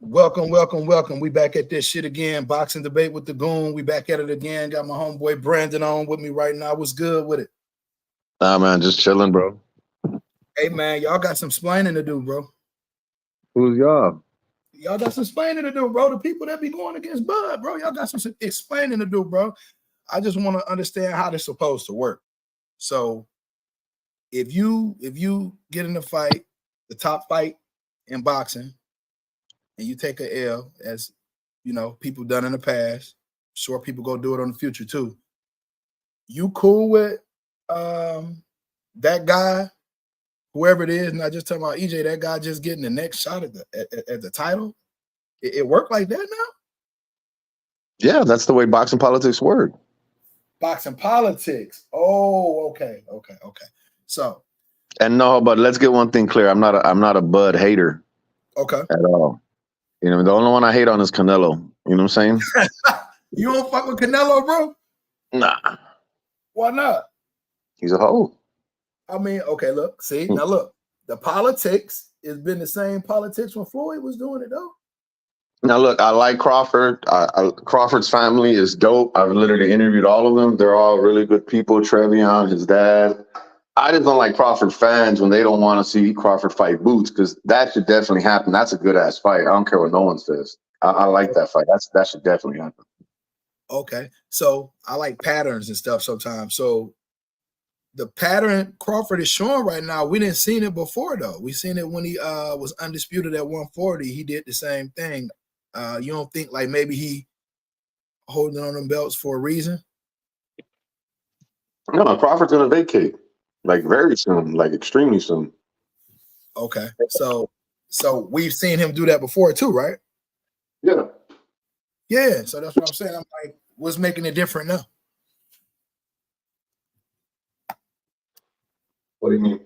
Welcome, welcome, welcome. We back at this shit again. Boxing debate with the Goon. We back at it again. Got my homeboy Brandon on with me right now. What's good with it? Nah, man, just chilling, bro. Hey man, y'all got some splaining to do, bro. Who's y'all? Y'all got some splaining to do, bro. The people that be going against Bud, bro. Y'all got some explaining to do, bro. I just want to understand how this supposed to work. So if you get in a fight, the top fight in boxing, and you take a L, as you know, people done in the past. Sure, people go do it on the future too. You cool with that guy, whoever it is, not just talking about EJ, that guy just getting the next shot at the title? It worked like that now? Yeah, that's the way boxing politics work. Boxing politics. Oh, okay. So, And no, but let's get one thing clear. I'm not a Bud hater okay. at all. You know, the only one I hate on is Canelo. You know what I'm saying? You don't fuck with Canelo, bro? Nah. Why not? He's a hoe. I mean, okay, look, see, now look, the politics has been the same politics when Floyd was doing it, though. Now, look, I like Crawford. Crawford's family is dope. I've literally interviewed all of them. They're all really good people. Trevion, his dad. I just don't like Crawford fans when they don't want to see Crawford fight Boots, because that should definitely happen. That's a good ass fight. I don't care what no one says. I like that fight. That should definitely happen. Okay, so I like patterns and stuff sometimes. So the pattern Crawford is showing right now, we didn't seen it before though. We seen it when he was undisputed at 140. He did the same thing. You don't think like maybe he holding on them belts for a reason? No, Crawford's gonna vacate like very soon, like extremely soon. Okay, so we've seen him do that before too, right? Yeah. Yeah, so that's what I'm saying. I'm like, what's making it different now? What do you mean?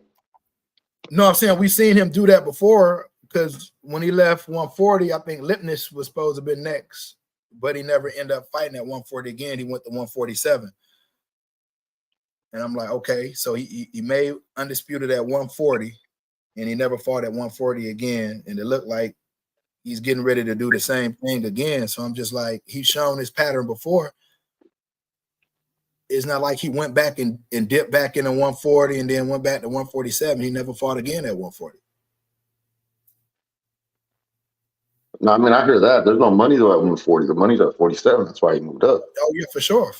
No, I'm saying we've seen him do that before, because when he left 140, I think Lipness was supposed to be next, but he never ended up fighting at 140 again. He went to 147. And I'm like, okay, so he made undisputed at 140, and he never fought at 140 again. And it looked like he's getting ready to do the same thing again. So I'm just like, he's shown his pattern before. It's not like he went back and dipped back into 140 and then went back to 147. He never fought again at 140. No, I mean, I hear that. There's no money though at 140. The money's at 47. That's why he moved up. Oh yeah, for sure.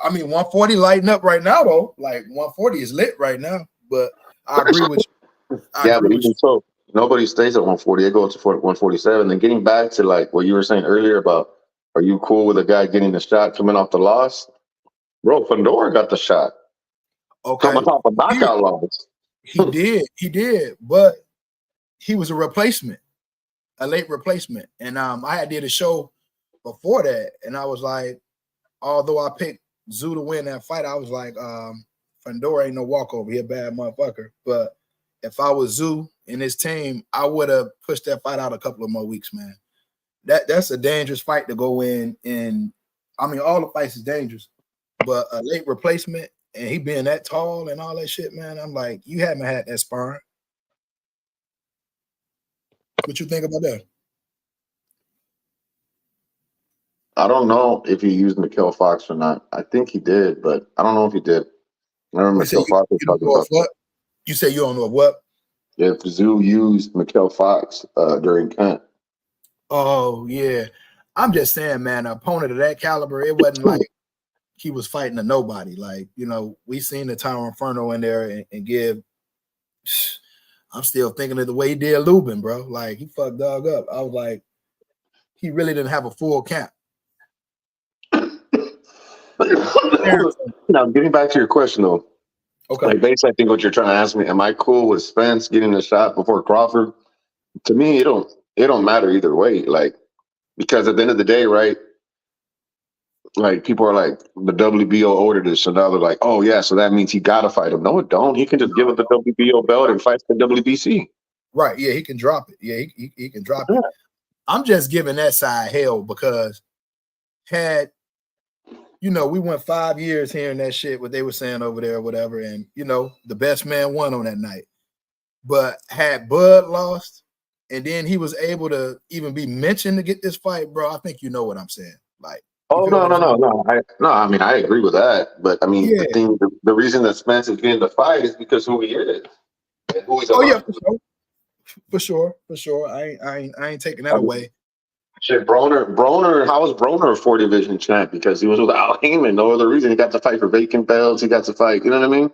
I mean, 140 lighting up right now though. Like 140 is lit right now. But I agree with you. But even so, nobody stays at 140. They go to 147. And getting back to like what you were saying earlier about, are you cool with a guy getting the shot coming off the loss? Bro, Fundora got the shot. Okay. Coming off a knockout loss. He did, but he was a replacement, a late replacement. And I did a show before that, and I was like, although I picked Zoo to win that fight, I was like, Fundora ain't no walkover. He a bad motherfucker. But if I was Zoo in his team, I would have pushed that fight out a couple of more weeks, man. That's a dangerous fight to go in. And I mean, all the fights is dangerous, but a late replacement and he being that tall and all that shit, man, I'm like, you haven't had that sparring. What you think about that? I don't know if he used Mikhail Fox or not. I think he did, but I don't know if he did. I remember Mikhail Fox was talking about what? You say you don't know what? Yeah, if Zoo used Mikhail Fox during Kent. Oh, yeah. I'm just saying, man, an opponent of that caliber, it wasn't like he was fighting a nobody. Like, you know, we seen the Tower Inferno in there and give. I'm still thinking of the way he did Lubin, bro. Like, he fucked dog up. I was like, he really didn't have a full camp. Now, getting back to your question, though. Okay. Like, basically, I think what you're trying to ask me, am I cool with Spence getting the shot before Crawford? To me, it don't matter either way. Like, because at the end of the day, right, like, people are like, the WBO ordered this, so now they're like, oh, yeah, so that means he got to fight him. No, it don't. He can just give up the WBO belt and fight the WBC. Right, yeah, he can drop it. Yeah, he can drop it. I'm just giving that side hell because you know, we went 5 years hearing that shit, what they were saying over there or whatever, and, you know, the best man won on that night. But had Bud lost and then he was able to even be mentioned to get this fight, bro. I think you know what I'm saying. Like, you Oh feel no, what I'm no, no, saying? no. I mean, I agree with that. But I mean, Yeah. the reason that Spence is getting the fight is because who he is and who he's Oh yeah, aligned for with. sure. For sure. I ain't taking that I mean, away. shit, Broner. How was Broner a 4 division champ? Because he was with Al Heyman. No other reason. He got to fight for vacant belts. He got to fight. You know what I mean?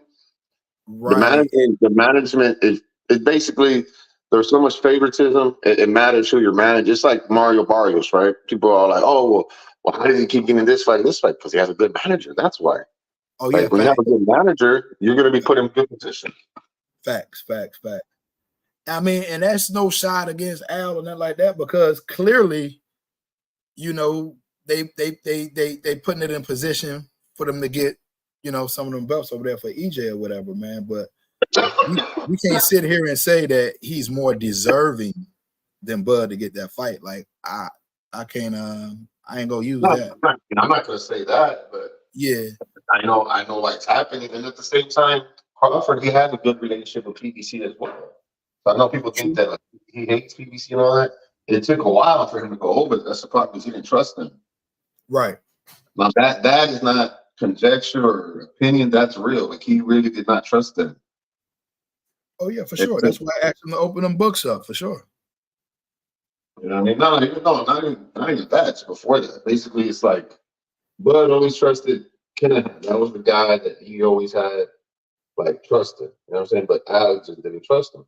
Right. The management is it basically there's so much favoritism. It matters who you're managed. It's like Mario Barrios, right? People are like, oh well, how does he keep getting this fight, this fight? Because he has a good manager. That's why. Oh yeah, Like when you have a good manager, you're gonna be put in good position. facts. I mean, and that's no shot against Al or nothing like that, because clearly, you know, they putting it in position for them to get, you know, some of them belts over there for EJ or whatever, man. But we can't sit here and say that he's more deserving than Bud to get that fight. Like I can't I ain't gonna use No, that. I'm not gonna say that, but Yeah. I know what's happening, and at the same time, Crawford he has a good relationship with PBC as well. So I know people think True. that like, he hates PBC and all that. It took a while for him to go over. That's the problem because he didn't trust them. Right. Now that is not conjecture or opinion. That's real. Like he really did not trust them. Oh yeah, for It sure. took, That's why I asked him to open them books up for sure. you know what I mean? Not even that. It's before that. Basically, it's like Bud always trusted Kinahan. That was the guy that he always had like trusted. You know what I'm saying? But Alex just didn't trust him.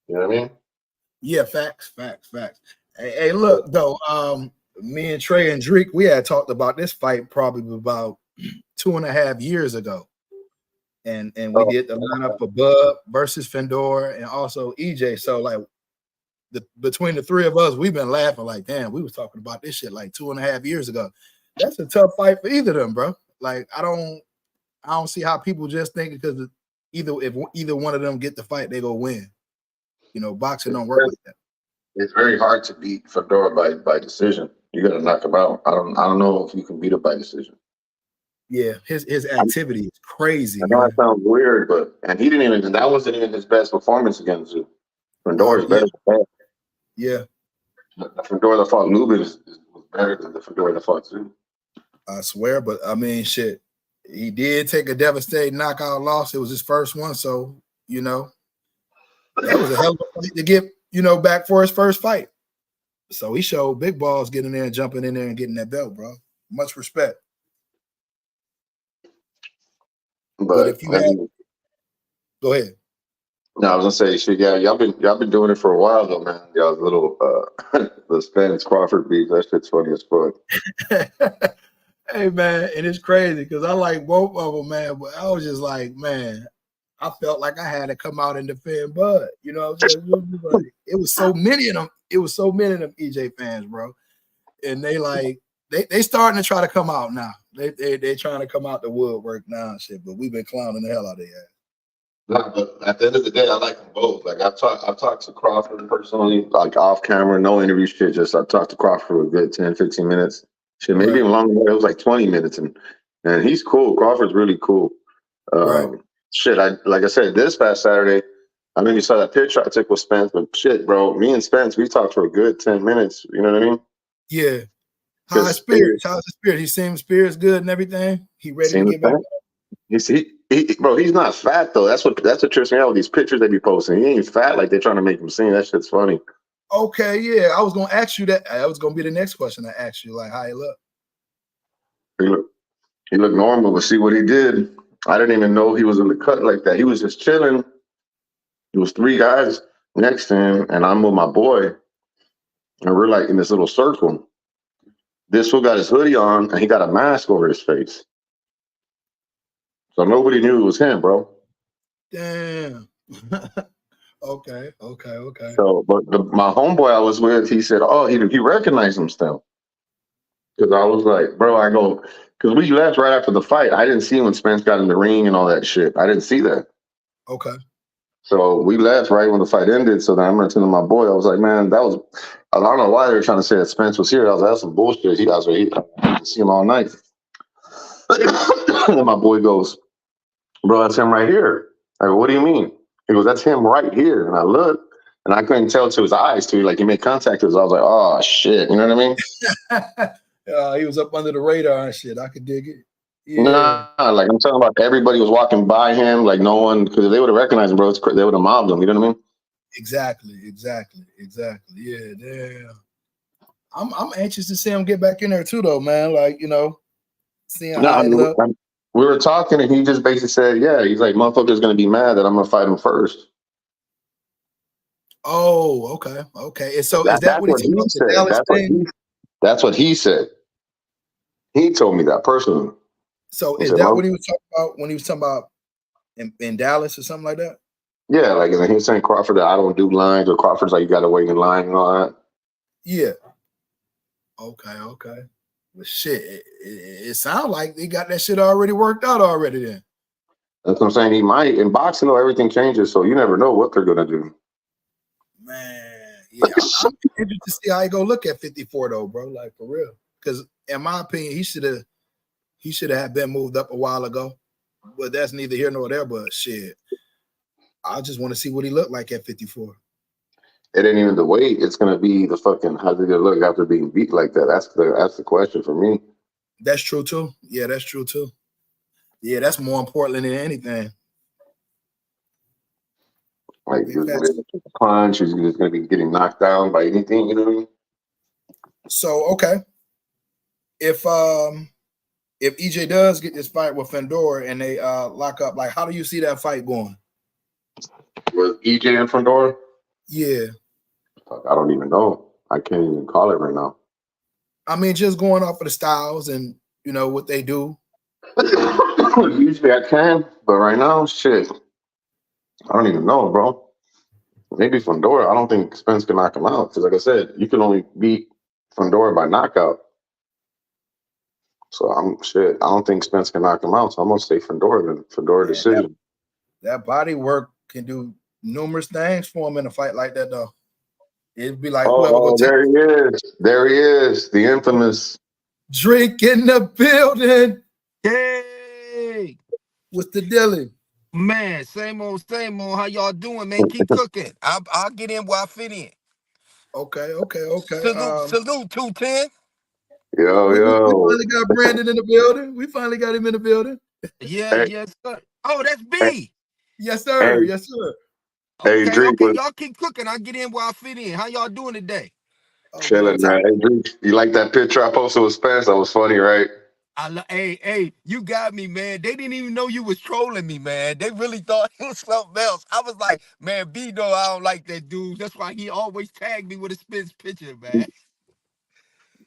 You know what I mean? Yeah, facts. Hey, look though, me and Trey and Drake, we had talked about this fight probably about 2.5 years ago. And we Oh, did the lineup for Bud versus Fundora and also EJ. So like between the three of us, we've been laughing like, damn, we was talking about this shit like 2.5 years ago. That's a tough fight for either of them, bro. Like I don't see how people just think because if either one of them get the fight, they go win. You know, boxing don't work like that. it's very hard to beat Fedora by decision. You got to knock him out. I don't know if you can beat him by decision. Yeah, his activity is crazy, I know that man. sounds weird, but and he didn't even that wasn't even his best performance against you. Fedora is Yeah, better than yeah. that. The Fedora that fought Lubin was better than the Fedora that fought Zoo. I swear, but I mean, shit. He did take a devastating knockout loss. It was his first one, so you know that was a hell of a fight to get, you know, back for his first fight. So he showed big balls getting in there and jumping in there and getting that belt, bro. Much respect. But But if you I had, mean, go ahead. no, I was gonna say, shit, yeah, y'all been doing it for a while though, man. Y'all's little the Spence Crawford beef, that shit's funny as fuck. Hey man, and it's crazy because I like both of them, man. But I was just like, man, I felt like I had to come out and defend Bud. You know what I'm saying? It was so many of them. It was so many of them EJ fans, bro. And they like they starting to try to come out now. They trying to come out the woodwork now and shit. But we've been clowning the hell out of their ass. No, but at the end of the day, I like them both. Like I've talked to Crawford personally, like off camera, no interview shit. Just I talked to Crawford for a good 10, 15 minutes. Shit, maybe Right, even longer. It was like 20 minutes, and he's cool. Crawford's really cool. right. Shit, I like I said this past Saturday. I know you saw that picture I took with Spence, but shit, bro, me and Spence, we talked for a good 10 minutes. You know what I mean? Yeah. Because it How's his spirit? He seems spirits good and everything. He ready to seems get back. bro, he's not fat though. That's what trips me out with these pictures they be posting. He ain't fat like they're trying to make him seem. That shit's funny. Okay, yeah. I was gonna ask you that. That was gonna be the next question I asked you, like how he look. He look he looked normal, but see what he did. I didn't even know he was in the cut like that. He was just chilling. There was three guys next to him, and I'm with my boy, and we're like in this little circle. This fool got his hoodie on, and he got a mask over his face, so nobody knew it was him, bro. Damn. Okay. So, but my homeboy I was with, he said, "Oh, he recognized him still." Because I was like, "Bro," I go, because we left right after the fight. I didn't see when Spence got in the ring and all that shit. I didn't see that. Okay. So we left right when the fight ended. So then I mentioned to my boy, I was like, "Man, that was." I don't know why they were trying to say that Spence was here. I was like, "That's some bullshit." I didn't see him all night. And then my boy goes, "Bro, that's him right here." I go, "What do you mean?" He goes, "That's him right here." And I look, and I couldn't tell to his eyes too. Like he made contact with us. I was like, oh shit, you know what I mean? He was up under the radar and shit. I could dig it. Yeah, Nah, like I'm talking about everybody was walking by him, like no one, because if they would have recognized him, bro, they would have mobbed him. You know what I mean? exactly. Yeah, damn. I'm anxious to see him get back in there too, though, man. Like, seeing No, how it look. we were talking, and he just basically said, yeah, he's like, motherfucker's gonna be mad that I'm gonna fight him first. Oh, okay. And so is that That's what he what talking he about, the said. Dallas thing? That's what he said. He told me that personally. So He is said, that well, what he was talking about when he was talking about in Dallas or something like that? yeah, like, and then he was saying Crawford that I don't do lines, or Crawford's like, you got to wait in line and all that. Yeah. Okay. Well, shit, it sounds like they got that shit already worked out already. Then, That's what I'm saying. He might. In boxing, though, everything changes, so you never know what they're gonna do. man, yeah, I'm interested to see how he go look at 54 though, bro. Like for real, because in my opinion, he should have been moved up a while ago. But that's neither here nor there. But shit, I just want to see what he looked like at 54. It ain't even the weight. It's gonna be the fucking how's it gonna look after being beat like that. That's the question for me. That's true too. Yeah, that's true too. Yeah, that's more important than anything. Like you're gonna be a punch, you're just gonna be getting knocked down by anything. You know what I mean? So okay, if EJ does get this fight with Fundora and they lock up, like how do you see that fight going? With EJ and Fundora, Yeah, I don't even know. I can't even call it right now. I mean just going off of the styles and what they do. Usually I can, but right now, shit, I don't even know, bro. Maybe Fundora. I don't think Spence can knock him out because, like I said, you can only beat Fundora by knockout. So I'm shit. I don't think Spence can knock him out. So I'm gonna say Fundora then. Fundora Man, decision. that body work can do numerous things for him in a fight like that, though. It'd be like whoever go Oh, take there he is. There he is. The infamous. drink in the building. Hey, What's the dealing? man, same old. How y'all doing, man? Keep cooking. I'll get in where I fit in. Okay. Salute 210. Yo, We yo. finally got Brandon in the building. We finally got him in the building. Yeah, Hey, yes, sir. Oh, that's hey, B. Yes, hey, sir. Yes, sir. hey, Okay. Drake was Y'all keep cooking. I'll get in where I fit in. How y'all doing today? Oh man, chilling, man. Hey, Drake, you like that picture I posted with Spence? That was funny, right? Hey, you got me, man. They didn't even know you was trolling me, man. They really thought it was something else. I was like, man, B, no, I don't like that dude. That's why he always tagged me with a Spence picture, man.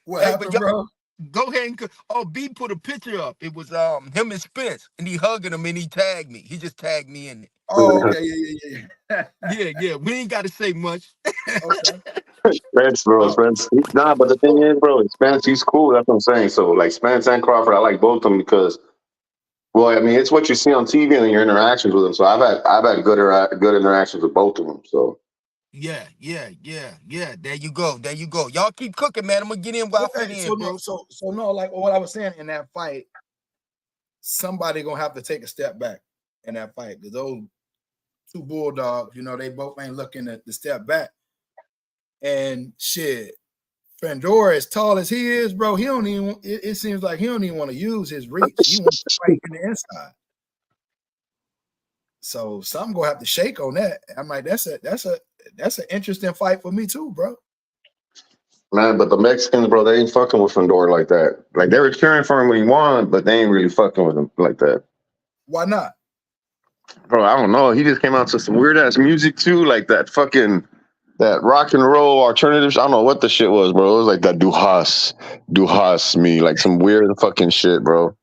what Hey, but happened, y'all bro? go ahead and B put a picture up. It was him and Spence, and he hugging him, and he tagged me. He just tagged me in it. Oh, okay, yeah. Yeah. We ain't got to say much. Okay. Spence, bro, Oh, Spence. Nah, but the thing is, bro, Spence, he's cool. That's what I'm saying. So, like, Spence and Crawford, I like both of them because, well, I mean, it's what you see on TV and your interactions with them. So I've had good interactions with both of them. So yeah. There you go. Y'all keep cooking, man. I'm gonna get in where I fit Okay. So in, no, bro. so no, like what I was saying in that fight, somebody gonna have to take a step back in that fight because those two bulldogs, they both ain't looking at the step back. And shit, Pandora, as tall as he is, bro, he don't even. It seems like he don't even want to use his reach. He wants to fight in the inside. So something gonna have to shake on that. I'm like, that's an interesting fight for me too, bro. man, but the Mexicans, bro, they ain't fucking with Fundora like that. Like they were cheering for him when he won, but they ain't really fucking with him like that. Why not? Bro, I don't know. He just came out to some weird ass music too, like that rock and roll alternative. I don't know what the shit was, bro. It was like that Du Has me, like some weird fucking shit, bro.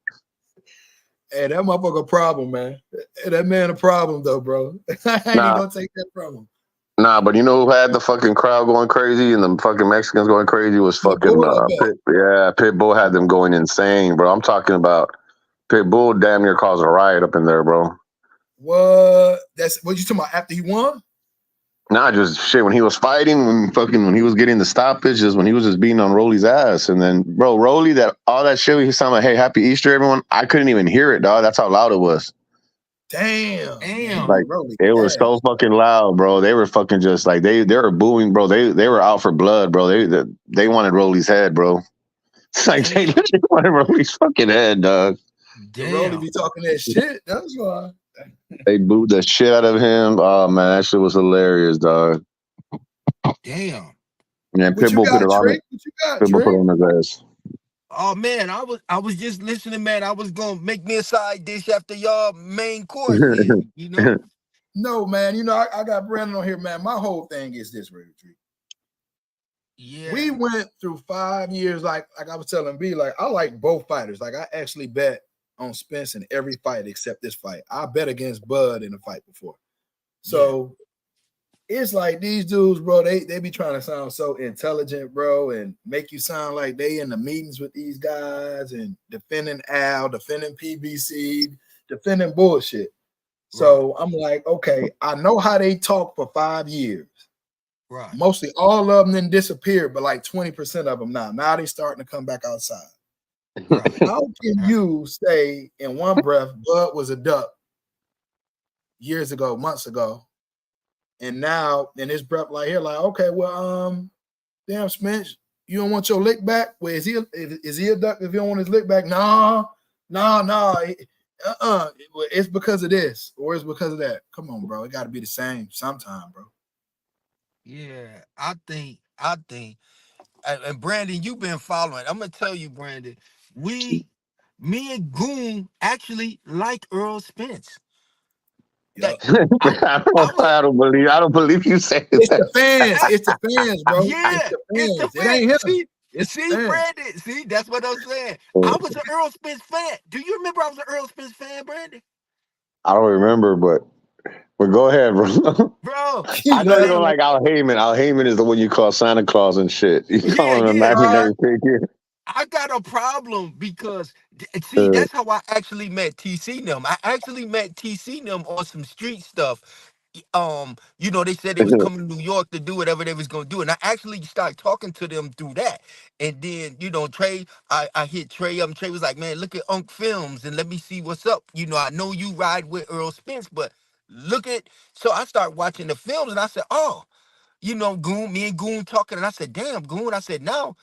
Hey, that motherfucker a problem, man. Hey, that man a problem though, bro. I ain't even Nah, gonna take that from him. nah, but you know who had the fucking crowd going crazy and the fucking Mexicans going crazy was fucking Pitbull, I bet. Pitbull had them going insane, bro. I'm talking about Pitbull damn near caused a riot up in there, bro. What? That's what you talking about after he won? Nah, just shit when he was fighting, when he was getting the stoppage, just when he was just beating on Rolly's ass, and then bro, Rolly, that all that shit he was talking about, hey, happy Easter, everyone. I couldn't even hear it, dog. That's how loud it was. Damn, Damn. Like Rolly it was cash. so fucking loud, bro. They were fucking just like they were booing, bro. They were out for blood, bro. They wanted Rolly's head, bro. It's like they Damn. literally wanted Rolly's fucking head, dog. Rolly Damn. be talking that shit. That's why. They booed the shit out of him. Oh man, that shit was hilarious, dog. Damn. Yeah, What you Pitbull put got, it on it. Trick? What you got, Pitbull put Trick? it on his ass. Oh man, I was just listening, man. I was gonna make me a side dish after y'all main course here, you know? No, man. You know, I got Brandon on here, man. My whole thing is this, Trick. Yeah. We went through 5 years, like I was telling B, like I like both fighters. Like I actually bet on Spence in every fight except this fight. I bet against Bud in a fight before. So it's like these dudes, bro, they be trying to sound so intelligent, bro, and make you sound like they in the meetings with these guys and defending Al, defending PBC, defending bullshit. So I'm like, okay, I know how they talk for 5 years. Right. Mostly all of them then disappeared, but like 20% of them now. Now they starting to come back outside. Right. How can you say in one breath Bud was a duck years ago, months ago, and now in his breath like here, like, okay, well, damn Spence, you don't want your lick back? Well, is he a duck if you don't want his lick back? No. It's because of this or it's because of that. Come on, bro. It got to be the same sometime, bro. Yeah, I think, and Brandon, you've been following. I'm gonna tell you, Brandon, me and Goon actually like Earl Spence. Yep. I don't believe you said It's that. the fans. It's the fans, bro. Yeah, it's the fans. It ain't him. See, Brandon. See, that's what I'm saying. I was an Earl Spence fan. Do you remember I was an Earl Spence fan, Brandon? I don't remember, but go ahead, bro. Bro, I know you don't like Al Heyman. Al Heyman is the one you call Santa Claus and shit. You call him an imaginary figure. I got a problem because see, that's how I actually met TC them. I actually met TC them on some street stuff. You know, they said they was coming to New York to do whatever they was gonna do, and I actually started talking to them through that. And then, you know, Trey, I hit Trey up, and Trey was like, "Man, look at Unk Films and let me see what's up. You know, I know you ride with Earl Spence, but look at." So I started watching the films, and I said, "Oh, you know, Goon, me and Goon talking," and I said, "Damn, Goon," I said, "Now."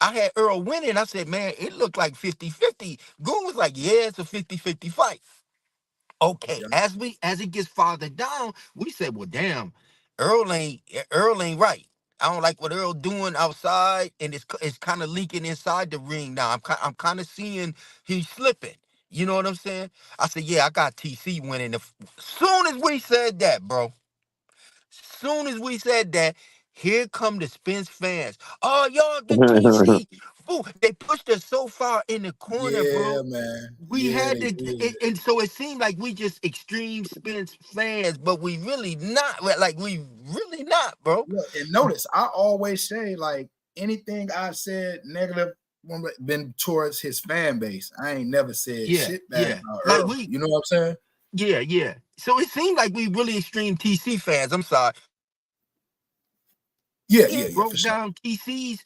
I had Earl winning. I said, man, it looked like 50-50. Goon was like, yeah, it's a 50-50 fight. Okay, Yeah. as it gets farther down, we said, well, damn, Earl ain't right. I don't like what Earl doing outside, and it's kind of leaking inside the ring now. I'm kind of seeing he's slipping. You know what I'm saying? I said, yeah, I got TC winning. Soon as we said that, bro. Soon as we said that, here come the Spence fans. Oh, y'all, the TC. Fool, they pushed us so far in the corner, Yeah, bro. man. We Yeah, had they to, did. and so it seemed like we just extreme Spence fans, but we really not. Like we really not, bro. Look, and notice, I always say like anything I said negative been towards his fan base. I ain't never said shit bad about Like Earl. You know what I'm saying? yeah. So it seemed like we really extreme TC fans. I'm sorry. Yeah, Broke for sure. down TC's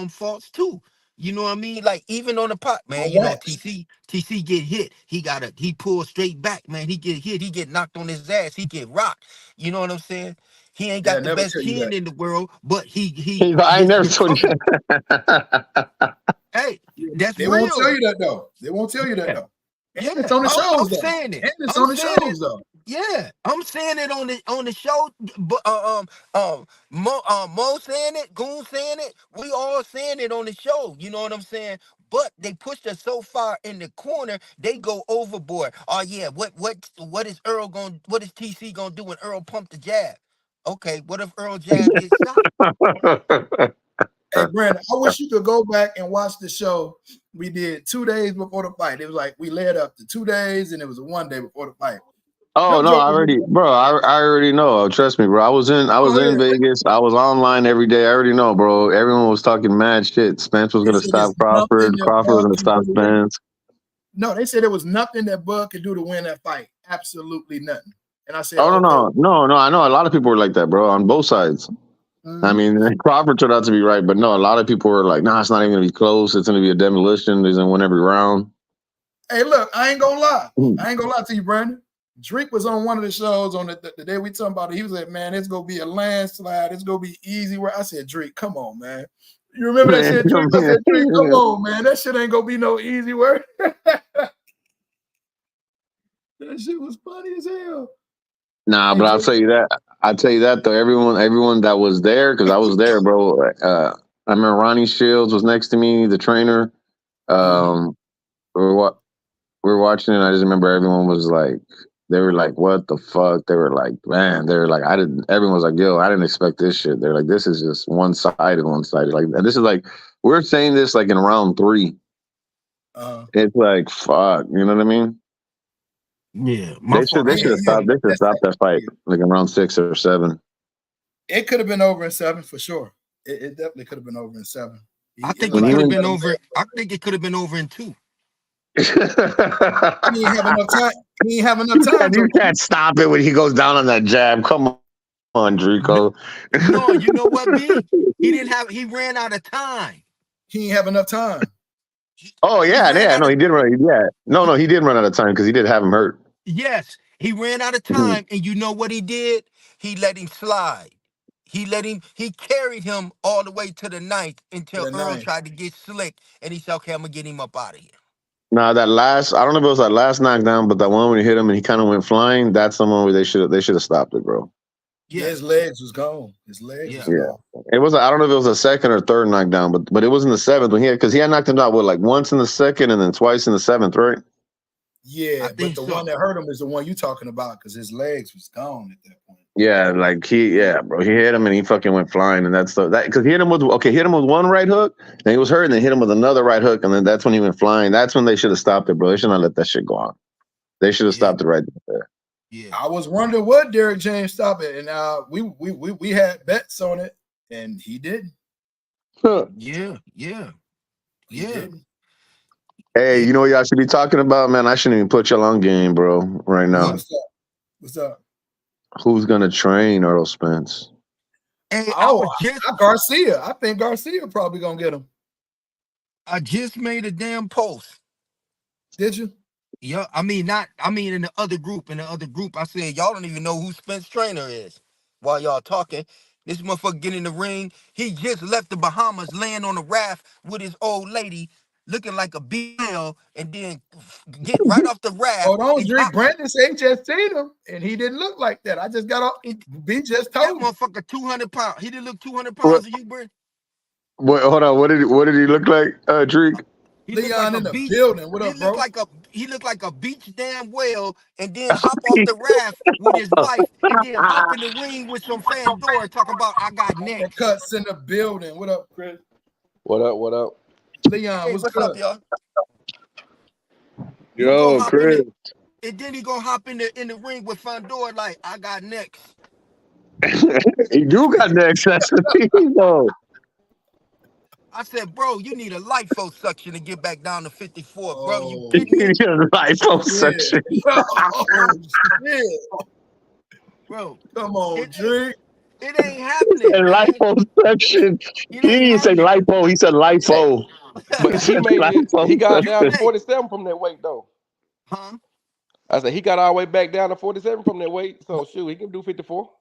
faults too. You know what I mean? Like even on the pot, man, On you know, wax. TC get hit. He pull straight back, man. He get hit, he get knocked on his ass, he get rocked. You know what I'm saying? He ain't They'll got the never best tell you chin that. in the world, but I ain't his never told you. recovery. Hey, that's They won't tell real. you that though. They won't tell you that Yeah. though. And Yeah, it's on the I'm shows though. saying it. And it's I'm on the saying it. shows though. Yeah, I'm saying it on the show. But Mo saying it, Goon saying it. We all saying it on the show. You know what I'm saying? But they pushed us so far in the corner, they go overboard. Oh yeah, what is Earl going? What is TC gonna do when Earl pump the jab? Okay, what if Earl jab gets shot? Hey, Brandon, I wish you could go back and watch the show we did 2 days before the fight. It was like we led up to 2 days and it was 1 day before the fight. Oh Them no, I jokers, already, bro. I already know. Trust me, bro. I was in Vegas. I was online every day. I already know, bro. Everyone was talking mad shit. Spence was they gonna said there's stop nothing Crawford. that Crawford was Bud gonna can do stop to win. Spence. No, they said there was nothing that Bud could do to win that fight. Absolutely nothing. And I said, Oh okay. no. I know a lot of people were like that, bro, on both sides. I mean, Crawford turned out to be right, but no, a lot of people were like, "Nah, it's not even gonna be close. It's gonna be a demolition. He's gonna win every round." Hey, look, I ain't gonna lie. I ain't gonna lie to you, Brandon. Drake was on one of the shows on the day we talking about it. He was like, man, it's gonna be a landslide. It's gonna be easy. Where I said, Drake, come on, man. You remember that shit, Drake? I said, Drake, come on, man. That shit ain't gonna be no easy work. That shit was funny as hell. Nah, but I'll tell you that though. Everyone that was there, because I was there, bro. I remember Ronnie Shields was next to me, the trainer. We were watching it. And I just remember everyone was like, they were like, "What the fuck?" They were like, "Man," they were like, "I didn't." Everyone was like, "Yo, I didn't expect this shit." They're like, "This is just one-sided." Like, and this is like, we're saying this like in round 3. It's like, fuck, you know what I mean? Yeah, They should have stopped. They should stop that fight like in round 6 or 7. It could have been over in 7 for sure. It definitely could have been over in 7. I think it could have been over. I think it could have been over in 2. He ain't have enough time. He ain't have enough time. You can't stop it when he goes down on that jab. Come on, Drico. No, you know what, B? He ran out of time. He ain't have enough time. Oh yeah. No, he did run. Yeah, no, he did run out of time because he did have him hurt. Yes, he ran out of time, and you know what he did? He let him slide. He carried him all the way to the 9th until Earl tried to get slick, and he said, "Okay, I'm gonna get him up out of here." Nah, I don't know if it was that last knockdown, but that one when he hit him and he kind of went flying, that's the one where they should have stopped it, bro. Yeah, his legs was gone. His legs was gone. It was, I don't know if it was a second or third knockdown, but it was in the 7th when because he had knocked him out like once in the 2nd and then twice in the 7th, right? Yeah, but the one that hurt him is the one you talking about because his legs was gone at that point. Yeah, like bro, he hit him and he fucking went flying, and that's because he hit him with one right hook, and he was hurt, and then hit him with another right hook, and then that's when he went flying. That's when they should have stopped it, bro. They should not let that shit go on. They should have stopped it right there. Yeah, I was wondering what Derrick James stopped it, and we had bets on it, and he didn't. Huh. Yeah. Hey, you know what y'all should be talking about, man? I shouldn't even put y'all on game, bro, right now. What's up? Who's gonna train Earl Spence? Hey, Garcia. I think Garcia probably gonna get him. I just made a damn post. Did you? Yeah, in the other group. I said, y'all don't even know who Spence trainer is. While y'all talking, this motherfucker get in the ring. He just left the Bahamas, laying on a raft with his old lady, looking like a BL, and then get right off the raft. Hold on, Drake. Brandon said he just seen him, and he didn't look like that. I just got off. B just told that motherfucker 200 pounds. He didn't look 200 pounds of you, Brent. What? Hold on. What did he look like, Drake? Leon in the building. What up, bro? He looked like a beach damn whale, and then hop off the raft with his wife, and then hop in the ring with some Fandora talking about I got next. Cuts in the building. What up, Chris? What up? Leon, what's up, y'all? Yo, Chris. And then he gonna hop in the ring with Fandora like I got next. He do got next. That's the thing, though. I said, bro, you need a liposuction to get back down to 54, bro. You kidding me? Liposuction. Oh, shit. Bro, come on, Drake. It ain't happening. Liposuction. He didn't say lipo. He said lipo. But he got down to 47 from that weight, though. Huh? I said he got all the way back down to 47 from that weight. So, shoot, he can do 54.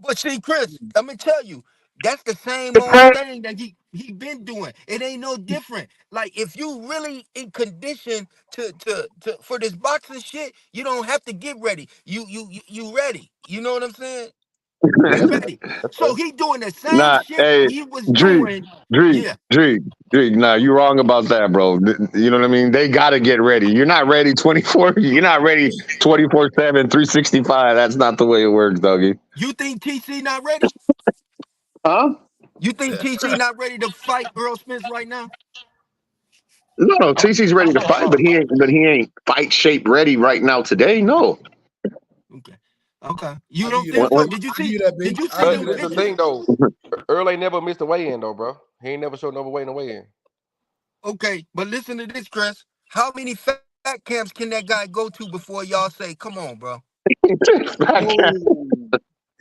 But see, Chris, let me tell you, that's the same old thing that he been doing. It ain't no different. Like if you really in condition to for this boxing shit, you don't have to get ready. You ready. You know what I'm saying? You ready. So he doing the same shit he was doing. Dreek. Nah, you wrong about that, bro. You know what I mean? They gotta get ready. You're not ready 24. You're not ready 24/7, 365. That's not the way it works, doggy. You think TC not ready? Huh? You think TC not ready to fight Earl Spence right now? No, TC's ready to fight, but he ain't fight shape ready right now today. No. Okay. You don't think so? Did you see them This pictures? the thing, though. Earl ain't never missed a weigh-in, though, bro. He ain't never showed no weight in a weigh-in. Okay, but listen to this, Chris. How many fat camps can that guy go to before y'all say, come on, bro?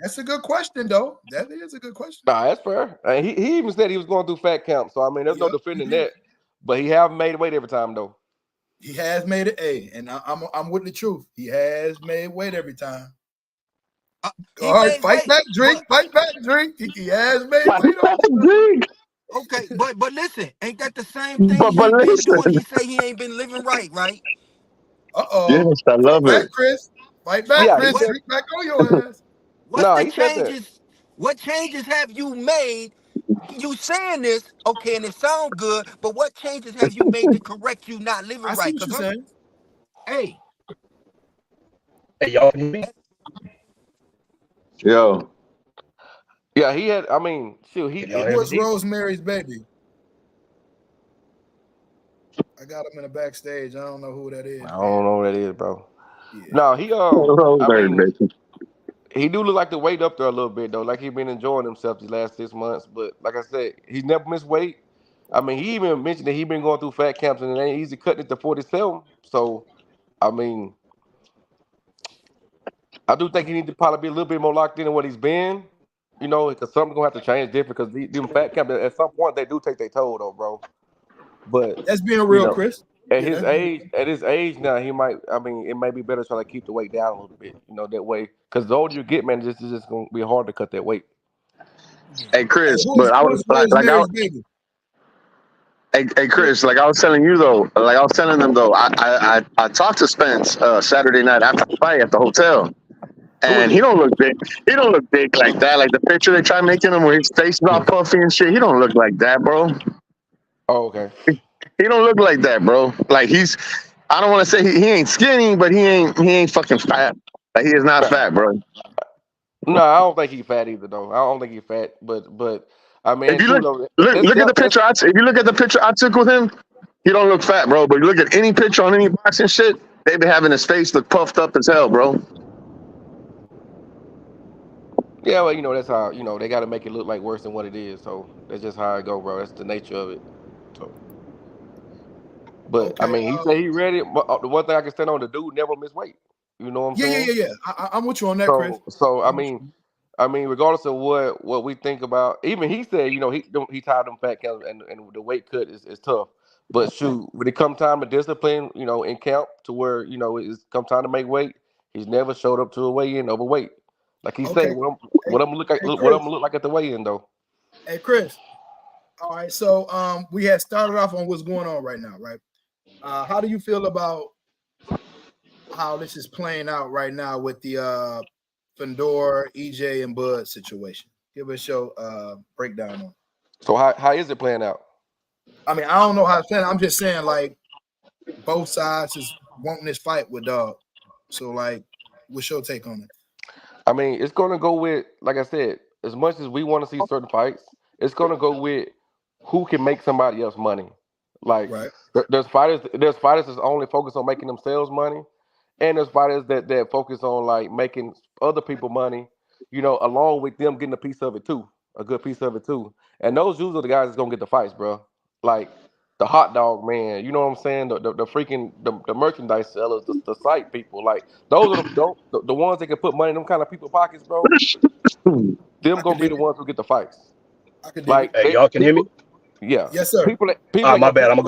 That's a good question, though. That is a good question. Nah, that's fair. He even said he was going through fat camp. So, I mean, there's no defending that. But he haven't made weight every time, though. He has made it, and I'm with the truth. He has made weight every time. He All right, made fight weight, back, Drake. but Fight back, Drake. He has made Like, weight all the time. Drake. okay, but listen, ain't that the same thing But he been listen. doing? He say he ain't been living right? Yes, Uh-oh. I Fight love back, it. Chris. Fight back, What Yeah, he Chris. what said. Drake back on your ass. what's No, the he said that. changes? What changes have you made? You saying this, okay, and it sound good, but what changes have you made to correct you not living I see right? what Cause you're saying. hey, Hey, y'all can hear me? Yo. Yeah, he had. I mean, shoot, Can Who y'all hear me? was Rosemary's Baby? I got him in the backstage. I don't know who that I is, man. don't know what that is, bro. Yeah. No, he I Rosemary, mean, baby. he do look like the weight up there a little bit though. Like he been enjoying himself these last 6 months. But like I said, he's never missed weight. I mean, he even mentioned that he been going through fat camps and it ain't easy cutting it to 47. So, I mean, I do think he need to probably be a little bit more locked in than what he's been. You know, because something's gonna have to change different. Because them fat camps at some point they do take their toll though, bro. But That's being you real, know, Chris. at Yeah, his that's being age, at his age now, he might. I mean, it may be better trying to keep the weight down a little bit. You know, that way, because the older you get, man, it's just gonna be hard to cut that weight. yeah. Hey Hey, Chris, who but is I who was is Rosemary's Baby? hey Chris, like I was telling you though, like I was telling them though, I talked to Spence Saturday night after the fight at the hotel, Who is and he this? don't look big. He don't look big like that. Like the picture they try making him where his face is all puffy and shit. He don't look like that, bro. Oh, okay. He don't look like that, bro. Like he's. I don't want to say he ain't skinny, but he ain't fucking fat. Like he is not Right. fat, bro. No, I don't think he's fat either, though. I don't think he's fat, but I If mean, you too look though. look That's look at the that's picture if you look at the picture I took with him, he don't look fat, bro. But you look at any picture on any boxing shit, they be having his face look puffed up as hell, bro. yeah. Well, that's how they got to make it look like worse than what it is. So that's just how it go, bro. That's the nature of it. So, but I Okay. mean, he said he ready. But the one thing I can stand on, the dude never miss weight. You know what I'm Yeah, yeah, saying? yeah, yeah. I'm with you on that, Chris. So I I'm with mean, you. regardless of what we think about, even he said, he tired them fat counts and the weight cut is tough. But shoot, when it come time to discipline, in camp to where it's come time to make weight, he's never showed up to a weigh-in overweight. Like he say, Okay. Hey, what I'm look like, hey, what I'm Chris. gonna look like at the weigh-in though. Hey, Chris. All right. So we had started off on what's going on right now, right? How do you feel about how this is playing out right now with the Fundora, EJ, and Bud situation? Give us your breakdown on it. So how is it playing out? I mean, I don't know how to say it. I'm just saying, like, both sides is wanting this fight with Dog. So, like, what's your take on it? I mean, it's gonna go with, like I said, as much as we want to see certain fights, it's gonna go with who can make somebody else money. Like Right. there's fighters that's only focused on making themselves money, and there's fighters that focus on like making other people money, along with them getting a piece of it too, a good piece of it too. And those usually the guys that's gonna get the fights, bro. Like the hot dog man, you know what I'm saying? The freaking the merchandise sellers, the site people, like those are the ones that can put money in them kind of people pockets, bro. Them I could gonna be dig the it. ones who get the fights. I could dig it. Like Hey, y'all can hear me? people, yeah, Yes, sir. people Ah, ain't my gonna bad. keep I'm gonna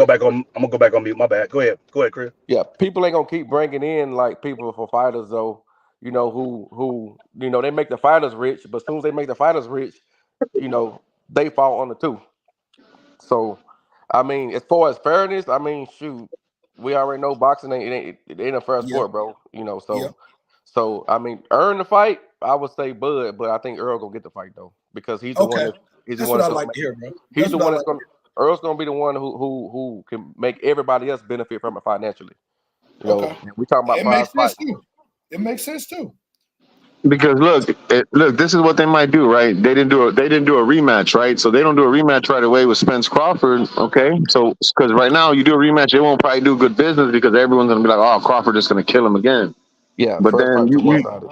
go back on mute. My bad. Go ahead, Chris. yeah, people ain't gonna keep bringing in like people for fighters though. Who they make the fighters rich, but as soon as they make the fighters rich, they fall on the too. So, I mean, as far as fairness, I mean, shoot, we already know boxing it ain't a fair Yep. sport, bro. Yep. So I mean, earn the fight. I would say Bud, but I think Earl gonna get the fight though because Okay. he's the That's one what I that's gonna like make to hear, bro. he's That's the what I one that's like to gonna Earl's gonna be the one who can make everybody else benefit from it financially. hear. Okay. We talking about It prize makes sense, fight. too. It makes sense, too. Because look, this is what they might do, right? They didn't do a rematch, right? So they don't do a rematch right away with Spence Crawford, okay? So because right now you do a rematch, it won't probably do good business because everyone's gonna be like, oh, Crawford is gonna kill him again. Yeah, But first then fight too you one you sided.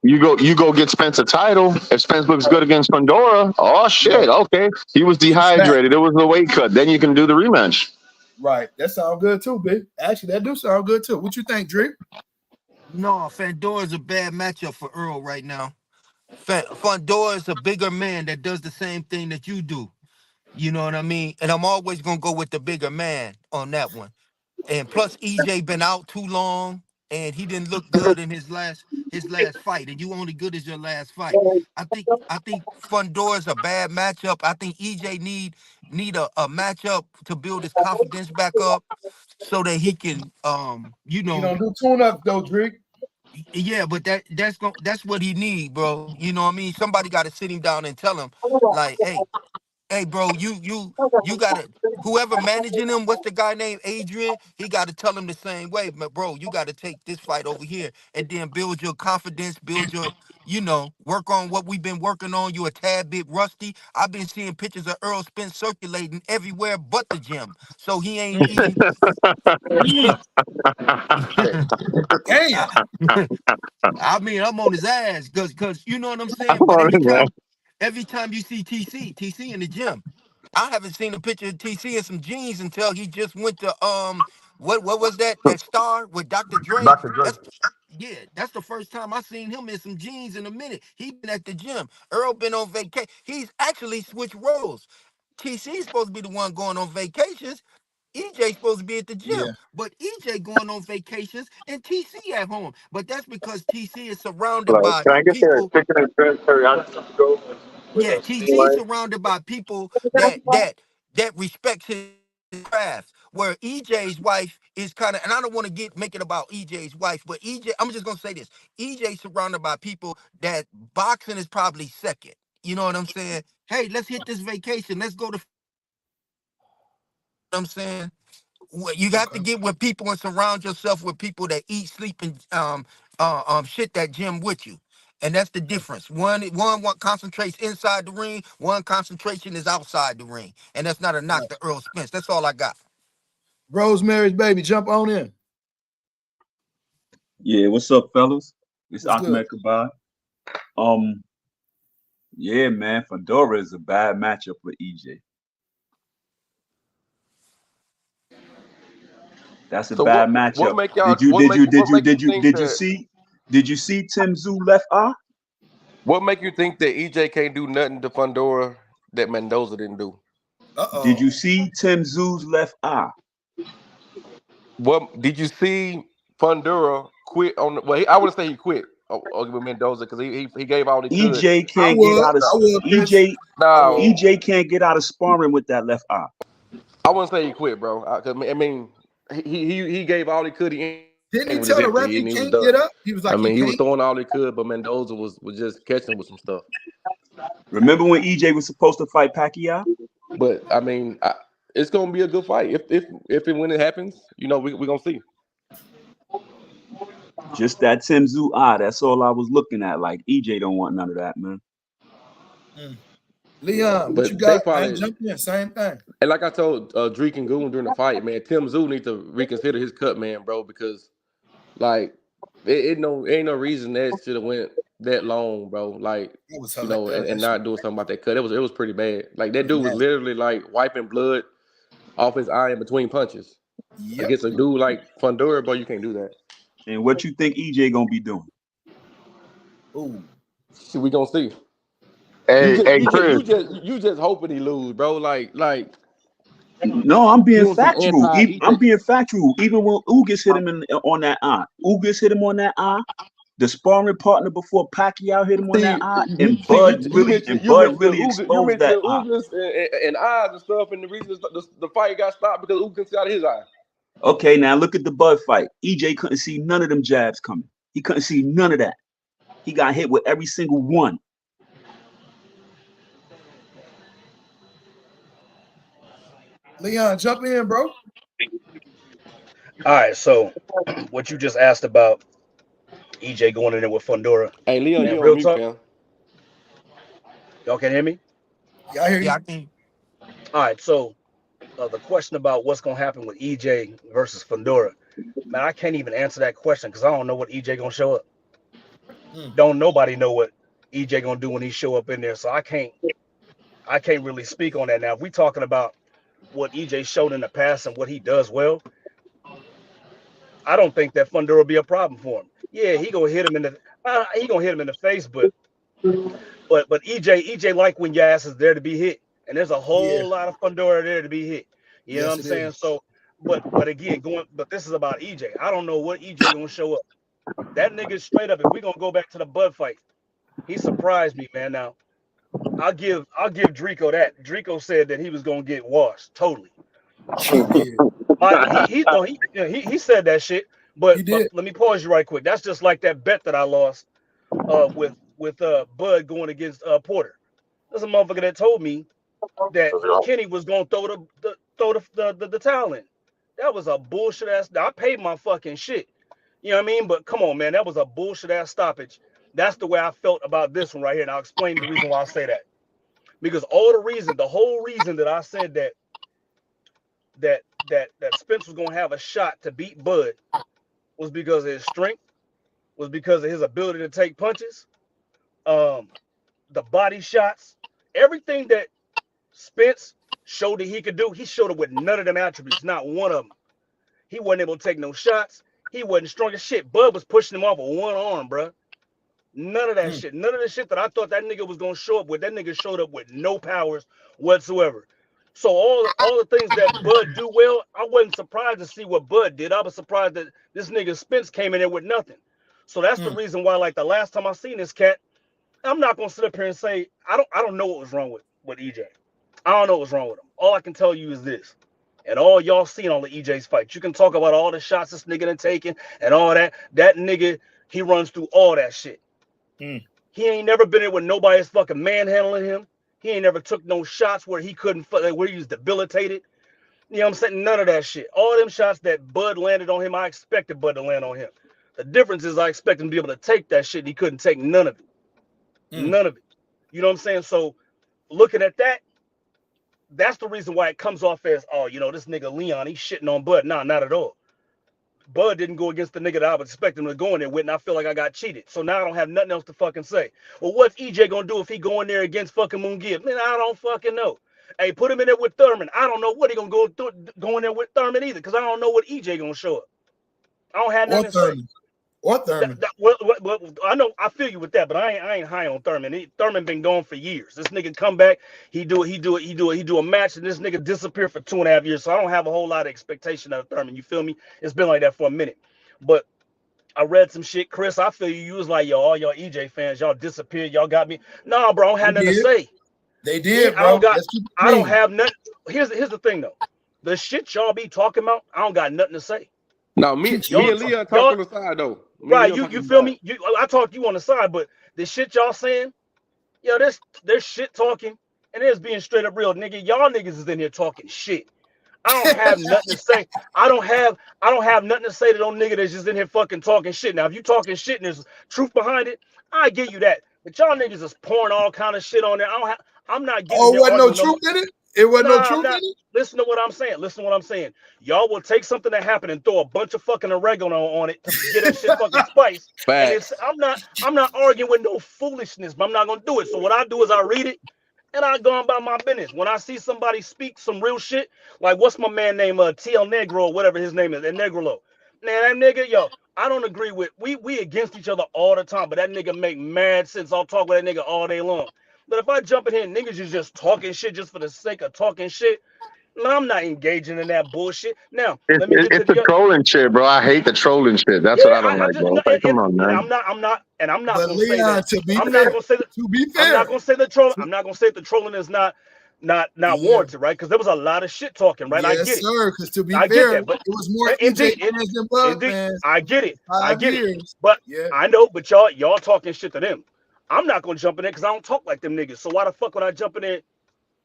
you go get Spence a title. If Spence looks good against Fundora, oh shit, Right. okay, he was He's back. dehydrated. It was the weight cut. Then you can do the rematch. Right. That sounds good, too, big. Actually, that do sound good, too. What you think, Drake? No, Fandora's a bad matchup for Earl right now. Fundora is a bigger man that does the same thing that you do. You know what I mean? And I'm always gonna go with the bigger man on that one. and plus EJ been out too long, and he didn't look good in his last fight, and you only good as your last fight. I think Fundora's a bad matchup. I think EJ need a matchup to build his confidence back up so that he can He don't do tune-ups though, Drake. yeah, but that's what he need, bro. You know what I mean? Somebody got to sit him down and tell him, like, hey, bro, you gotta, whoever managing him, what's the guy named Adrian? He got to tell him the same way, but bro, you got to take this fight over here and then build your confidence, build your, work on what we've been working on. You a tad bit rusty. I've been seeing pictures of Earl Spence circulating everywhere but the gym, so he ain't even. Damn. I mean, I'm on his ass because you know what I'm saying. But every time you see TC in the gym, I haven't seen a picture of TC in some jeans until he just went to what was that star with Dr. Dre? Dr. Dre. That's the first time I seen him in some jeans in a minute. He been at the gym. Earl been on vacation. He's actually switched roles. TC's supposed to be the one going on vacations. EJ supposed to be at the Yeah. gym, but EJ going on vacations and TC at home. But that's because TC is surrounded Like, by can I get their people. chicken and shrimp teriyaki to go with Yeah, a steamed TC rice? surrounded by people that respect his craft. Where EJ's wife is kind of, and I don't want to make it about EJ's wife, but EJ, I'm just gonna say this: EJ surrounded by people that boxing is probably second. You know what I'm saying? Hey, let's hit this vacation. Let's go to. I'm saying. You have to Okay. get with people and surround yourself with people that eat, sleep, and shit that gym with you. And that's the difference. One concentrates inside the ring, one concentration is outside the ring. And that's not a knock Right. to Earl Spence. That's all I got. Rosemary's Baby, jump on in. Yeah, what's up, fellas? It's What's good? Ahmed Kabad. Yeah, man, Fundora is a bad matchup for EJ. That's a So bad what matchup. make y'all Did you what did make you did what you make you did you think did you that see did you see Tim Zoo left eye? what make you think that EJ can't do nothing to Fundora that Mendoza didn't do? Did Uh-oh. you see Tim Zoo's left eye? What did you see Fundora quit on well I wouldn't say he quit with Mendoza because he gave all he could. EJ I can't get would. out of I would, Chris. EJ I would. No, EJ can't get out of sparring with that left eye. I wouldn't say he quit, bro. I mean, he gave all he could. Didn't he It was just tell the ref empty he and he was can't get done. up? He was I like, he mean, he was can't. throwing all he could, but Mendoza was just catching with some stuff. Remember when EJ was supposed to fight Pacquiao? But I mean, it's gonna be a good fight if and when it happens. You know, we're gonna see. Just that Tim Zoo eye. That's all I was looking at. Like EJ don't want none of that, man. Leon, what you But they got, man? probably Jump in. Same thing. and like I told Dreek and Goon during the fight, man, Tim Zoo needs to reconsider his cut, man, bro, because like it ain't no reason that should have went that long, bro. Like That was and that shit not doing something about that cut. It was pretty bad. Like that was dude was nasty. literally like wiping blood off his eye in between punches. Yep. Against a dude like Fundora, bro, you can't do that. And what you think EJ gonna be doing? Ooh. Shit, we gonna see. Hey, hey, Chris. You just hoping he lose, bro. Like No, I'm being doing some factual. anti I'm EJ. being factual. Even when Ugas hit him on that eye, Ugas hit him on that eye. The sparring partner before Pacquiao hit him on that See, eye, you and see, you Bud mentioned really Ugas, you exposed mentioned that eye. Ugas and eyes and stuff, and the reason the fight got stopped because Ugas got out of his eye. Okay, now look at the Bud fight. EJ couldn't see none of them jabs coming. He couldn't see none of that. He got hit with every single one. Leon, jump in, bro. All right, so what you just asked about EJ going in there with Fundora, Hey, Leon, man, you on real mute, talk, fam? y'all can hear me? Yeah, I hear Yeah, you. I think. All right, so the question about what's gonna happen with EJ versus Fundora, man, I can't even answer that question because I don't know what EJ gonna show up. Don't nobody know what EJ gonna do when he show up in there, so I can't really speak on that now. If we talking about what EJ showed in the past and what he does well, I don't think that Fundora will be a problem for him. Yeah, he gonna hit him in the face, but EJ like when your ass is there to be hit, and there's a Yeah. whole lot of Fundora there to be hit. You know what Yes, I'm it saying? is. So, but again, but this is about EJ. I don't know what EJ gonna show up. That nigga straight up. If we gonna go back to the Bud fight, he surprised me, man. Now I'll give Drico that. Drico said that he was gonna get washed totally. He did. He said that shit. But He did. let me pause you right quick. That's just like that bet that I lost with Bud going against Porter. There's a motherfucker that told me that Kenny was gonna throw the towel in. That was a bullshit ass. I paid my fucking shit. You know what I mean? But come on, man, that was a bullshit ass stoppage. That's the way I felt about this one right here. And I'll explain the reason why I say that. Because the whole reason that I said that Spence was gonna have a shot to beat Bud was because of his strength, was because of his ability to take punches, the body shots, everything that Spence showed that he could do. He showed it with none of them attributes, not one of them. He wasn't able to take no shots. He wasn't strong as shit. Bud was pushing him off with one arm, bro. None of that shit. None of the shit that I thought that nigga was gonna show up with. That nigga showed up with no powers whatsoever. So all the things that Bud do well, I wasn't surprised to see what Bud did. I was surprised that this nigga Spence came in there with nothing. So that's the reason why, like the last time I seen this cat, I'm not gonna sit up here and say I don't know what was wrong with EJ. I don't know what's wrong with him. All I can tell you is this. And all y'all seen all the EJ's fights. You can talk about all the shots this nigga done taken and all that. That nigga, he runs through all that shit. He ain't never been in with nobody's fucking manhandling him. He ain't never took no shots where he couldn't, where he was debilitated. You know what I'm saying? None of that shit. All them shots that Bud landed on him, I expected Bud to land on him. The difference is I expect him to be able to take that shit. And he couldn't take none of it. None of it. You know what I'm saying? So looking at that, that's the reason why it comes off as, oh, you know, this nigga Leon, he's shitting on Bud. Nah, not at all. Bud didn't go against the nigga that I would expect him to go in there with, and I feel like I got cheated. So now I don't have nothing else to fucking say. Well, what's EJ gonna do if he go in there against fucking Moongill? Man, I don't fucking know. Hey, put him in there with Thurman. I don't know what he gonna go in there with Thurman either, because I don't know what EJ gonna show up. I don't have nothing to say. Or Thurman. Well, I know, I feel you with that, but I ain't high on Thurman. Thurman been gone for years. This nigga come back, he do a match, and this nigga disappear for 2.5 years. So I don't have a whole lot of expectation of Thurman. You feel me? It's been like that for a minute. But I read some shit, Chris. I feel you was like, yo, all y'all EJ fans, y'all disappeared. Y'all got me. Nah, bro, I don't have nothing to say. They did, bro. I don't have nothing. Here's the thing though. The shit y'all be talking about, I don't got nothing to say. No, me and Leon talk on the side though. Right, you feel me? I talk you on the side, but the shit y'all saying, yo, there's shit talking, and there's being straight up real, nigga. Y'all niggas is in here talking shit. I don't have nothing to say. I don't have nothing to say to those niggas that's just in here fucking talking shit. Now, if you talking shit and there's truth behind it, I give you that. But y'all niggas is pouring all kind of shit on there. I'm not getting. Oh, wasn't no truth in it? It wasn't no truth in it? Listen to what I'm saying. Y'all will take something that happened and throw a bunch of fucking oregano on it to get that shit fucking spice. And I'm not arguing with no foolishness, but I'm not gonna do it. So what I do is I read it and I go on about my business. When I see somebody speak some real shit, like what's my man name, TL Negro or whatever his name is, and Negrolo. Man, that nigga, yo, I don't agree with. We against each other all the time, but that nigga make mad sense. I'll talk with that nigga all day long. But if I jump in here and niggas is just talking shit just for the sake of talking shit, man, I'm not engaging in that bullshit. Now, it's the trolling shit, bro. I hate the trolling shit. That's what I don't like, bro. Come on, man. I'm not But gonna Leon, say that. to be I'm fair, not gonna say that. to be I'm fair, not gonna say the troll. I'm not gonna say the trolling is not warranted, right? Because there was a lot of shit talking, right? Yes, I get it. Sir, because to be I fair, get that, but it was more EJ fans than Bud fans. I get it. I get years. it. But yeah. I know, but y'all talking shit to them. I'm not gonna jump in there because I don't talk like them niggas. So why the fuck would I jump in there?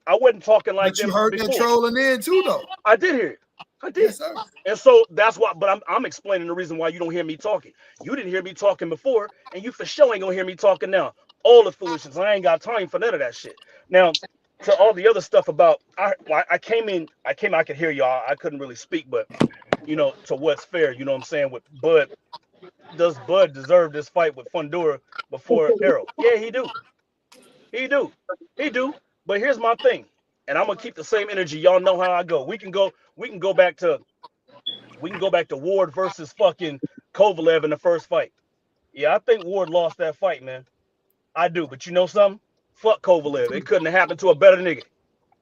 I wasn't talking like but them. You heard before. that trolling in too, though. I did hear it. I did. Yes, sir. And so that's why, but I'm explaining the reason why you don't hear me talking. You didn't hear me talking before, and you for sure ain't gonna hear me talking now. All the foolishness. I ain't got time for none of that shit. Now, to all the other stuff about I came in, I could hear y'all. I couldn't really speak, but you know, to what's fair, you know what I'm saying, with Bud. Does Bud deserve this fight with Fundora before Arrow? Yeah, he do. He do. But here's my thing, and I'm gonna keep the same energy. Y'all know how I go. We can go back to Ward versus fucking Kovalev in the first fight. Yeah, I think Ward lost that fight, man. I do. But you know something? Fuck Kovalev. It couldn't have happened to a better nigga.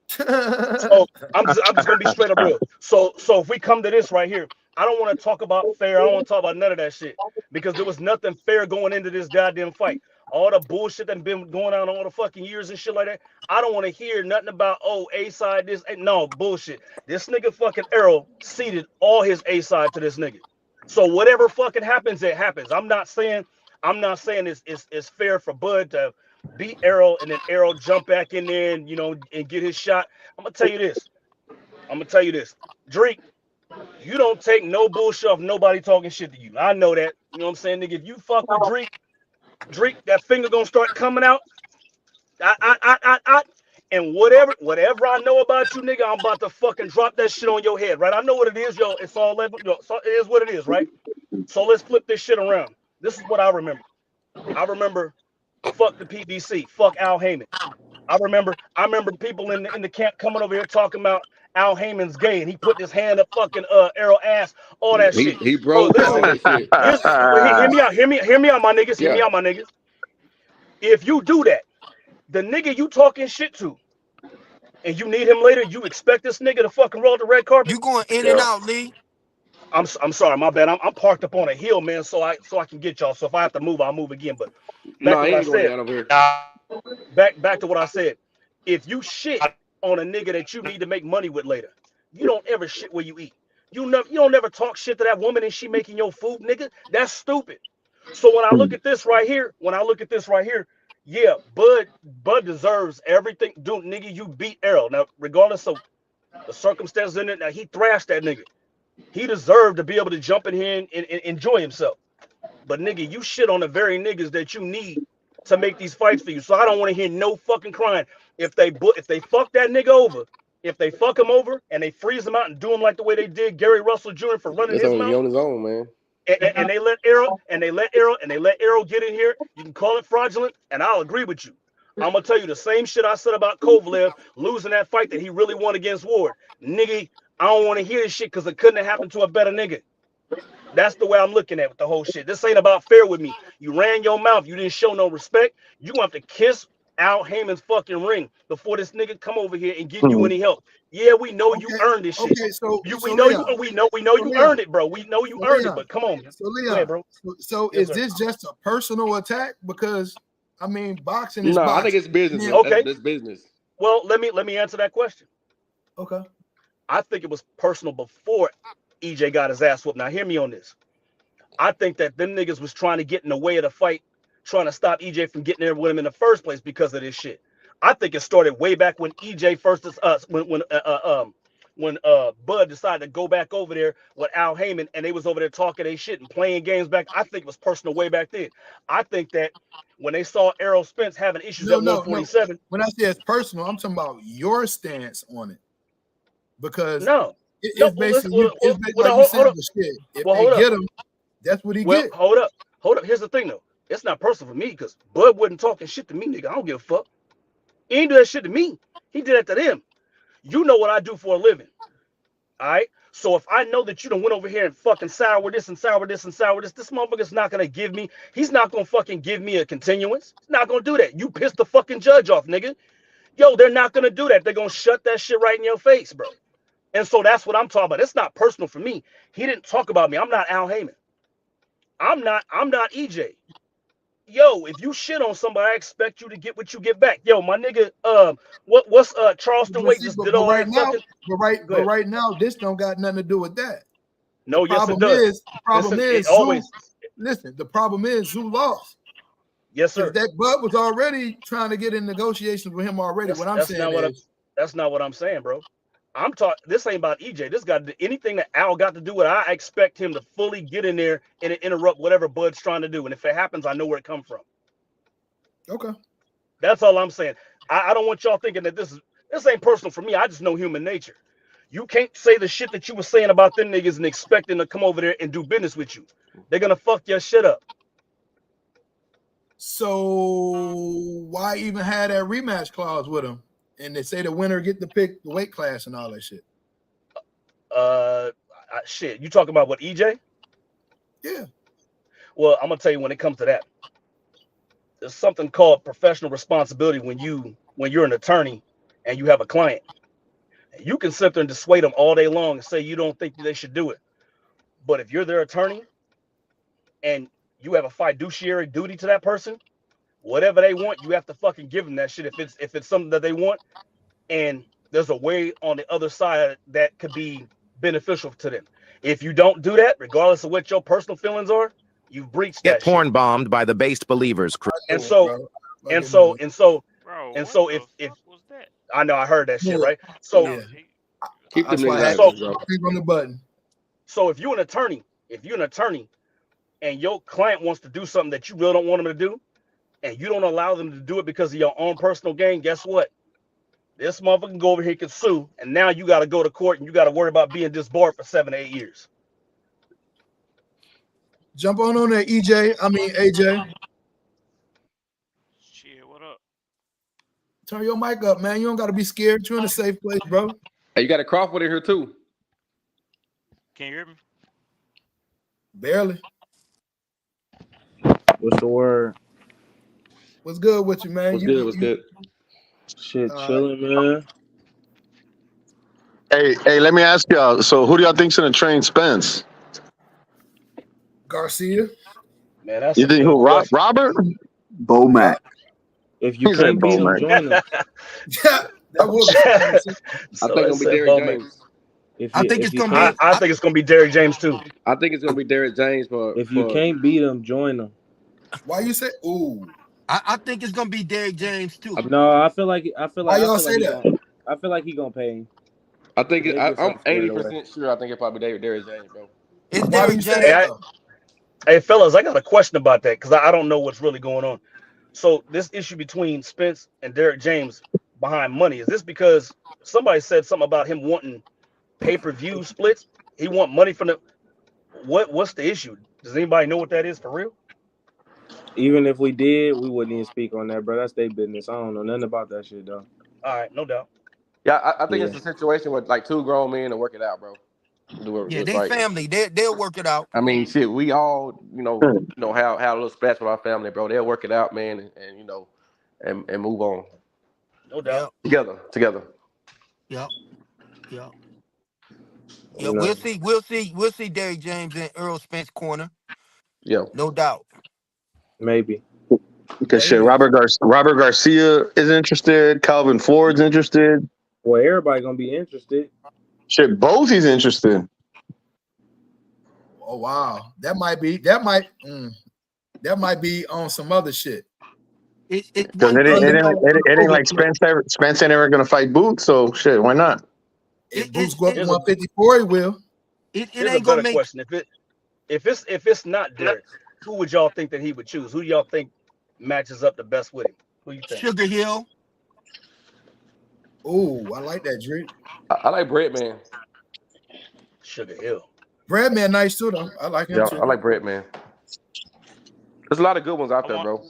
So I'm just gonna be straight up real. So if we come to this right here, I don't want to talk about fair. I don't want to talk about none of that shit because there was nothing fair going into this goddamn fight. All the bullshit that been going on all the fucking years and shit like that. I don't want to hear nothing about A side this. No bullshit. This nigga fucking Errol ceded all his A side to this nigga. So whatever fucking happens, it happens. I'm not saying it's fair for Bud to beat Errol and then Errol jump back in there and and get his shot. I'm gonna tell you this. Drake, you don't take no bullshit off nobody talking shit to you. I know that. You know what I'm saying, nigga? If you fuck with Drake, that finger gonna start coming out. And whatever I know about you, nigga, I'm about to fucking drop that shit on your head, right? I know what it is, yo. It's all level, so it is what it is, right? So let's flip this shit around. This is what I remember. Fuck the PBC, fuck Al Heyman. I remember people in the camp coming over here talking about Al Heyman's gay and he put his hand up fucking Errol ass, all that shit. He broke all that shit. Hear me out, my niggas. Hear me out, my niggas. If you do that, the nigga you talking shit to, and you need him later, you expect this nigga to fucking roll the red carpet? You going in and out, Lee? I'm sorry, my bad. I'm parked up on a hill, man, so I can get y'all. So if I have to move, I'll move again. But back to what I said. If you shit on a nigga that you need to make money with later, you don't ever shit where you eat. You don't never talk shit to that woman and she making your food, nigga. That's stupid. So when I look at this right here, yeah, Bud deserves everything. Dude, nigga, you beat Errol. Now, regardless of the circumstances in it, now he thrashed that nigga. He deserved to be able to jump in here and enjoy himself. But nigga, you shit on the very niggas that you need to make these fights for you. So I don't want to hear no fucking crying. If they fuck that nigga over, if they fuck him over and they freeze him out and do him like the way they did Gary Russell Jr. for running his mouth. On his own, man. And they let Errol get in here. You can call it fraudulent, and I'll agree with you. I'm gonna tell you the same shit I said about Kovalev losing that fight that he really won against Ward. Nigga, I don't want to hear this shit because it couldn't have happened to a better nigga. That's the way I'm looking at with the whole shit. This ain't about fair with me. You ran your mouth. You didn't show no respect. You gonna have to kiss Al Heyman's fucking ring before this nigga come over here and give you any help. Yeah, we know you earned this shit. We know you earned it, bro. We know you earned it, but come on. So Leon, ahead, bro. So yes, is this just a personal attack? Because I mean, boxing is boxing. I think it's business. Yeah. Okay, it's business. Well, let me answer that question. Okay. I think it was personal before EJ got his ass whooped. Now, hear me on this. I think that them niggas was trying to get in the way of the fight, trying to stop EJ from getting there with him in the first place because of this shit. I think it started way back when EJ first when Bud decided to go back over there with Al Heyman and they was over there talking their shit and playing games back. I think it was personal way back then. I think that when they saw Errol Spence having issues at 147. No. When I say it's personal, I'm talking about your stance on it. Because it's basically like you said, shit. If they get him, that's what he get. Hold up. Here's the thing though. It's not personal for me because Bud wasn't talking shit to me, nigga. I don't give a fuck. He ain't do that shit to me. He did that to them. You know what I do for a living. All right. So if I know that you done went over here and fucking sour this and sour this and sour this, this motherfucker's not gonna give me. He's not gonna fucking give me a continuance. He's not gonna do that. You pissed the fucking judge off, nigga. Yo, they're not gonna do that. They're gonna shut that shit right in your face, bro. And so that's what I'm talking about. It's not personal for me. He didn't talk about me. I'm not Al Heyman. I'm not EJ. Yo, if you shit on somebody, I expect you to get what you get back. Yo, my nigga, what's Charleston Wade just did all that fucking. But right now, this don't got nothing to do with that. No, yes, it does. The problem is always. Listen, the problem is Zoo lost. Yes, sir. That Bud was already trying to get in negotiations with him already. That's not what I'm saying, bro. I'm talking. This ain't about EJ. This got anything that Al got to do with. I expect him to fully get in there and interrupt whatever Bud's trying to do. And if it happens, I know where it come from. Okay. That's all I'm saying. I don't want y'all thinking that this ain't personal for me. I just know human nature. You can't say the shit that you were saying about them niggas and expect them to come over there and do business with you. They're gonna fuck your shit up. So why even have that rematch clause with him? And they say the winner get to pick the weight class and all that shit. Shit. You talking about what, EJ? Yeah. Well, I'm gonna tell you when it comes to that. There's something called professional responsibility when you're an attorney and you have a client. You can sit there and dissuade them all day long and say you don't think they should do it. But if you're their attorney and you have a fiduciary duty to that person, whatever they want, you have to fucking give them that shit if it's something that they want, and there's a way on the other side that could be beneficial to them. If you don't do that, regardless of what your personal feelings are, you've breached Get that porn shit. bombed by the based believers. And so Bro, if was that? I know I heard that shit, Yeah. right? So Yeah. Keep them That's why I niggas had out, to bro. click on the button. so if you're an attorney and your client wants to do something that you really don't want them to do, and you don't allow them to do it because of your own personal gain, guess what? This motherfucker can go over here, can sue, and now you got to go to court and you got to worry about being disbarred for 7 to 8 years. Jump on there, AJ. Shit, what up? Turn your mic up, man. You don't got to be scared. You're in a safe place, bro. Hey, you got a Crawford in here too. Can you hear me? Barely. What's the word? What's good with you, man? What's good? Shit, chilling, man. Hey, let me ask y'all. So, who do y'all think's gonna train Spence? Garcia. Man, that's You think who? Robert? Bomac. If you He said can't beat him, Bomac. join him. Yeah, that would be I think it's gonna be Derrick James. I think it's gonna be Derrick James too. I think it's gonna be Derrick James if you can't beat him, join him. Why you say? Ooh. I think it's gonna be Derrick James too. No, I feel like Why y'all say that? I feel like he gonna pay him. I think I'm 80% sure. I think it's probably Derrick James, bro. It's Why Derrick you say James. that? Hey, fellas, I got a question about that because I don't know what's really going on. So this issue between Spence and Derrick James behind money, is this because somebody said something about him wanting pay-per-view splits? He want money from the what's the issue? Does anybody know what that is for real? Even if we did, we wouldn't even speak on that, bro. That's their business. I don't know nothing about that shit, though. All right, no doubt. Yeah, I think it's a situation with like two grown men to work it out, bro. They right. family. They'll work it out. I mean, shit, we all, have a little spats with our family, bro. They'll work it out, man, and move on. No doubt. Together. Yep. Yeah, we'll see Derrick James in Earl Spence corner. Yeah. No doubt. Maybe. Because shit, Robert Garcia is interested. Calvin Ford's interested. Well, everybody gonna be interested. Shit, Bosey's interested. Oh wow, that might be on some other shit. Because it ain't like Spence ain't ever gonna fight Boots, so shit, why not? If Boots go up to 154, he will. It ain't gonna make question. If it's not Derrick, who would y'all think that he would choose? Who do y'all think matches up the best with him? Who you think? Sugar Hill. Ooh, I like that, Drake. I like Breadman. Sugar Hill. Breadman nice too, though. I like him too. I like Breadman. There's a lot of good ones out there, bro.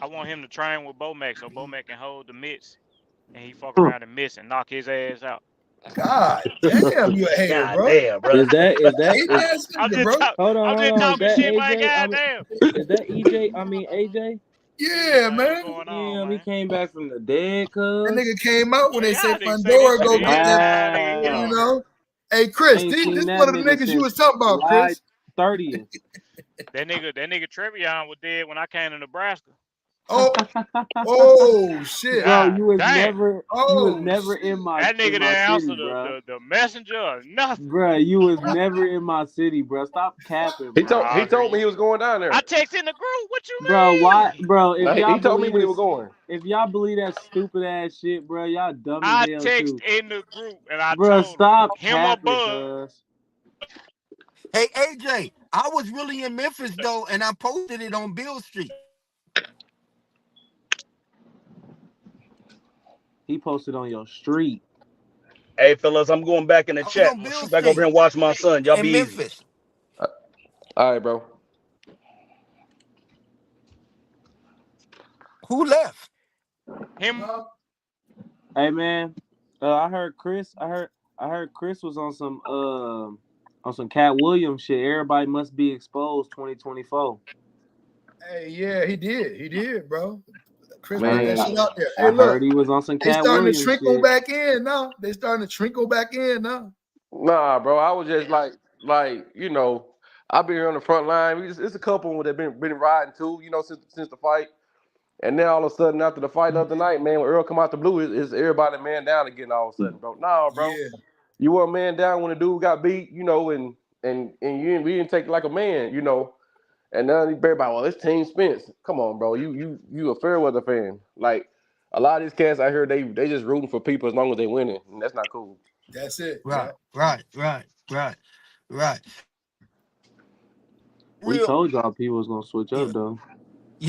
I want him to train with Bomac so Bomac can hold the mitts and he fuck around and miss and knock his ass out. God damn, you a hater, God bro. damn, bro. Is that I'm just talking shit, like goddamn. Is that EJ? I mean AJ? Yeah, man. Damn, he came back from the dead, cuz. That nigga came out when they said Fundora go get that. You know? Hey, Chris, this one of the niggas you was talking about, Chris. 30th. That nigga Trevion was dead when I came to Nebraska. Oh shit. Bro, you was never shit. in my That nigga didn't answer the messenger or nothing. Bro, you was never in my city, bro. Stop capping, bro. He told me he was going down there. I texted in the group. What you mean? Bro, why? Bro, if y'all he told me when he was going. If y'all believe that stupid ass shit, bro, y'all dumb as hell too. I texted in the group and I bro, told stop him capping, or Bud. Hey AJ, I was really in Memphis though, and I posted it on Bill Street. He posted on your street. Hey fellas, I'm going back in the chat. I'm gonna shoot back over here and watch my son. Y'all be Memphis. Easy. All right, bro. Who left? Him. Hey man, I heard Chris. I heard Chris was on some Cat Williams shit. Everybody must be exposed 2024. Hey, yeah, he did, bro. Chris put Man, that shit out there. I Hey, look, heard he was on some they Cat starting to Williams trickle shit. back in now. They starting to trickle back in now. Nah, bro. I was just like you know, I've been here on the front line. It's a couple that been riding too, you know, since the fight. And then all of a sudden, after the fight the other night, man, when Earl come out the blue, it's everybody man down again all of a sudden, bro. Nah, bro. Yeah, You were a man down when the dude got beat, you know, and we didn't take it like a man, you know. And now everybody, well, it's Team Spence. Come on, bro. You a fair weather fan. Like a lot of these cats out here, they just rooting for people as long as they winning, and that's not cool. that's it. Right, Yeah, right. We Real, told y'all people was gonna switch yeah, up though.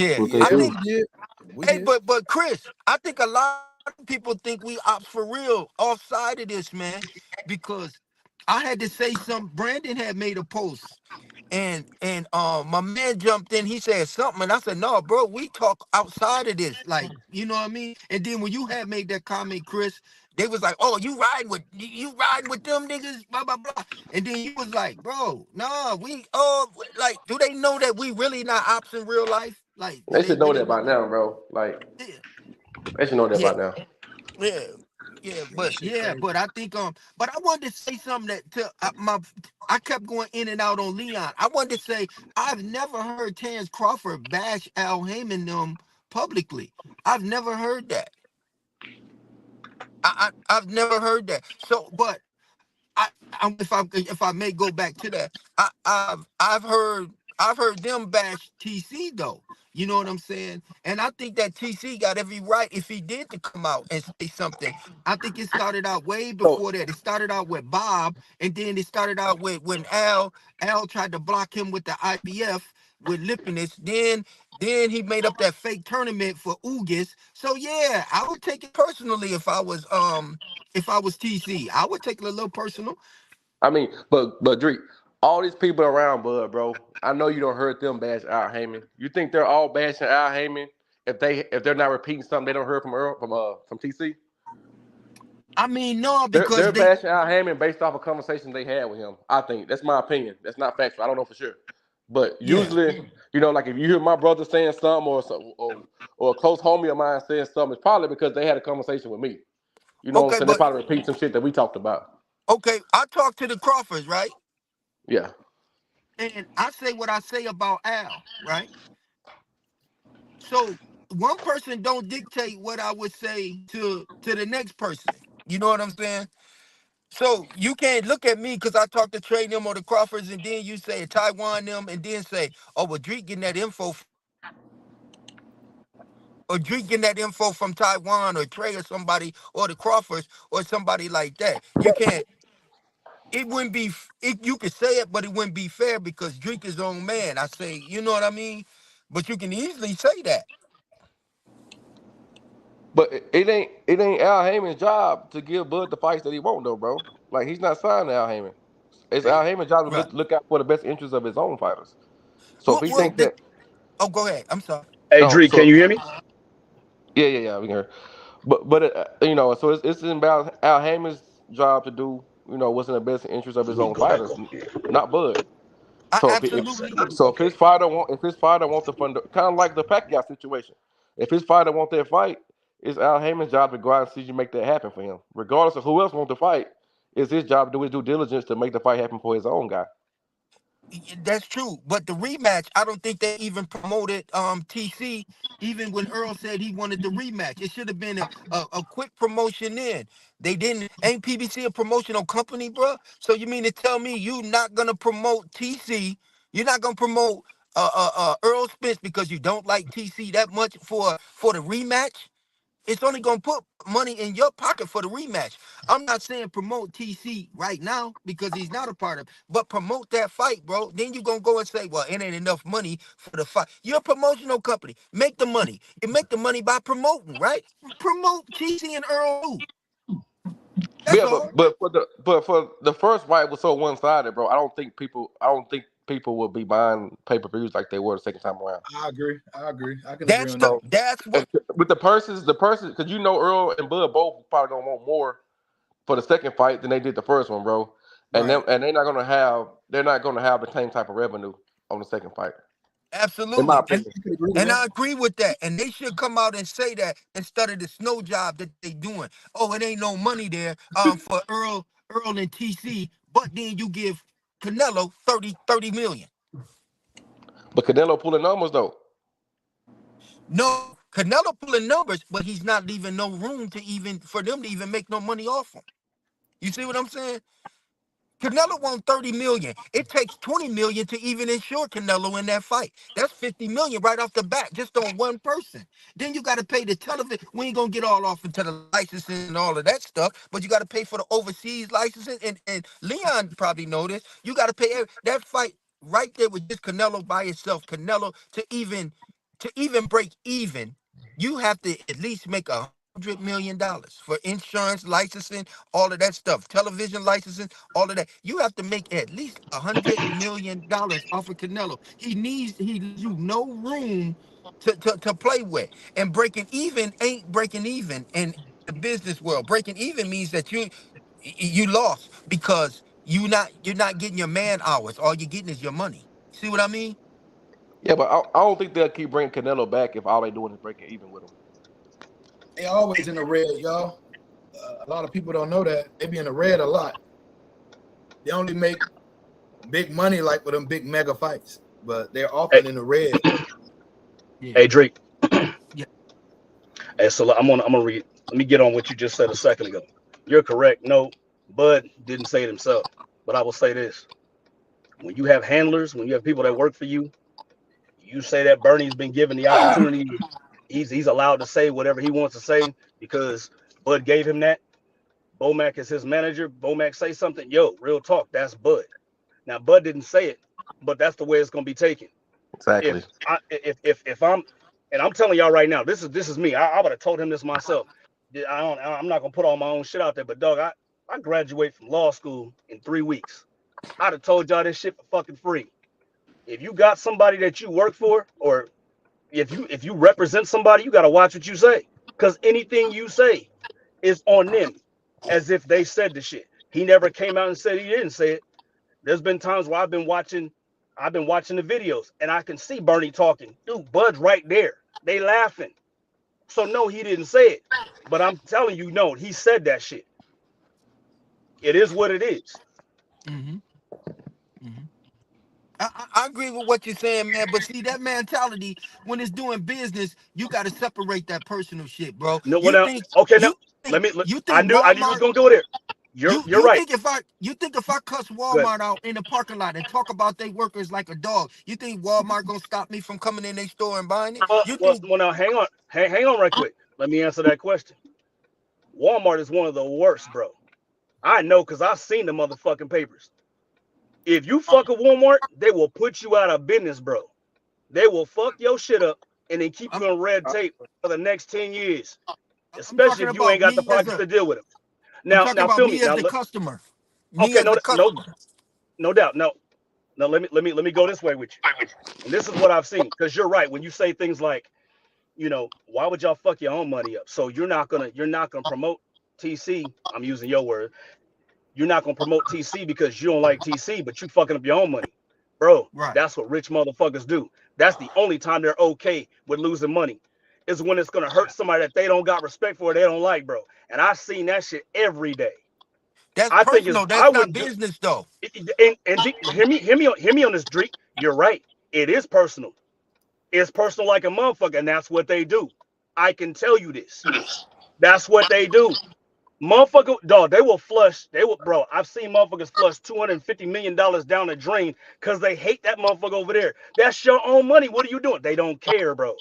That's yeah. what they I yeah, do. think, we did. We hey, did. but Chris, I think a lot of people think we ops for real offside of this, man, because I had to say something. Brandon had made a post. And my man jumped in, he said something, and I said, no, bro, we talk outside of this. Like, you know what I mean? And then when you had made that comment, Chris, they was like, oh, you riding with them niggas, blah, blah, blah. And then you was like, bro, nah, like, do they know that we really not ops in real life? Like, do They they should know really that by know? now, bro. Like Yeah. they should know that Yeah. by now. Yeah, but I think but I wanted to say something that to I kept going in and out on Leon. I wanted to say I've never heard Terrence Crawford bash Al Heyman them publicly. I've never heard that. I've never heard that. So, but I, if I may go back to that, I've heard them bash TC though. You know what I'm saying? And I think that TC got every right if he did to come out and say something. I think it started out way So before that. It started out with Bob, and then it started out with when Al tried to block him with the IBF with Lipinus. Then he made up that fake tournament for Ugis. So yeah, I would take it personally if I was TC. I would take it a little personal. I mean, but Drake, all these people around Bud, bro. I know you don't heard them bash Al Heyman. You think they're all bashing Al Heyman if they're not repeating something they don't heard from Earl from TC? I mean, no, They're because they bashing Al Heyman based off a conversation they had with him. I think that's my opinion. That's not factual. I don't know for sure, but yeah. usually, you know, like if you hear my brother saying something or a close homie of mine saying something, it's probably because they had a conversation with me. You know what I'm Okay, saying? They but probably repeat some shit that we talked about. okay, I talked to the Crawfords, right? Yeah. And I say what I say about Al, right? So one person don't dictate what I would say to the next person. You know what I'm saying? So you can't look at me because I talked to Trey them or the Crawfords, and then you say Taiwan them, and then say, oh, well, Drake getting that info, or Drake getting that info from Taiwan or Trey or somebody or the Crawfords or somebody like that. You can't. It wouldn't be. You could say it, but it wouldn't be fair because Drake is his own man. I say, you know what I mean? But you can easily say that. But it ain't Al Heyman's job to give Bud the fights that he want though, bro. Like he's not signed to Al Heyman. It's Al Heyman's job to Right. look out for the best interests of his own fighters. So if Well, he well, think that, oh, go ahead. I'm sorry. Hey, no, Dree, can so you hear me? yeah, we can hear. But you know, so it's about Al Heyman's job to do what's in the best interest of his Let me own go back fighters, over here. not Bud. I So absolutely. if his fighter want the fund, kind of like the Pacquiao situation, if his fighter want that fight, it's Al Heyman's job to go out and see you make that happen for him, regardless of who else want the fight. It's his job to do his due diligence to make the fight happen for his own guy. That's true. But the rematch, I don't think they even promoted TC even when Earl said he wanted the rematch. It should have been a quick promotion in. They didn't. Ain't PBC a promotional company, bro? So you mean to tell me you not gonna promote TC? You're not gonna promote Earl Spence because you don't like TC that much for the rematch? It's only gonna put money in your pocket for the rematch. I'm not saying promote TC right now because he's not a part of it, but promote that fight, bro. Then you're gonna go and say, well, it ain't enough money for the fight. You're a promotional company. Make the money. You make the money by promoting, right? Promote TC and Earl. Too. That's Yeah, all. but for the first fight was so one sided, bro. I don't think people will be buying pay per views like they were the second time around. I agree. I agree. I can agree That's on the that. So that's and what with the person, because Earl and Bud both probably gonna want more for the second fight than they did the first one, bro. And right. they're not gonna have the same type of revenue on the second fight. in my Absolutely. And opinion. You could agree with and that. I agree with that. And they should come out and say that instead of the snow job that they doing. Oh, it ain't no money there for Earl and TC, but then you give Canelo 30 million. But Canelo pulling numbers though. No, Canelo pulling numbers, but he's not leaving no room to even for them to even make no money off him. You see what I'm saying? Canelo won 30 million. It takes 20 million to even insure Canelo in that fight. That's 50 million right off the bat, just on one person. Then you got to pay the television. We ain't gonna get all off into the licensing and all of that stuff, but you got to pay for the overseas licensing. And Leon probably know this. You got to pay that fight right there with just Canelo by itself. Canelo to even break even, you have to at least make $100 million for insurance, licensing, all of that stuff, television licensing, all of that. You have to make at least $100 million off of Canelo. He leaves you no room to play with. And breaking even ain't breaking even in the business world. Breaking even means that you lost because you're not getting your man hours. All you're getting is your money. See what I mean? Yeah, but I don't think they'll keep bringing Canelo back if all they doing is breaking even with him. They always in the red, y'all. A lot of people don't know that. They be in the red a lot. They only make big money like with them big mega fights, but they're Hey, often in the red. Yeah. hey Drake. Yeah. Hey, so I'm gonna read. Let me get on what you just said a second ago. You're correct. No, Bud didn't say it himself, but I will say this: when you have handlers, when you have people that work for you, you say that Bernie's been given the opportunity. He's allowed to say whatever he wants to say because Bud gave him that. Bomac is his manager. Bomac say something. Yo, real talk. That's Bud. Now Bud didn't say it, but that's the way it's gonna be taken. Exactly. If I'm and I'm telling y'all right now, this is me. I would have told him this myself. I'm not gonna put all my own shit out there, but dog, I graduate from law school in 3 weeks. I'd have told y'all this shit for fucking free. If you got somebody that you work for, or if you represent somebody, you gotta watch what you say. Cause anything you say is on them as if they said the shit. He never came out and said he didn't say it. There's been times where I've been watching the videos and I can see Bernie talking. Dude, Bud's right there. They laughing. So no, he didn't say it. But I'm telling you, no, he said that shit. It is what it is. Mm-hmm. Mm-hmm. I agree with what you're saying, man. But see, that mentality when it's doing business, you got to separate that personal shit, bro. No, well You now, think okay, now you let think me. you I think knew you was Walmart gonna go there. You're You you're you right. think if I cuss Good. Walmart out in the parking lot and talk about their workers like a dog, you think Walmart gonna stop me from coming in their store and buying it? Well, You well, think well now hang on, hang on right quick. Let me answer that question. Walmart is one of the worst, bro. I know because I've seen the motherfucking papers. If you fuck a Walmart, they will put you out of business, bro. They will fuck your shit up and then keep I'm you in red tape for the next 10 years, I'm especially talking if you ain't about got the me as pockets a to deal with them. I'm Now, talking now, about feel me. me as Now, the customer. Me okay, as no, the no, customer. no doubt. No, no. Let me go this way with you. And this is what I've seen. Because you're right when you say things like, why would y'all fuck your own money up? So you're not gonna promote TC. I'm using your word. You're not gonna promote TC because you don't like TC, but you fucking up your own money, bro. Right. That's what rich motherfuckers do. That's the only time they're okay with losing money, is when it's gonna hurt somebody that they don't got respect for, or they don't like, bro. And I've seen that shit every day. That's I think personal. I That's not would do. business though. Hear me on this, Drake. You're right. It is personal. It's personal like a motherfucker, and that's what they do. I can tell you this. That's what they do. Motherfucker, dog, they will flush. Bro. I've seen motherfuckers flush $250 million down the drain because they hate that motherfucker over there. That's your own money. What are you doing? They don't care, bro.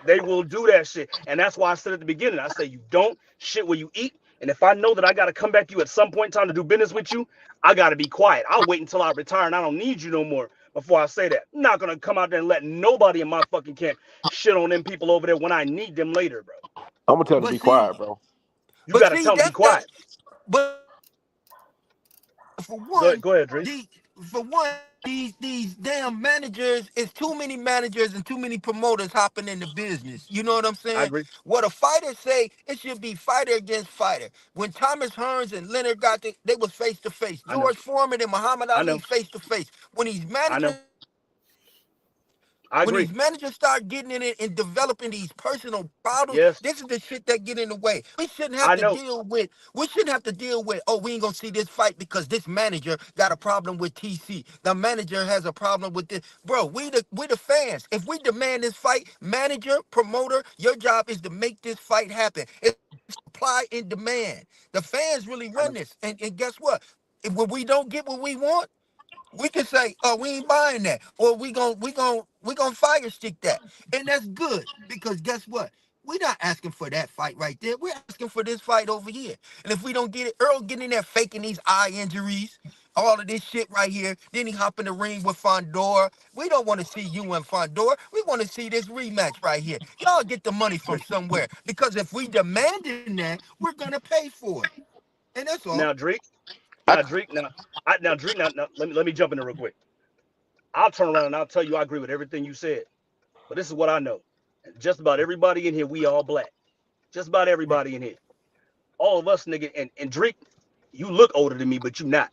They will do that shit. And that's why I said at the beginning, I say you don't shit where you eat. And if I know that I got to come back to you at some point in time to do business with you, I got to be quiet. I'll wait until I retire and I don't need you no more before I say that. I'm not going to come out there and let nobody in my fucking camp shit on them people over there when I need them later, bro. I'm gonna tell them to But be quiet, see, bro. You but got to see, tell them to be that's the quiet. but for Go ahead, one, go ahead, Dre. the for one, these damn managers, it's too many managers and too many promoters hopping into business. You know what I'm I saying? agree. What a fighter say, it should be fighter against fighter. When Thomas Hearns and Leonard they was face to face. I know. George Foreman and Muhammad I Ali know. face to face. When these I know. managers I When agree. these managers start getting in it and developing these personal problems, Yes, this is the shit that get in the way. We shouldn't have I to know. deal with. We shouldn't have to deal with. Oh, we ain't gonna see this fight because this manager got a problem with TC. The manager has a problem with this. Bro, we the fans. If we demand this fight, manager, promoter, your job is to make this fight happen. It's supply and demand. The fans really I know. run this. And guess what? When we don't get what we want, we can say, "Oh, we ain't buying that," or we gonna fire stick that, and that's good because guess what? We're not asking for that fight right there. We're asking for this fight over here. And if we don't get it, Earl getting in there faking these eye injuries, all of this shit right here. Then he hop in the ring with Fundora. We don't want to see you and Fundora. We want to see this rematch right here. Y'all get the money from somewhere because if we demanding that, we're gonna pay for it, and that's all. Now, Drake. I, Now, Drake. Now, Drake. Now, let me jump in there real quick. I'll turn around and I'll tell you I agree with everything you said. But this is what I know. Just about everybody in here, we all black. Just about Right. everybody in here. All of us, nigga. And Drake, you look older than me, but you not.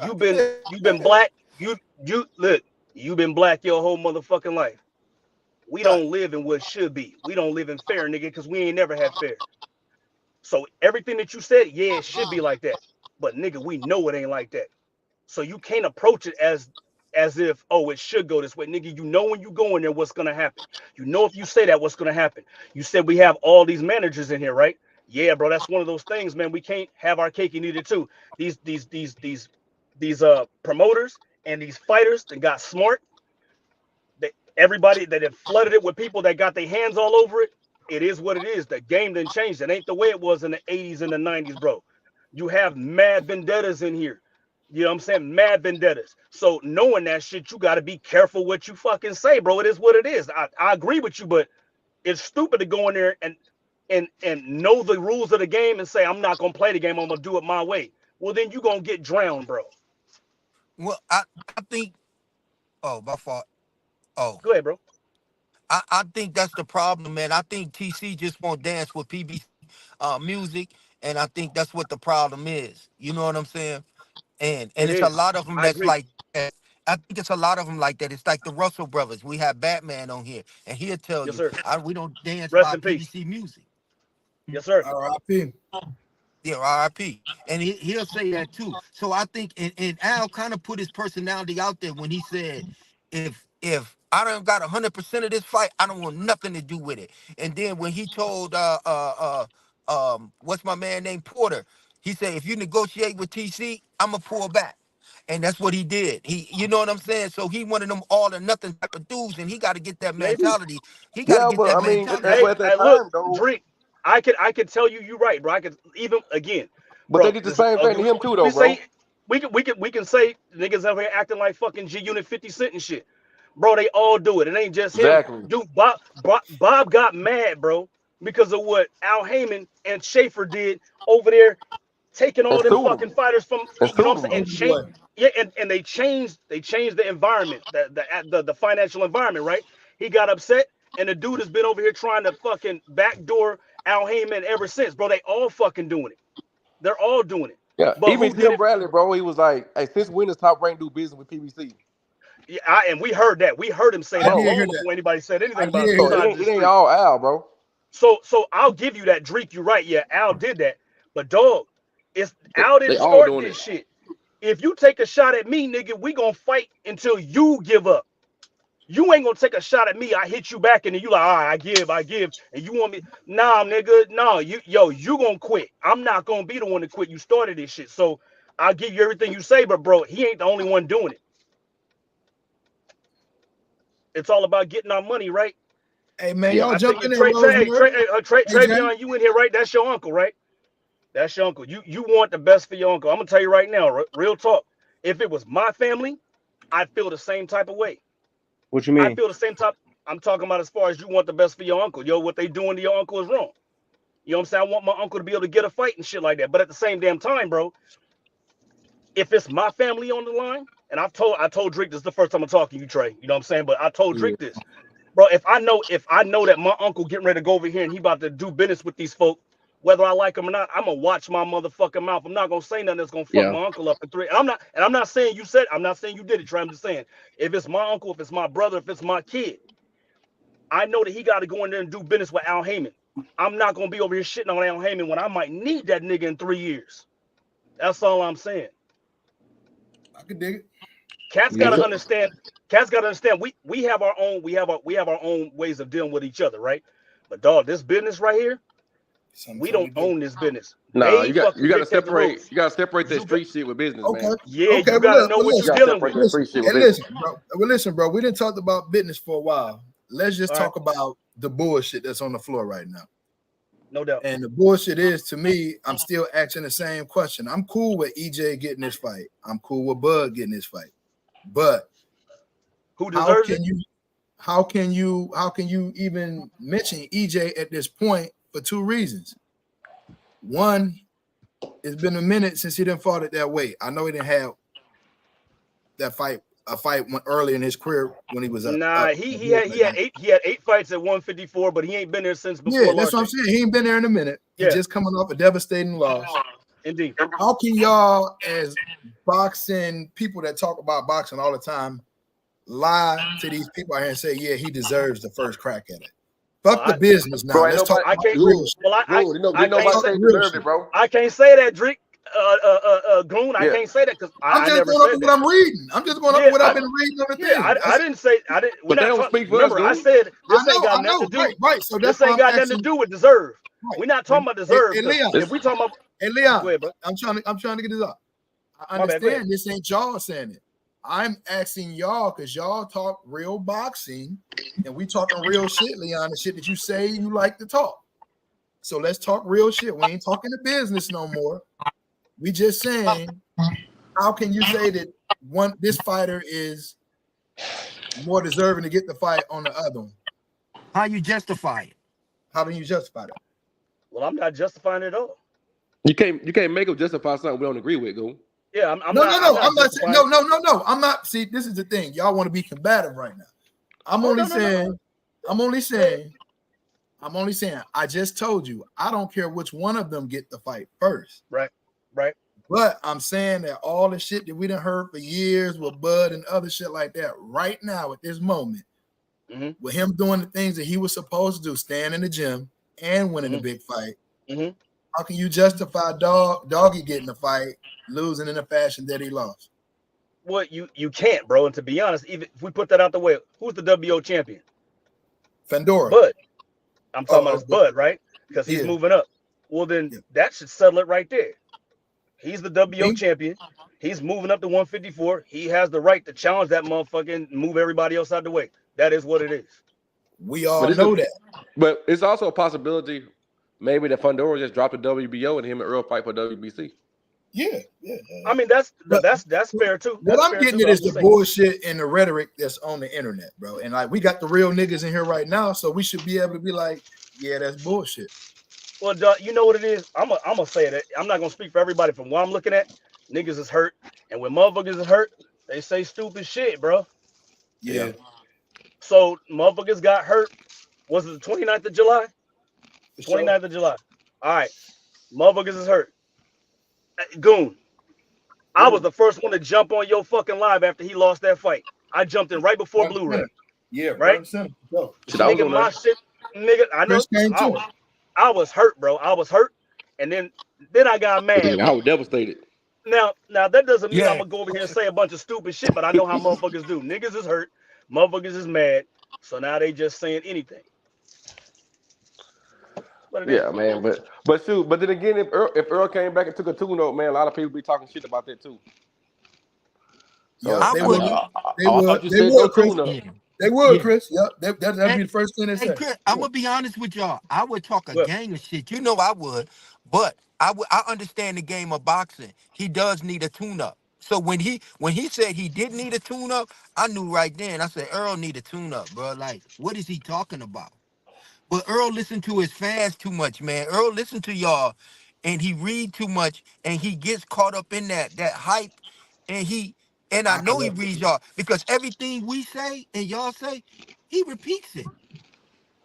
You've been you've been Right. black. You look. You've been black your whole motherfucking life. We Right. don't live in what should be. We don't live in fair, nigga, because we ain't never had fair. So everything that you said, yeah, it should be like that. But nigga, we know it ain't like that. So you can't approach it as if, oh, it should go this way. Nigga, you know when you go in there what's gonna happen. You know if you say that, what's gonna happen. You said we have all these managers in here, right? Yeah, bro, that's one of those things, man. We can't have our cake and eat it too. These promoters and these fighters that got smart. Everybody that have flooded it with people that got their hands all over it. It is what it is. The game didn't change. It ain't the way it was in the 80s and the 90s, bro. You have mad vendettas in here. You know what I'm saying? Mad vendettas. So knowing that shit, you got to be careful what you fucking say, bro. It is what it is. I agree with you, but it's stupid to go in there and know the rules of the game and say, I'm not going to play the game. I'm going to do it my way. Well, then you going to get drowned, bro. Well, I think. Oh, my fault. Oh, Go ahead, bro. I think that's the problem, man. I think TC just won't dance with PBC music, and I think that's what the problem is. You know what I'm saying? And It it's a is. lot of them I that's agree. like that. I think it's a lot of them like that. It's like the Russell brothers. We have Batman on here, and he'll tell Yes, you, sir. we don't dance Rest by in peace. PBC music. Yes, sir. R.I.P. Yeah, RIP. And he'll say that too. So I think and Al kind of put his personality out there when he said, if I don't got 100% of this fight, I don't want nothing to do with it. And then when he told what's my man named Porter, he said if you negotiate with TC, I'ma pull back. And that's what he did. You know what I'm saying? So he one of them all or nothing type of dudes, and he got to get that Maybe. mentality. He got to yeah, get but that I mean, mentality. Hey, but at that hey, look, time though, Drake. I could tell you you're right, bro. I could even again, but they bro. did the This same thing okay. to him too, though, We bro. say we can say niggas over here acting like fucking G Unit 50 Cent and shit, bro. They all do it. It ain't just him. Exactly. Dude, Bob got mad, bro, because of what Al Heyman and Schaefer did over there, taking And all them sued him. fucking fighters from And you know sued what I'm him saying, and though. change. Boy, Yeah, and they changed the environment, the financial environment, right? He got upset, and the dude has been over here trying to fucking backdoor Al Heyman ever since, bro. They all fucking doing it. They're all doing it. Yeah, But even who did Tim it? Bradley, bro, he was like, "Hey, since when does Top Rank do business with PBC?" Yeah, and we heard that. We heard him say I that did Bro, hear long that. before anybody said I anything did about hear this so that. side of the it ain't street. all Al, bro. So I'll give you that, Dreek. You're right. Yeah, Al did that. But dog, it's Al They didn't all start doing this it. shit. If you take a shot at me, nigga, we gonna fight until you give up. You ain't gonna take a shot at me. I hit you back, and then you like, all right, I give, and you want me? Nah, nigga, no, you gonna quit. I'm not gonna be the one to quit. You started this shit, so I'll give you everything you say, but bro, he ain't the only one doing it. It's all about getting our money, right? Hey man, Yeah. y'all I jump think in you there, Rosemary. Hey Jay. Travion, you in here, right? That's your uncle, right? That's your uncle. You want the best for your uncle. I'm gonna tell you right now, real talk. If it was my family, I'd feel the same type of way. What you I mean? feel the same type. I'm talking about as far as you want the best for your uncle. Yo, what they doing to your uncle is wrong. You know what I'm saying? I want my uncle to be able to get a fight and shit like that. But at the same damn time, bro, if it's my family on the line, and I told Drake this is the first time I'm talking to you, Trey. You know what I'm saying? But I told Yeah. Drake this, bro. If I know that my uncle getting ready to go over here and he about to do business with these folk, whether I like him or not, I'm gonna watch my motherfucking mouth. I'm not gonna say nothing that's gonna fuck my uncle up in 3. And I'm not saying you said. I'm not saying you did it, Trey. I'm just saying if it's my uncle, if it's my brother, if it's my kid, I know that he got to go in there and do business with Al Heyman. I'm not gonna be over here shitting on Al Heyman when I might need that nigga in 3 years. That's all I'm saying. I could dig it. Cats gotta understand. Cats gotta understand. We have our own. We have our own ways of dealing with each other, right? But dog, this business right here, we don't own this business. Nah, you got to separate. You got to separate that street shit with business, man. Yeah, you gotta know what you're dealing with. Listen, bro. We didn't talk about business for a while. Let's just talk about the bullshit that's on the floor right now. No doubt. And the bullshit is, to me, I'm still asking the same question. I'm cool with EJ getting this fight. I'm cool with Bud getting this fight. But who deserves it? How can you even mention EJ at this point for 2 reasons? One, it's been a minute since he didn't fought it that way. I know he didn't have that fight. A fight early in his career when he was he had 8 fights at 154, but he ain't been there since before. Yeah, that's what I'm saying. He ain't been there in a minute. He's just coming off a devastating loss. Indeed. How can y'all, as boxing people that talk about boxing all the time, lie to these people out here and say, yeah, he deserves the first crack at it? Fuck the business now. Bro, Let's talk I can't. I can't say that, Drake. Goon, I can't say that because I never said that. What I'm reading. I'm just going up what I've been reading over there. I didn't say. I didn't. But they don't speak for remember, us. I said this ain't got nothing to do. Right. So this ain't got nothing to do with deserve. Right. We're not talking about deserve. Hey, Leon, if we talking about, Leon, go ahead, bro. I'm trying to get this up. I understand this ain't y'all saying it. I'm asking y'all because y'all talk real boxing and we talking real shit, Leon, the shit that you say you like to talk. So let's talk real shit. We ain't talking the business no more. We just saying, how can you say that this fighter is more deserving to get the fight on the other one? How you justify it? How do you justify that? Well, I'm not justifying it at all. You can't make them justify something we don't agree with, Goon. Yeah, I'm not. I'm not. See, this is the thing. Y'all want to be combative right now. I'm only saying. I just told you. I don't care which one of them get the fight first. Right. But I'm saying that all the shit that we done heard for years with Bud and other shit like that, right now at this moment, with him doing the things that he was supposed to do, staying in the gym and winning the big fight. How can you justify Doggy getting the fight, losing in the fashion that he lost? Well, you can't, bro. And to be honest, even if we put that out the way, who's the WO champion? Fundora. Bud. I'm talking about Bud, right? Because he's moving up. Well, then that should settle it right there. He's the WO champion. He's moving up to 154. He has the right to challenge that motherfucker and move everybody else out the way. That is what it is. We all know that. But it's also a possibility maybe that Fundora just dropped the WBO and him and Earl fight for WBC. Yeah. I mean, that's fair too. What I'm getting at is the bullshit and the rhetoric that's on the internet, bro. And like we got the real niggas in here right now, so we should be able to be like, yeah, that's bullshit. Well, you know what it is? I'm gonna say that. I'm not gonna speak for everybody. From what I'm looking at, niggas is hurt, and when motherfuckers is hurt, they say stupid shit, bro. Yeah. So motherfuckers got hurt. Was it the 29th of July? 29th of July. All right. Motherfuckers is hurt. Goon. I was the first one to jump on your fucking live after he lost that fight. I jumped in right before Blu-ray. Yeah, right. Nigga, my shit, nigga. I know. I was hurt, bro. I was hurt, and then I got mad. I was devastated. Now that doesn't mean I'm gonna go over here and say a bunch of stupid shit, but I know how motherfuckers do. Niggas is hurt, motherfuckers is mad, so now they just saying anything. Yeah, man, but then again, if Earl came back and took a tune-up, man, a lot of people be talking shit about that too. So yeah, they would, Chris. They would, Chris. Yep, that'd be the first thing they say. Chris, I'm gonna be honest with y'all. I would talk a gang of shit. You know I would, but I understand the game of boxing. He does need a tune-up. So when he said he didn't need a tune-up, I knew right then. I said Earl need a tune-up, bro. Like, what is he talking about? But Earl listened to his fans too much, man. Earl listened to y'all, and he read too much, and he gets caught up in that hype, and I know he reads y'all because everything we say and y'all say, he repeats it.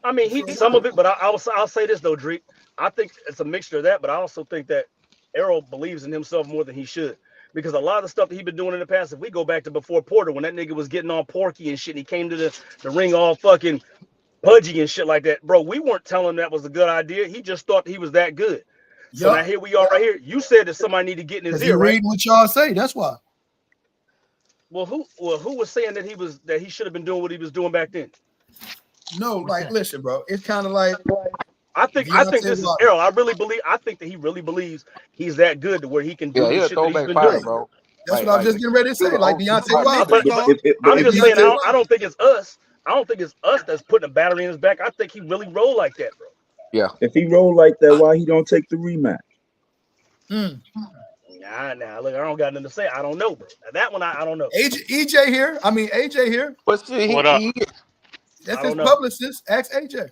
I mean, he some of it, but I'll say this though, Drake. I think it's a mixture of that, but I also think that Errol believes in himself more than he should. Because a lot of the stuff that he's been doing in the past, if we go back to before Porter, when that nigga was getting all porky and shit, and he came to the ring all fucking pudgy and shit like that, bro, we weren't telling him that was a good idea. He just thought he was that good. So now here we are right here. You said that somebody need to get in his ear, right? Read what y'all say. That's why. Well, who was saying that he should have been doing what he was doing back then? No, like listen, bro. It's kind of like I think this is Errol. I think that he really believes he's that good to where he can do the shit that he's been doing. Bro. That's what I was just getting ready to say. Like Deontay Wilder. But I'm just saying, I don't think it's us. I don't think it's us that's putting a battery in his back. I think he really rolled like that, bro. Yeah. If he rolled like that, why he don't take the rematch? Nah, look, I don't got nothing to say. I don't know, bro. That one, I don't know. AJ here. I mean, AJ here. But see, What up? That's his publicist. Ask AJ.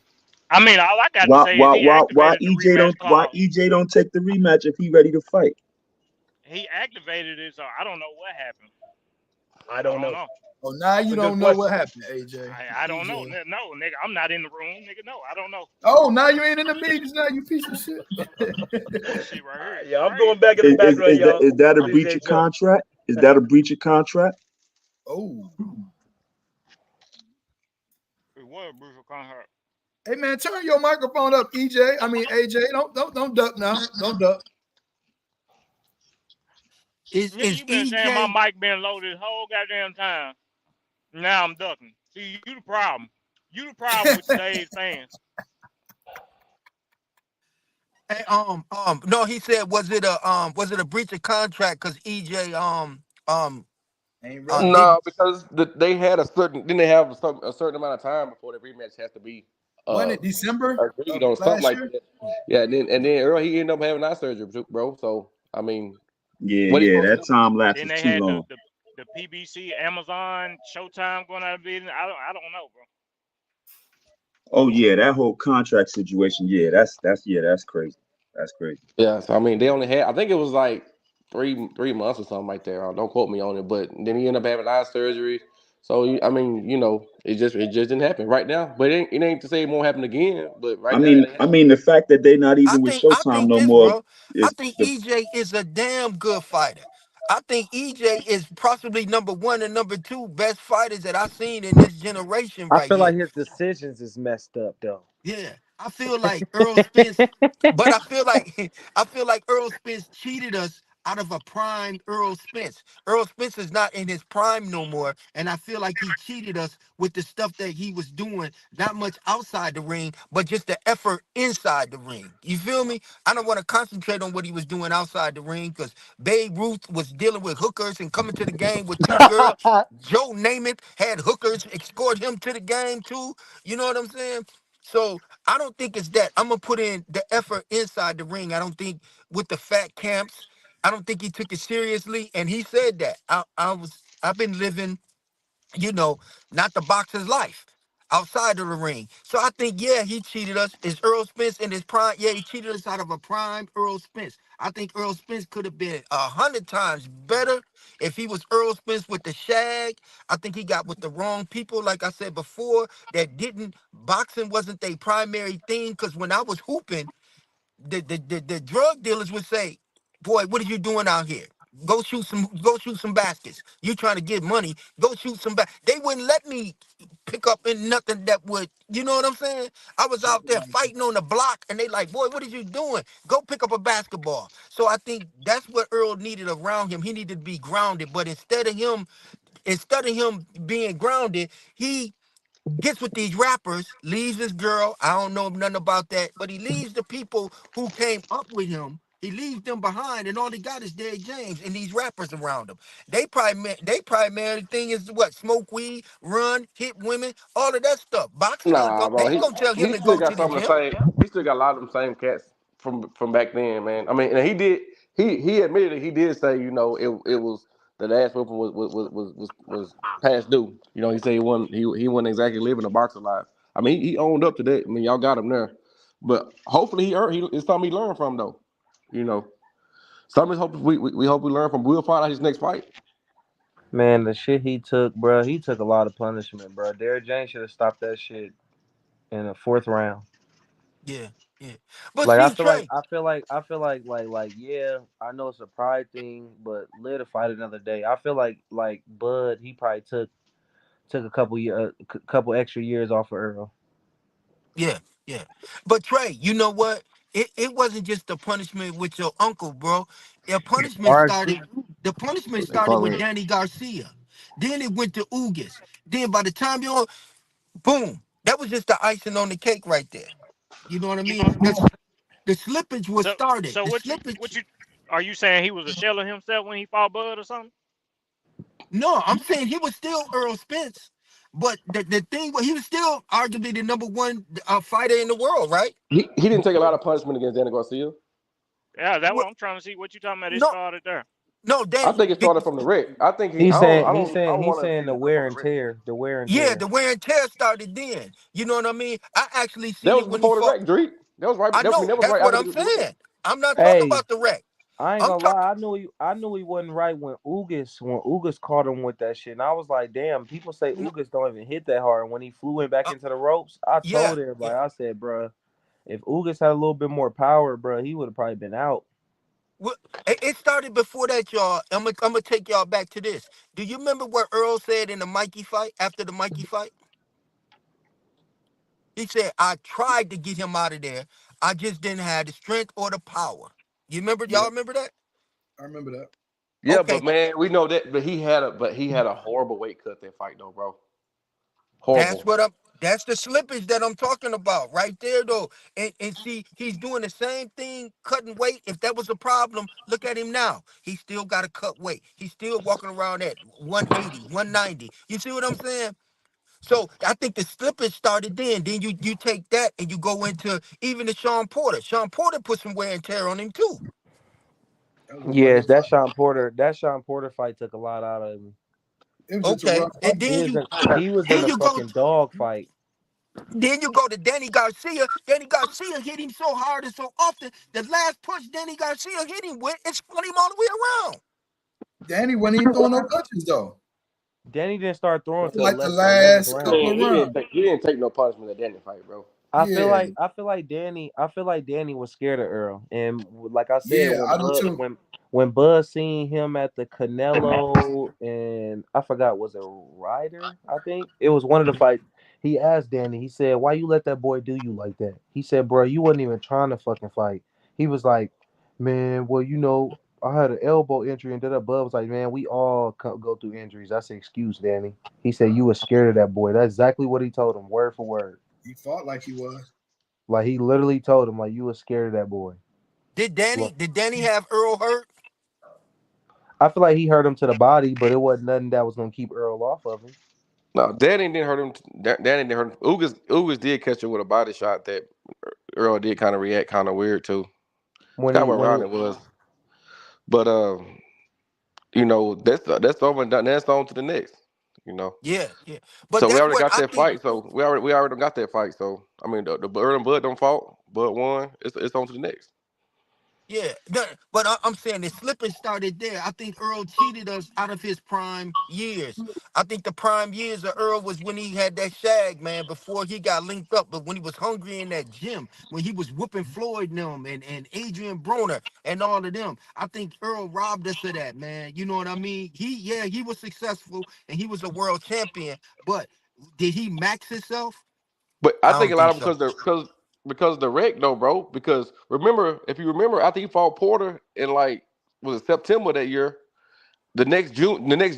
I mean, all I got to say is why EJ don't take the rematch if he ready to fight? He activated it, so I don't know what happened. I don't know. Oh, now you don't know what happened, AJ. I don't know. No, nigga, I'm not in the room, nigga. No, I don't know. Oh, now you ain't in the meetings now, you piece of shit. Shit right here. Yeah, I'm going back in the background, y'all. Is that a breach of contract? Is that a breach of contract? Oh. It was a breach of contract. Hey man, turn your microphone up, EJ. I mean AJ. Don't duck now. Don't duck. You been saying my mic been low this whole goddamn time. Now I'm ducking. See, you the problem. You the problem with today's fans. Hey, no, he said, was it a breach of contract? Because EJ, no, because they had a certain. Didn't they have a certain amount of time before the rematch has to be? When in December? Agreed on something like that. Yeah, and then Earl, he ended up having eye surgery, bro. So I mean, that time lapse is too long. The PBC, Amazon, Showtime going out of business. I don't know, bro. Oh yeah, that whole contract situation. Yeah, that's crazy. That's crazy. Yeah, so I mean, they only had. I think it was like three months or something like that. Don't quote me on it, but then he ended up having eye surgery. So I mean, it just didn't happen right now. But it ain't to say it won't happen again. But right now, I mean, the fact that they're not even with Showtime no more. I think EJ is a damn good fighter. I think EJ is possibly number 1 and number 2 best fighters that I've seen in this generation. I feel like his decisions is messed up though. Yeah, I feel like Earl Spence, but I feel like Earl Spence cheated us out of a prime Earl Spence. Earl Spence is not in his prime no more, and I feel like he cheated us with the stuff that he was doing, not much outside the ring, but just the effort inside the ring. You feel me? I don't want to concentrate on what he was doing outside the ring because Babe Ruth was dealing with hookers and coming to the game with 2 girls. Joe Namath had hookers escort him to the game too. You know what I'm saying? So I don't think it's that. I'm gonna put in the effort inside the ring. I don't think with the fat camps. I don't think he took it seriously, and he said that. I've been living, not the boxer's life outside of the ring. So I think, yeah, he cheated us. Is Earl Spence in his prime? Yeah, he cheated us out of a prime Earl Spence. I think Earl Spence could have been 100 times better if he was Earl Spence with the shag. I think he got with the wrong people, like I said before, boxing wasn't their primary thing. Because when I was hooping, the drug dealers would say, boy, what are you doing out here? Go shoot some baskets. You trying to get money, go shoot some They wouldn't let me pick up in nothing that would, you know what I'm saying? I was out there fighting on the block and they like, boy, what are you doing? Go pick up a basketball. So I think that's what Earl needed around him. He needed to be grounded, but instead of him being grounded, he gets with these rappers, leaves his girl. I don't know nothing about that, but he leaves the people who came up with him. He leaves them behind, and all he got is Derrick James and these rappers around him. They primary thing is what? Smoke weed, run, hit women, all of that stuff. Boxing, nah, bro. they gonna tell him He to still go got to the some of gym. the same. He still got a lot of them same cats from back then, man. I mean, and he did. He admitted it. He did say, it was the last weapon was past due. He said he wasn't exactly living a boxer life. I mean, he owned up to that. I mean, y'all got him there, but hopefully it's something he learned from though. Something we hope we learn from. We'll find out his next fight. Man, the shit he took, bro. He took a lot of punishment, bro. Derrick James should have stopped that shit in the 4th round. Yeah. Yeah. But Like see, Trey, I feel like yeah, I know it's a pride thing, but live to fight another day. I feel like Bud, he probably took a couple extra years off of Earl. yeah, yeah. But Trey, you know what? It wasn't just the punishment with your uncle, bro. RC. The punishment They started call with it. Danny Garcia. Then it went to Ugas. Then by the time you're boom, that was just the icing on the cake right there. You know what I mean? The slippage was So started. so The what slippage. you are you saying he was a shell of himself when he fought Bud or something? No, I'm saying he was still Earl Spence, but the thing was he was still arguably the number one fighter in the world, right? He didn't take a lot of punishment against Danny Garcia. Yeah, that's what What? I'm trying to see. What you talking about? It No, started there. no, I Danny. think it started from the wreck. I think he. I don't He's want to saying see it from the the wreck. wear and tear, the wear and Yeah, tear. the wear and tear started then. You know what I mean? I actually That seen was it when he before the fought. wreck, Dreek. That was right. I I mean, know. that was That's right what after I'm the wreck. saying. I'm not talking Hey, about the wreck. I ain't I'm gonna talking. lie. I knew he wasn't right when Ugas caught him with that shit, and I was like, damn. People say Ugas don't even hit that hard. And when he flew in back into the ropes, I Yeah, told yeah. everybody, I said, bruh, if Ugas had a little bit more power, bruh, he would have probably been out. Well, it started before that, y'all. I'm gonna take y'all back to this. Do you remember what Earl said in the Mikey fight after the Mikey fight? He said, "I tried to get him out of there. I just didn't have the strength or the power." You remember? Y'all Yep, remember that? I remember that. Yeah, but Okay, man, we know that. But he had a horrible weight cut that fight though, bro. that's Horrible. what I'm. That's the slippage that I'm talking about right there, though. And see, he's doing the same thing, cutting weight. If that was a problem, look at him now. He still got to cut weight. He's still walking around at 180, 190. You see what I'm saying? So I think the slippage started then. Then you take that and you go into even the Sean Porter. Sean Porter put some wear and tear on him too. That was a Yes, rough fight. That Sean Porter fight took a lot out of him. It was just a Okay, rough and fight. He was in then a you go fucking dog fight. then you go to Danny Garcia. Danny Garcia hit him so hard and so often. The last punch Danny Garcia hit him with, it spun him all the way around. Danny wasn't even throwing no punches though. Danny didn't start throwing For till the like the 11th last round. couple Man, of rounds. he didn't take no punishment at Danny fight, bro. Yeah, I feel like Danny was scared of Earl, and like I said, yeah, I do too. when Bud seen him at the Canelo and I forgot, was it Ryder? I think it was one of the fights. He asked Danny. He said, "Why you let that boy do you like that?" He said, "Bro, you wasn't even trying to fucking fight." He was like, "Man, well, you know, I had an elbow injury," and then Bud was like, "Man, we all go through injuries. That's an excuse, Danny." He said, "You was scared of that boy." That's exactly what he told him, word for word. He fought like he was. Like he literally told him, like, you was scared of that boy. Look, Did Danny have Earl hurt? I feel like he hurt him to the body, but it wasn't nothing that was gonna keep Earl off of him. No, Danny didn't hurt him. Danny didn't hurt him. Ugas did catch him with a body shot that Earl did kind of react kind of weird too. When Kind he of what when round he it was, but you know that's over and done. That's on to the next. You know, Yeah, yeah. But so we that's already what got I that think. fight. So we already got that fight. So I mean, the Earl and Bud don't fought. Bud won. It's on to the next. Yeah, but I'm saying the slippage started there. I think Earl cheated us out of his prime years. I think the prime years of Earl was when he had that shag, man, before he got linked up, but when he was hungry in that gym, when he was whooping Floyd and them and Adrian Broner and all of them. I think Earl robbed us of that, man. You know what I mean? He was successful and he was a world champion, but did he max himself? But I I think don't a lot think of so. because of the wreck though, bro. Because if you remember, after he fought Porter in like was it September that year, the next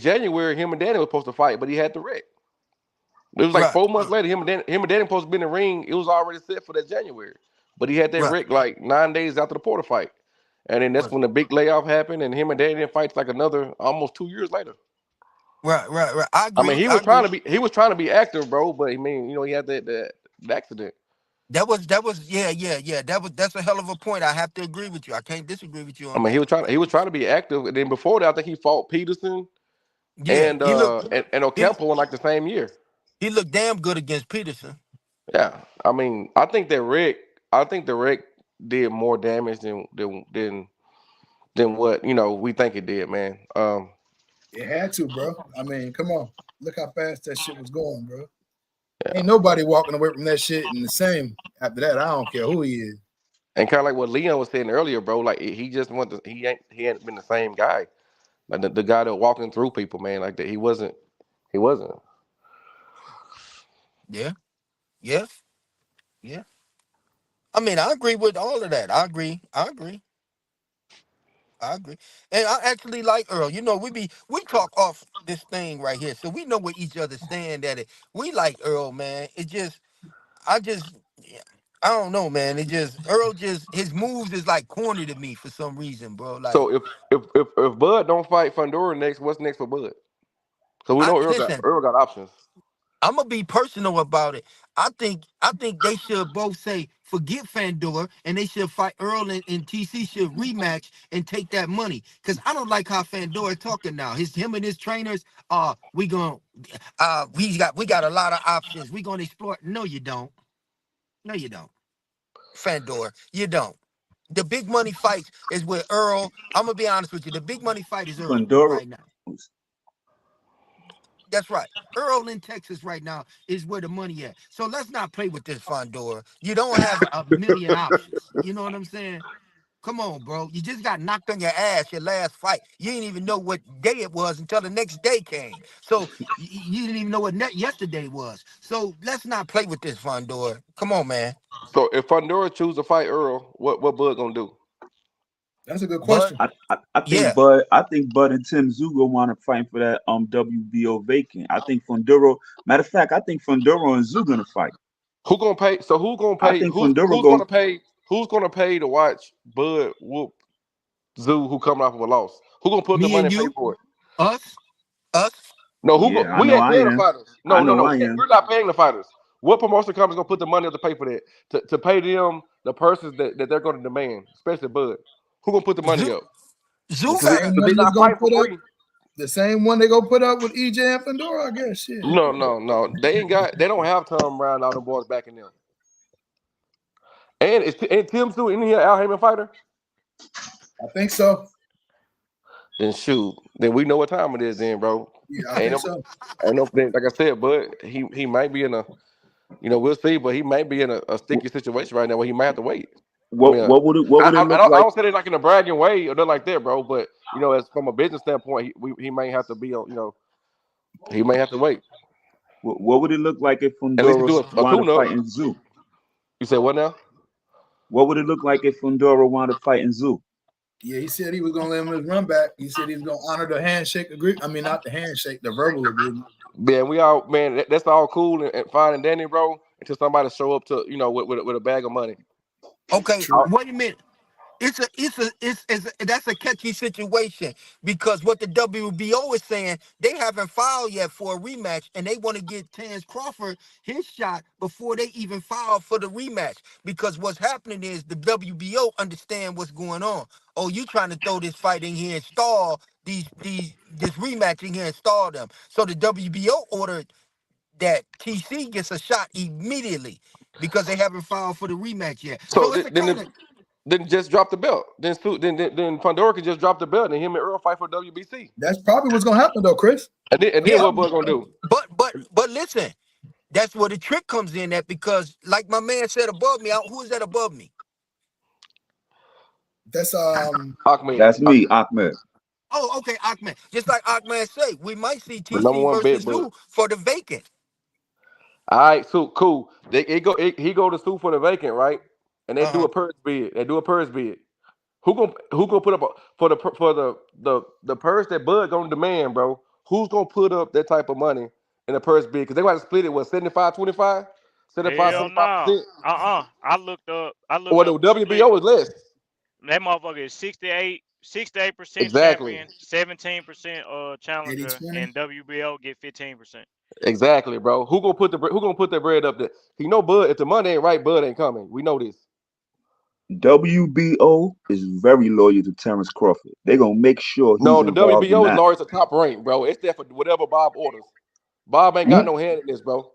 January, him and Danny was supposed to fight, but he had the wreck. It was like Right, 4 months later. Him and Danny supposed to be in the ring. It was already set for that January, but he had that right, wreck like 9 days after the Porter fight, and then that's right, when the big layoff happened, and him and Danny didn't fight like another almost 2 years later. right. I I mean, agree. I agree. he was trying to be active, bro, but I mean, you know, he had that accident. That was yeah. That's a hell of a point. I have to agree with you. I can't disagree with you I on mean, that. he was trying to be active, and then before that, I think he fought Peterson Yeah, and he Ocampo in like the same year. he looked damn good against Peterson. Yeah, I mean, I think the Rick did more damage than what we think it did, man. It had to, bro. I mean, come on. Look how fast that shit was going, bro. Ain't nobody walking away from that shit in the same after that. I don't care who he is. And kind of like what Leon was saying earlier, bro. Like he just went. He ain't been the same guy. Like the guy that walking through people, man. Like that. He wasn't. He wasn't. Yeah, yeah, yeah. I mean, I agree with all of that. I agree. And I actually like Earl. You know, we talk off this thing right here, so we know where each other stand at it. We like Earl, man. Yeah, I don't know, man. Earl his moves is like corny to me for some reason, bro. Like So if Bud don't fight Fundora next, what's next for Bud? So we I know listen. Earl got options. I'm gonna be personal about it. I think they should both say forget Fandor and they should fight Earl and TC should rematch and take that money. Cause I don't like how Fandor is talking now. Him and his trainers, we got a lot of options. We gonna explore. No, you don't. No, you don't. Fandor, you don't. The big money fights is with Earl. I'm gonna be honest with you. The big money fight is Earl Fundora. right now. That's right. Earl in Texas right now is where the money at. So let's not play with this Fondora. You don't have a million options. You know what I'm saying? Come on, bro. You just got knocked on your ass your last fight. You didn't even know what day it was until the next day came. So you didn't even know what yesterday was. So let's not play with this Fondora. Come on, man. So if Fundora choose to fight Earl, what Bud gonna do? That's a good But question. yeah, I think Bud and Tim Zugo want to fight for that WBO vacant. I think Fundora. Matter of fact, I think Fundora and Zoo gonna fight. Who gonna pay? So who gonna I pay? think Fundora Who's go. gonna pay? Who's gonna pay to watch Bud whoop Zoo who coming off of a loss? Who gonna put the me money and and pay you, for it? us. No, Yeah, I we know ain't I paying the am. fighters. I No, no, know no. I am. We're not paying the fighters. What promotion company is gonna put the money up to pay for that? To pay them the persons that they're gonna demand, especially Bud. Who gonna put the money Zoo, up? Zoo The Because gotta. same they one that's not gonna fighting for put up free. the same one they gonna put up with EJ and Fandora, I guess. Shit. No, no, no. They don't have Tom Brown, all them boys backing them. And Tim Sue in here, Al Heyman fighter. I think so. Then shoot, then we know what time it is, then, bro. Yeah, I Ain't think no, so. ain't no. Like I said, but he might be in a, we'll see, but he might be in a sticky situation right now where he might have to wait. I mean, What would it look I like? don't say it like in a bragging way or nothing like that, bro. But as from a business standpoint, he may have to be on. He may have to wait What would it look like if unless he Fundora do a wanted tune to up. fight in Zoo? You said what now? What would it look like if Fundora wanted to fight in Zoo? Yeah, he said he was gonna let him his run back. He said he was gonna honor the handshake agreement. I mean, not the handshake, the verbal agreement. Man, that's all cool and fine and dandy, bro. Until somebody show up to with a bag of money. Okay, True. wait a minute. That's a catchy situation because what the WBO is saying, they haven't filed yet for a rematch, and they want to get Terrence Crawford his shot before they even file for the rematch. Because what's happening is the WBO understand what's going on. Oh, you trying to throw this fight in here and stall this rematch in here and stall them. So the WBO ordered that TC gets a shot immediately because they haven't filed for the rematch yet. So So it's a kind of then just drop the belt. Then Pandora can just drop the belt and him and Earl fight for WBC. That's probably what's gonna happen though, Chris. And then yeah. what Bud gonna do? But listen, that's where the trick comes in at because like my man said above me, who is that above me? That's Ahmed, That's me, Ahmed. Oh, okay, Ahmed. Just like Ahmed say, we might see the number TC one bet, versus Bud. Zoo for the vacant. All right, so cool. He go to sue for the vacant, right? And they do Uh-huh. a purse bid. They do a purse bid. Who gonna put up for the purse that Bud gonna demand, bro? Who's gonna put up that type of money in the purse bid? Because they got to split it with 75-25, 75, Hell no. 75%. I looked up. Or the The split. WBO is less. That motherfucker is 68% Exactly. champion, 17% eighty challenger, twenty. and WBO get 15%. Exactly, bro. Who gonna put that bread up there? You know, Bud. If the money ain't right, Bud ain't coming. We know this. WBO is very loyal to Terrence Crawford. They're gonna make sure he's No, the involved in WBO is that. always a top rank, bro. It's there for whatever Bob orders. Bob ain't got Hmm? no hand in this, bro.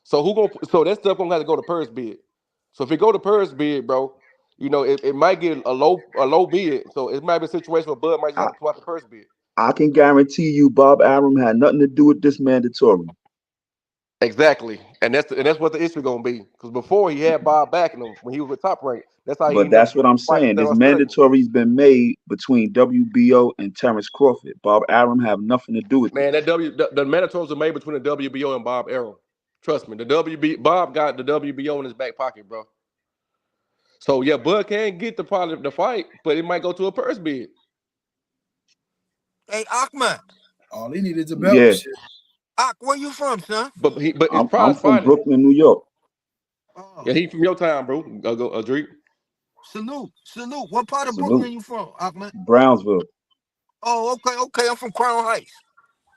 So so that stuff gonna have to go to purse bid. So if it go to purse bid, bro, it might get a low bid. So it might be a situation where Bud might just have I, to pull out the purse bid. I can guarantee you, Bob Arum had nothing to do with this mandatory. Exactly, and that's what the issue gonna be. Because before he had Bob backing him when he was with Top Rank. That's how he But ended up that's what getting I'm the fight saying. instead This of Australia. mandatory's been made between WBO and Terrence Crawford. Bob Arum have nothing to do with Man, this. the mandatories are made between the WBO and Bob Arum. Trust me, Bob got the WBO in his back pocket, bro. So yeah, Bud can get the fight, but it might go to a purse bid. Hey, Ahmed. All he needed is a belt. Yeah, Shit. Where you from, son? But his I'm prize from fighting. Brooklyn, New York. Yeah, Oh, he from your town, bro. Go Drake. salute. What part of Salute. Brooklyn you from, Ahmed? Brownsville. Oh, okay. I'm from Crown Heights.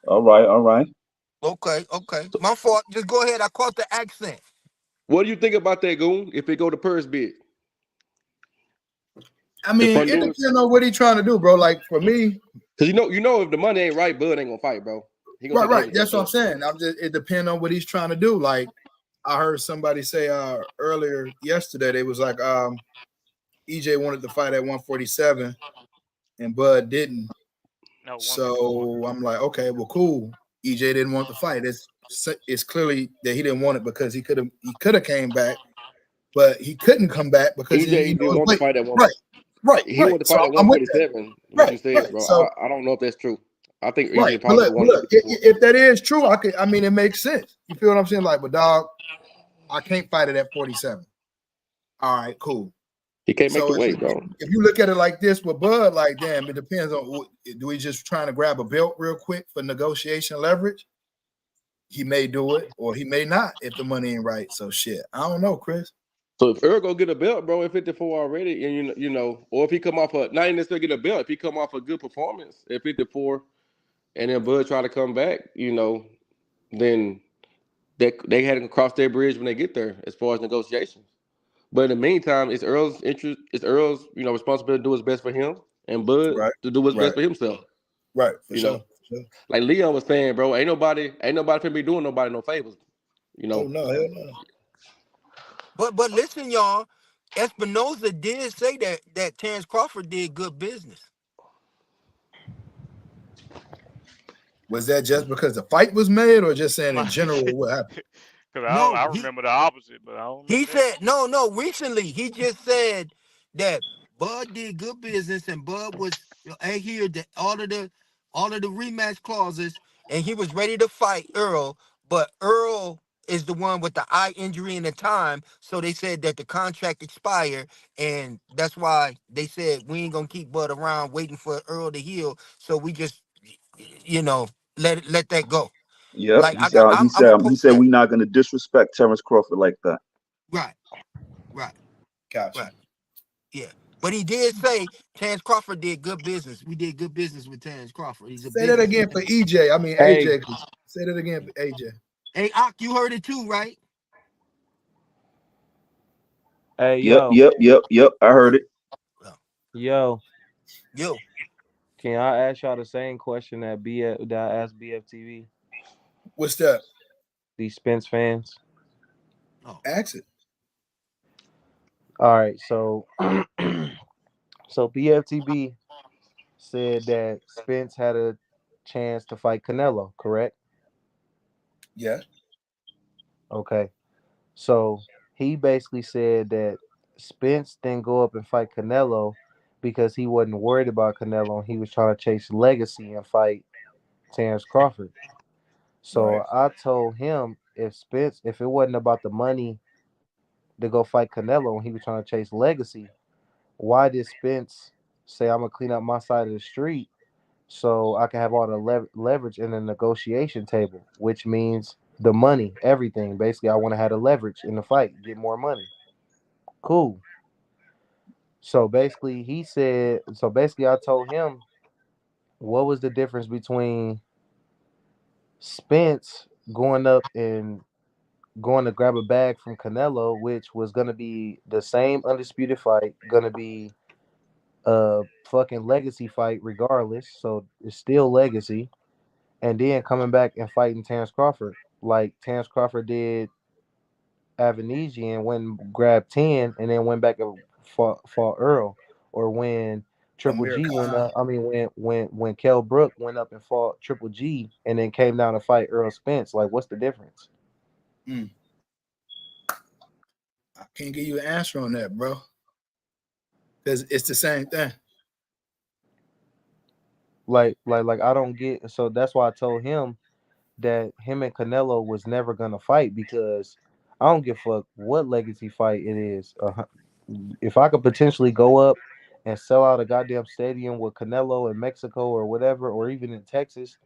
All right, all right. Okay. My fault. Just go ahead. I caught the accent. What do you think about that, Goon? If it go to purse bid, I the mean, front it doors? depends on what he's trying to do, bro. Like for me, Because if the money ain't right, Bud ain't gonna fight, bro. He gonna take the right. heavyweight That's what I'm belt. saying. It depends on what he's trying to do. Like I heard somebody say earlier yesterday, they was like, EJ wanted to fight at 147 and Bud didn't. No, 154. So I'm like, okay, well, cool. EJ didn't want the fight. It's clearly that he didn't want it because he could have came back, but he couldn't come back because he EJ didn't knows want to weight. fight at one. Right. He wanted to So fight at I'm with that. 147. What you said, Right. bro? So I don't know if that's true. I think right. EJ But probably look, wanted to before. if that is true, I mean, it makes sense. You feel what I'm saying? Like, but dog, I can't fight it at 47. All right, cool. He can't make the So weight, bro. if you look at it like this with Bud, like, damn, it depends on do we just trying to grab a belt real quick for negotiation leverage? He may do it or he may not if the money ain't right. So shit, I don't know, Chris. So if Earl go get a belt, bro, at 54 already, and or if he come off not even necessarily get a belt, if he come off a good performance at 54, and then Bud try to come back, then they had to cross their bridge when they get there as far as negotiations. But in the meantime, it's Earl's interest, it's Earl's, responsibility to do what's best for him, and Bud Right, to do what's right, best for himself. right, for You know, sure. For sure. like Leon was saying, bro, ain't nobody finna be doing nobody no favors. Oh no, hell no. But listen, y'all. Espinoza did say that Terrence Crawford did good business. Was that just because the fight was made, or just saying in general what happened? Because No, I remember the opposite, but I don't he remember that. said no. Recently, he just said that Bud did good business and Bud was adhered to all of the rematch clauses, and he was ready to fight Earl. But Earl is the one with the eye injury and the time, so they said that the contract expired, and that's why they said we ain't gonna keep Bud around waiting for Earl to heal. So we just, let that go. Yep. Like I'm gonna He post said that. we're not gonna disrespect Terrence Crawford like that. Right, right, Gotcha. right. Yeah. But he did say Terrence Crawford did good business. We did good business with Terrence Crawford. He's a Say that again businessman. for EJ. I mean Hey, AJ. Say that again for AJ. Hey, Ak, you heard it too, right? hey, Yep, yo, yep, yep, yep. I heard it. yo. Yo. Can I ask y'all the same question that I asked BFTV? What's that? These Spence fans. Oh. Ask it. All right, so so BFTV said that Spence had a chance to fight Canelo, correct? Yeah. Okay. So he basically said that Spence didn't go up and fight Canelo because he wasn't worried about Canelo and he was trying to chase legacy and fight Terrence Crawford. Right. So I told him if it wasn't about the money to go fight Canelo and he was trying to chase legacy, why did Spence say I'm gonna clean up my side of the street so I can have all the leverage in the negotiation table, which means the money, everything. Basically, I want to have the leverage in the fight, get more money. Cool. So basically, I told him what was the difference between Spence going up and going to grab a bag from Canelo, which was gonna be the same undisputed fight, gonna be a fucking legacy fight regardless. So it's still legacy. And then coming back and fighting Terrence Crawford, like Terrence Crawford did Avenigi and went and grabbed 10 and then went back and fought Earl. Or when Triple Amir G went Khan. up, I mean when Kell Brook went up and fought Triple G and then came down to fight Earl Spence. Like, what's the difference? I can't give you an answer on that, bro. Because it's the same thing. Like I don't get. So that's why I told him that him and Canelo was never gonna fight because I don't give a fuck what legacy fight it is. If I could potentially go up and sell out a goddamn stadium with Canelo in Mexico or whatever, or even in Texas,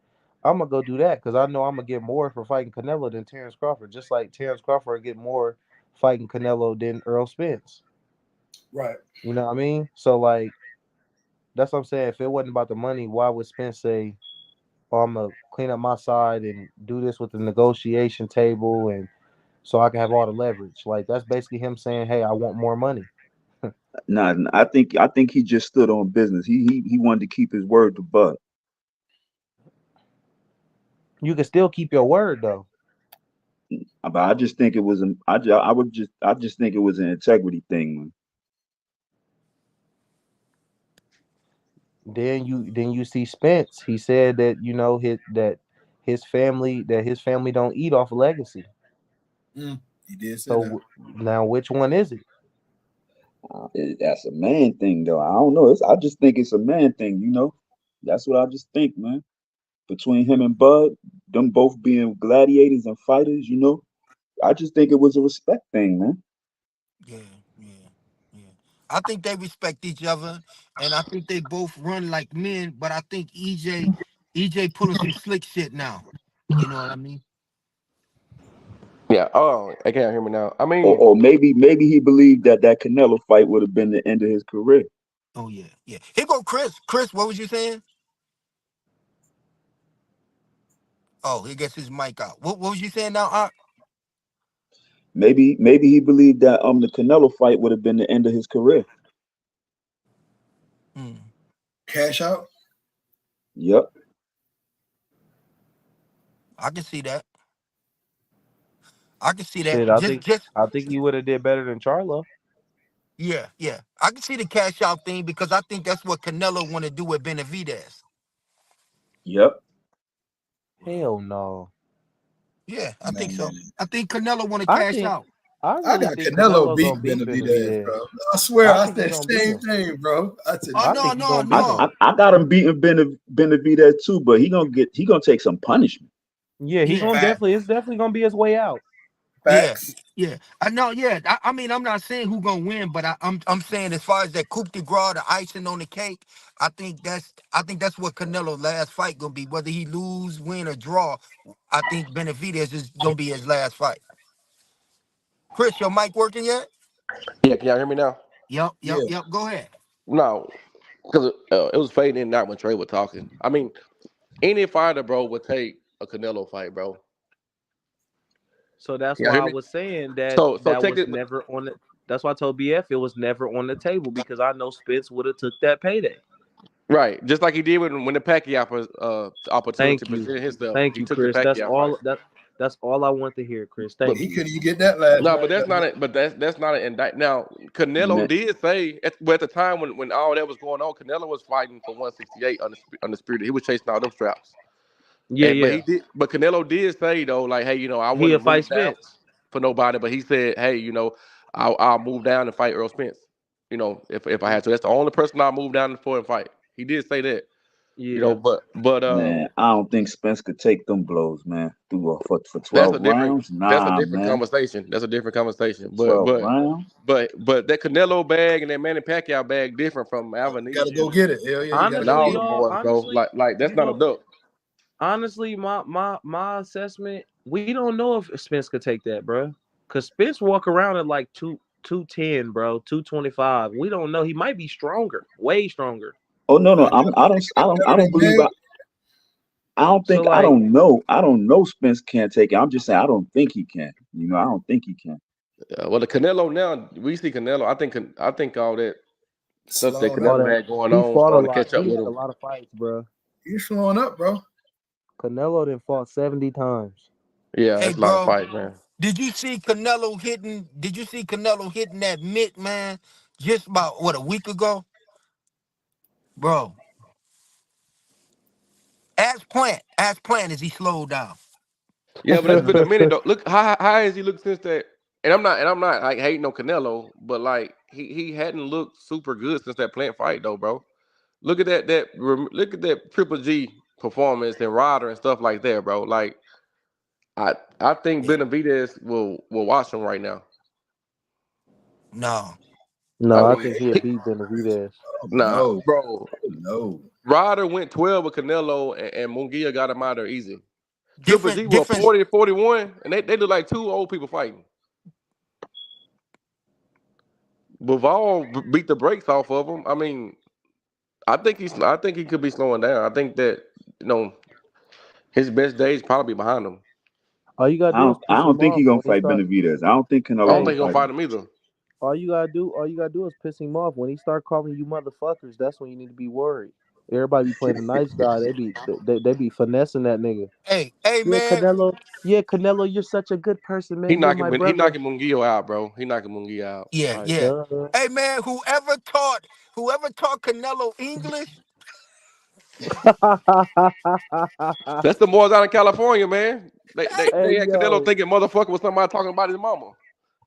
I'm gonna go do that because I know I'm gonna get more for fighting Canelo than Terrence Crawford. Just like Terrence Crawford get more fighting Canelo than Earl Spence. Right. You know what I mean? So like that's what I'm saying. If it wasn't about the money, why would Spence say, "Oh, I'm gonna clean up my side and do this with the negotiation table and so I can have all the leverage"? Like that's basically him saying, "Hey, I want more money." Nah, I think he just stood on business. He wanted to keep his word to Bud. You can still keep your word though. But I just think it was I just think it was an integrity thing, man. Then you see Spence. He said that his family don't eat off legacy. He did say that. So now which one is it? That's a man thing, though. I don't know. I just think it's a man thing, you know. That's what I just think, man. Between him and Bud, them both being gladiators and fighters, you know, I just think it was a respect thing, man. Yeah. I think they respect each other, and I think they both run like men. But I think EJ pulling some slick shit now. You know what I mean? Yeah. Oh, I can't hear me now. I mean, Or maybe he believed that Canelo fight would have been the end of his career. Oh yeah. Here go Chris. Chris, what was you saying? Oh, he gets his mic out. What was you saying now? Maybe he believed that the Canelo fight would have been the end of his career. Cash out? Yep. I can see that. I can see that. Shit, I think he would have did better than Charlo. Yeah. I can see the cash out thing because I think that's what Canelo want to do with Benavidez. Yep. Hell no. Yeah, I think so. I think Canelo want to I cash out. I I really got think Canelo Canelo beating gonna beat Benavidez, Benavidez. bro. I swear, I think he said gonna beat same him. thing, bro. I said, Oh, I think he gonna beat no. him. I got him beating Benavidez too, but he gonna take some punishment. Yeah, he gonna it's definitely gonna be his way out. Facts. Yeah. I know. Yeah. I mean, I'm not saying who gonna win, but I'm saying as far as that coup de grace, the icing on the cake, I think that's what Canelo's last fight gonna be. Whether he lose, win, or draw, I think Benavidez is gonna be his last fight. Chris, your mic working yet? yeah. Can y'all hear me now? Yep. Yeah. Go ahead. No, because it was fading in and out when Trey was talking. I mean, any fighter, bro, would take a Canelo fight, bro. So that's Y'all why hear I me? was saying that So take was it. never on the. That's why I told BF it was never on the table because I know Spence would have took that payday. Right, just like he did when the Pacquiao opportunity presented himself. Thank He you, took the Chris. Pacquiao fight. That's all I want to hear, Chris. But Thank He you. couldn't even get that last no, fight. but that's not it. But that's not an indict. Now, Canelo Man, did say at the time when all that was going on, Canelo was fighting for 168 undisputed. He was chasing all them straps. Yeah. But Canelo did say though, like, hey, I He'll wouldn't fight move down Spence. for nobody. But he said, hey, I'll move down and fight Earl Spence. If I had to, that's the only person I'll move down for and fight. He did say that. Yeah. But man, I don't think Spence could take them blows, man. For that's 12 a different rounds, nah, man. conversation. That's a different conversation. 12 rounds. But that Canelo bag and that Manny Pacquiao bag different from You Avani gotta go get it. Hell yeah, you gotta and go Honestly, all get them it. y'all. boys, bro. Like that's not a duck. Honestly, my assessment, we don't know if Spence could take that, bro. Cause Spence walk around at like 210, bro, 225. We don't know. He might be stronger, way stronger. Oh no, Nah, I don't believe I don't So think like, I don't know Spence can't take it. I'm just saying I don't think he can. I don't think he can. Well, the Canelo now we see Canelo. I think all that stuff that slowing up. Canelo had going he on fought a starting to lot. catch up He with had a him. lot of fights, bro. You're slowing up, bro. Canelo done fought 70 times. Yeah, Hey, that's a lot of bro. fights, man. Did you see Canelo hitting that mitt, man? Just about a week ago, bro. As Plant, is he slowed down? Yeah, but it's been a minute though. Look, how has he looked since that? And I'm not like hating on Canelo, but like he hadn't looked super good since that plant fight though, bro. Look at look at that Triple G performance and Ryder and stuff like that, bro. Like I think Yeah. Benavidez will watch him right now. No. I No, I mean, think he'll beat Benavidez. nah, No, bro. no. Ryder went 12 with Canelo and Munguia got him out there easy. Triple G was Different. 40 to 41, and they look like two old people fighting. Bivol beat the brakes off of him. I mean, I think he could be slowing down. I think that you know his best days probably behind him. All you gotta do is I piss don't him think he off gonna when he fight start. Benavidez. I don't think I Canelo don't gonna think Hey, he's gonna fight fight him. him either. all you gotta do is piss him off when he start calling you motherfuckers. That's when you need to be worried. Everybody be playing a nice guy. They be finessing that nigga. Hey, Yeah, man. Canelo. Yeah, Canelo. You're such a good person, man. You're my He brother. knocking Munguia out, bro. He knocking Munguia out. Yeah, Like yeah. Duh. Hey, man. Whoever taught Canelo English, that's the boys out in California, man. Hey, They had Canelo yo, thinking motherfucker was somebody talking about his mama.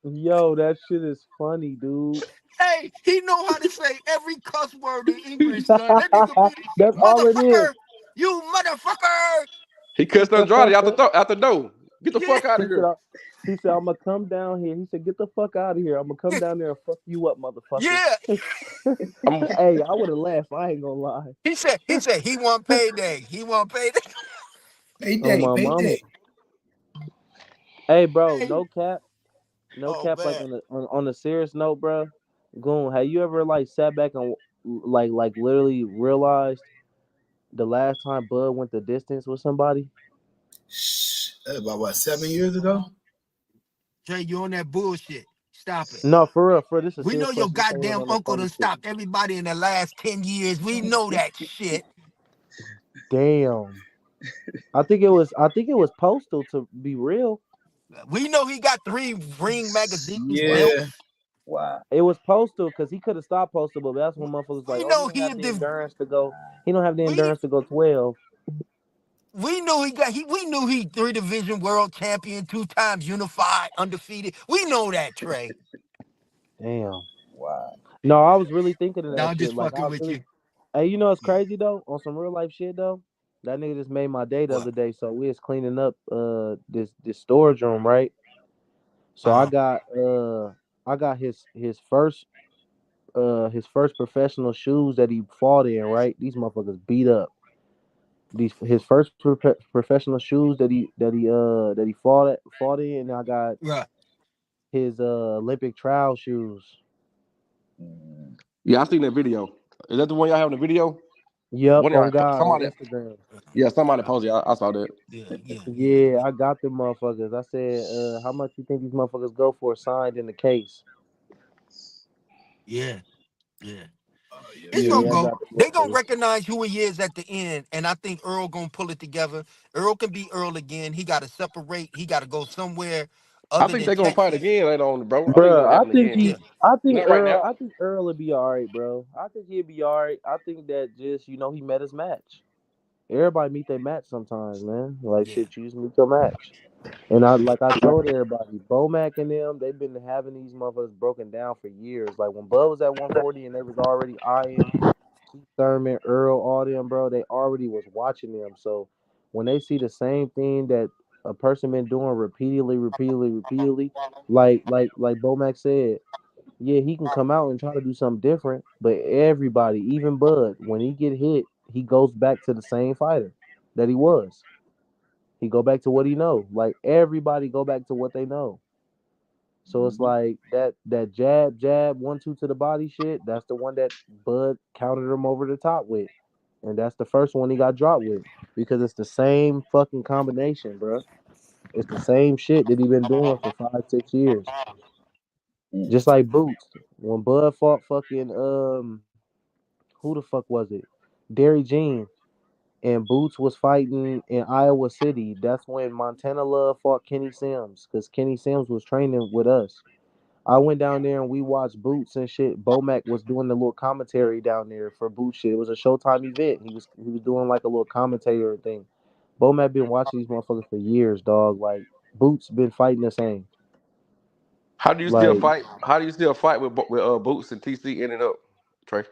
yo, that shit is funny, dude. hey, he know how to say every cuss word in English, son. That nigga be That's all it is. motherfucker, you motherfucker. He cussed Andrade out the door. Get the Yeah, fuck out He of said, here. he said, I'm gonna come down here. He said, get the fuck out of here. I'm gonna come down there and fuck you up, motherfucker. yeah. I'm Hey, I would have laughed. I ain't gonna lie. He said he want payday. He want payday. On Payday, my mama. payday. Hey, bro, Hey. no Oh cap. Like man. on a serious note, bro. Goon, have you ever like sat back and like literally realized the last time Bud went the distance with somebody? That's about what, 7 years ago? Jay, you on that bullshit. Stop it. No, for real, for real. This is a We serious know your question. This ain't goddamn on no uncle funny done shit. stopped everybody in the last 10 years. We know that shit. Damn. I think it was Postal to be real. We know he got 3 Ring magazines Wow. Yeah. belts. Wow. It was Postal because he could have stopped Postal, but that's when motherfuckers like, We oh, he know don't have the Wow. endurance to go. He don't have the we endurance to go 12. we knew we knew he 3 division world champion, 2 times unified, undefeated. We know that, Trey. Damn. Wow. No, I was really thinking of Now that I'm shit. just Like I fucking was with really. you. Hey, you know what's Yeah. crazy though? On some real life shit though, that nigga just made my day the What? other day. So we was cleaning up this storage room, right? So Uh-huh. I got his first professional shoes that he fought in, right? These motherfuckers beat up. These his first professional shoes that he fought in, and I got Right. his Olympic trial shoes. Mm. yeah, I seen that video. Is that the one y'all have in the video? Yep, One of on y'all God on somebody Instagram. yeah, somebody posted. I saw that. Yeah. Yeah, I got them motherfuckers. I said, how much you think these motherfuckers go for signed in the case? Yeah. Yeah. Yeah, It's yeah. gonna Yeah, I go. got them They gonna motherfuckers. recognize who he is at the end, and I think Earl gonna pull it together. Earl can be Earl again. He got to separate. He got to go somewhere I other think than they're gonna fight Texas. again later on, bro. I think it's Bro, gonna I happen think again. Yeah. Not right now. I think Earl will be all right, bro. I think he'll be all right. I think that just he met his match. Everybody meet their match sometimes, man. Like Yeah. shit, you just meet your match. And I told everybody, Bomac and them, they've been having these motherfuckers broken down for years. Like when Bud was at 140 and they was already eyeing Keith Thurman, Earl, all them, bro, they already was watching them. So when they see the same thing that a person been doing repeatedly, like Bomac said, yeah, he can come out and try to do something different. But everybody, even Bud, when he get hit, he goes back to the same fighter that he was. He go back to what he know. Like everybody go back to what they know. So it's Mhm. like that jab 1-2 to the body shit. That's the one that Bud countered him over the top with, and that's the first one he got dropped with because it's the same fucking combination, bro. It's the same shit that he been doing for 5-6 years. Mm. Just like Boots when Bud fought fucking who the fuck was it? Derry Jean and Boots was fighting in Iowa City. That's when Montana Love fought Kenny Sims because Kenny Sims was training with us. I went down there and we watched Boots and shit. Bomac was doing the little commentary down there for Boots shit. It was a Showtime event. He was doing like a little commentator thing. Bomac been watching these motherfuckers for years, dog. Like Boots been fighting the same. How do you still Like fight? How do you still fight with Boots and TC ending up, Trey?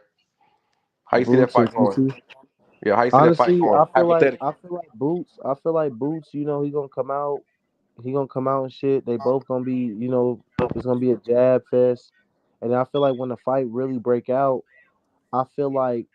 How you see that Boots and fight going? TC. Yeah, how you see that fight Honestly, going? Hypothetically. I feel like Boots. I feel like Boots. You know, he gonna come out. He gonna come out and shit. They both gonna be. You know, it's gonna be a jab fest. And I feel like when the fight really break out, I feel like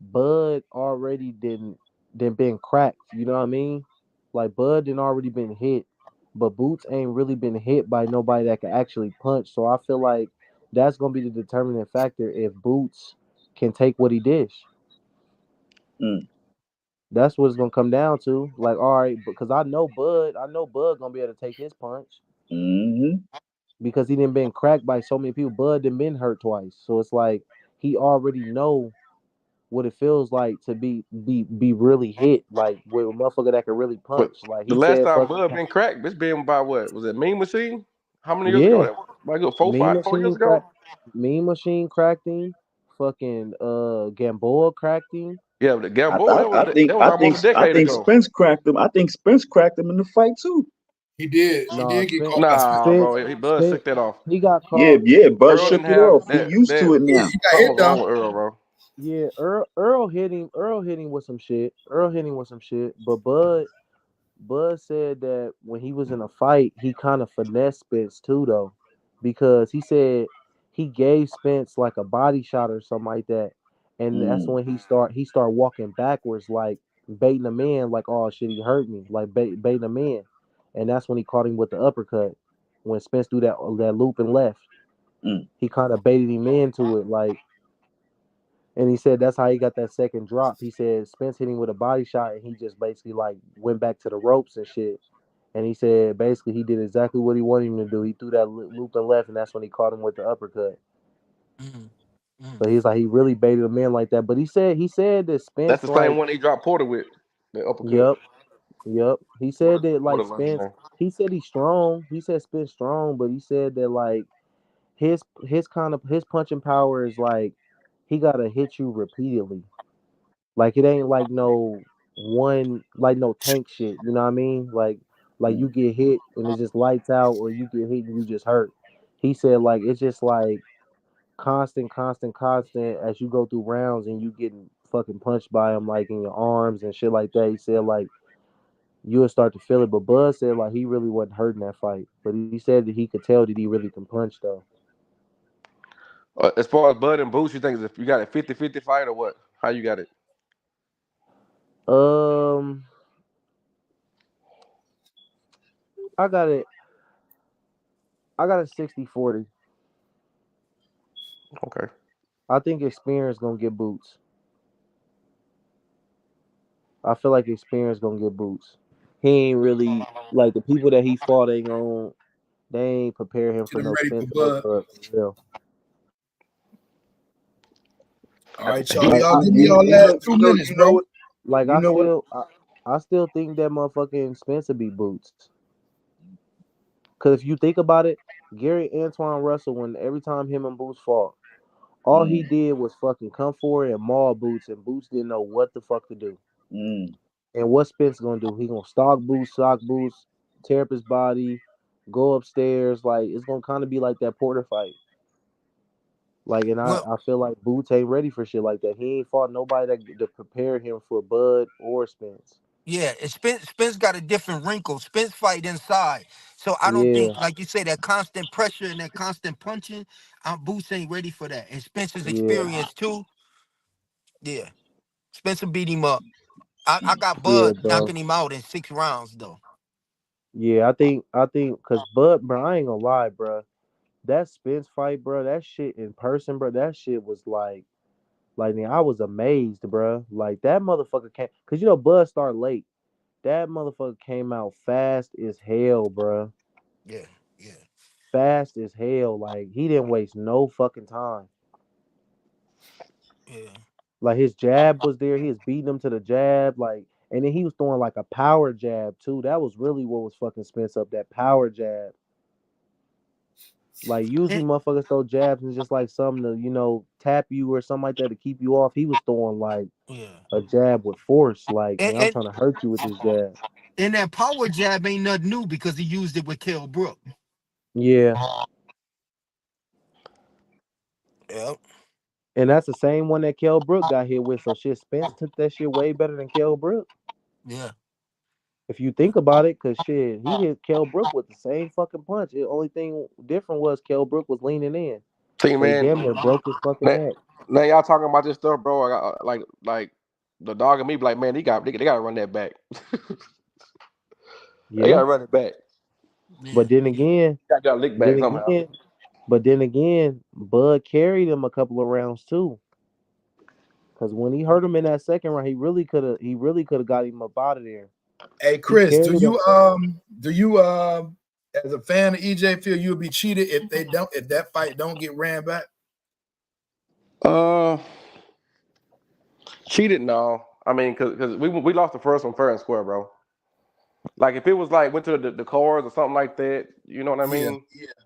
Bud already didn't been cracked. You know what I mean? Like Bud didn't already been hit, but Boots ain't really been hit by nobody that can actually punch. So I feel like that's gonna be the determining factor if Boots can take what he dish. Mm. That's what it's gonna come down to. Like, all right, because I know Bud gonna be able to take his punch Mm-hmm. because he didn't been cracked by so many people. Bud didn't been hurt twice, so it's like he already know what it feels like to be really hit, like with a motherfucker that can really But punch. Like the he last said, time fucking Bud been cracked, this been by what? Was it Mean Machine? How many years ago? yeah, That was like good Mean 4 years Machine ago. cracked, Mean Machine cracked him. Fucking Gamboa cracked him. Yeah, the I, Gamboa. I, I think That was I almost think a I decade think ago. Spence cracked him. I think Spence cracked him in the fight too. He did. He No, did get Spence, caught by Smith. Nah, Spence, bro. Bud Spence, shook that off. he got Yeah, caught. yeah. Bud Earl shook didn't it have off. He used to it Yeah, now. he got something hit was though. wrong with Earl, bro. Yeah, Earl hit him. Earl hit him with some shit. Earl hit him with some shit. But Bud said that when he was in a fight, he kind of finessed Spence too, though, because he said he gave Spence like a body shot or something like that, and that's Mm, when he start walking backwards, like baiting him in, like oh shit, he hurt me, like baiting him in, and that's when he caught him with the uppercut. When Spence do that loop and left, mm, he kind of baited him into it, like. And he said that's how he got that second drop. He said Spence hit him with a body shot, and he just basically like went back to the ropes and shit. And he said basically he did exactly what he wanted him to do. He threw that loop and left, and that's when he caught him with the uppercut. Mm, mm. So he's like he really baited him in like that. But he said that That's Spence the same like one he dropped Porter with. The uppercut. yep, yep. He said that like Porter lost his Spence. name. He said he's strong. He said Spence strong, but he said that like his punching power is like he gotta hit you repeatedly. Like it ain't like no one like no tank shit. You know what I mean? Like mm, you get hit and it just lights out, or you get hit and you just hurt. He said like it's just like constant, constant, constant as you go through rounds and you getting fucking punched by him like in your arms and shit like that. He said like you'll start to feel it. But Bud said like he really wasn't hurting that fight. But he said that he could tell that he really can punch though. As far as Bud and Boots, you think if you got a 50-50 fight or what? How you got it? Um I got it. I got a 60-40. Okay. I think experience gonna get Boots. I feel like experience gonna get Boots. He ain't really like the people that he fought ain't gonna they ain't prepare him Get for him no ready for Spencer or Bud. for real. All right, He y'all. like Y'all give me you, y'all you last know, 2 minutes, bro. what, Like you know what, I still think that motherfucking Spencer beat Boots. Cause if you think about it, Gary Antoine Russell, when every time him and Boots fought, all he mm, did was fucking come forward and maul Boots, and Boots didn't know what the fuck to do. mm, And what Spence gonna do? He gonna stalk Boots, tear up his body, go upstairs. Like it's gonna kind of be like that Porter fight. Like, and I, Well, I feel like Boots ain't ready for shit like that. He ain't fought nobody that prepared him for Bud or Spence. yeah, Spence got a different wrinkle. Spence fight inside, so I don't Yeah, think, like you say, that constant pressure and that constant punching. Boots ain't ready for that. And Spence's yeah, experience too. Yeah, Spencer beat him up. I got yeah, Bud bro. knocking him out in 6 rounds though. Yeah, I think, cause Bud, bro, I ain't gonna lie, bro. That Spence fight, bro, that shit in person, bro, that shit was like, man, I was amazed, bro. Like that motherfucker came, cause Bud started late. That motherfucker came out fast as hell, bro. Yeah, yeah, Fast as hell. Like he didn't waste no fucking time. yeah. Like his jab was there. He was beating him to the jab. Like, and then he was throwing like a power jab too. That was really what was fucking Spence up. That power jab. Like usually motherfuckers throw jabs and just like something to, you know, tap you or something like that to keep you off. He was throwing like a jab with force. Like, man, I'm trying to hurt you with this jab. And that power jab ain't nothing new because he used it with Kell Brook. Yeah. Yep. And that's the same one that Kell Brook got hit with. So shit, Spence took that shit way better than Kell Brook. Yeah. If you think about it, cause shit, he hit Kell Brook with the same fucking punch. The only thing different was Kell Brook was leaning in. See, So he man, damn near broke his fucking neck. now y'all talking about this stuff, bro. I got, like the dog and me be like, man, they gotta run that back. Yeah. They gotta run it back. But then again, got lick back somehow. But then again, Bud carried him a couple of rounds too. Cause when he hurt him in that second round, he really could have got him up out of there. Hey Chris, do you as a fan of EJ feel you'll be cheated if that fight don't get ran back? Cheated? No. I mean, cause we lost the first one fair and square, bro. Like if it was like went to the cars or something like that, you know what I mean?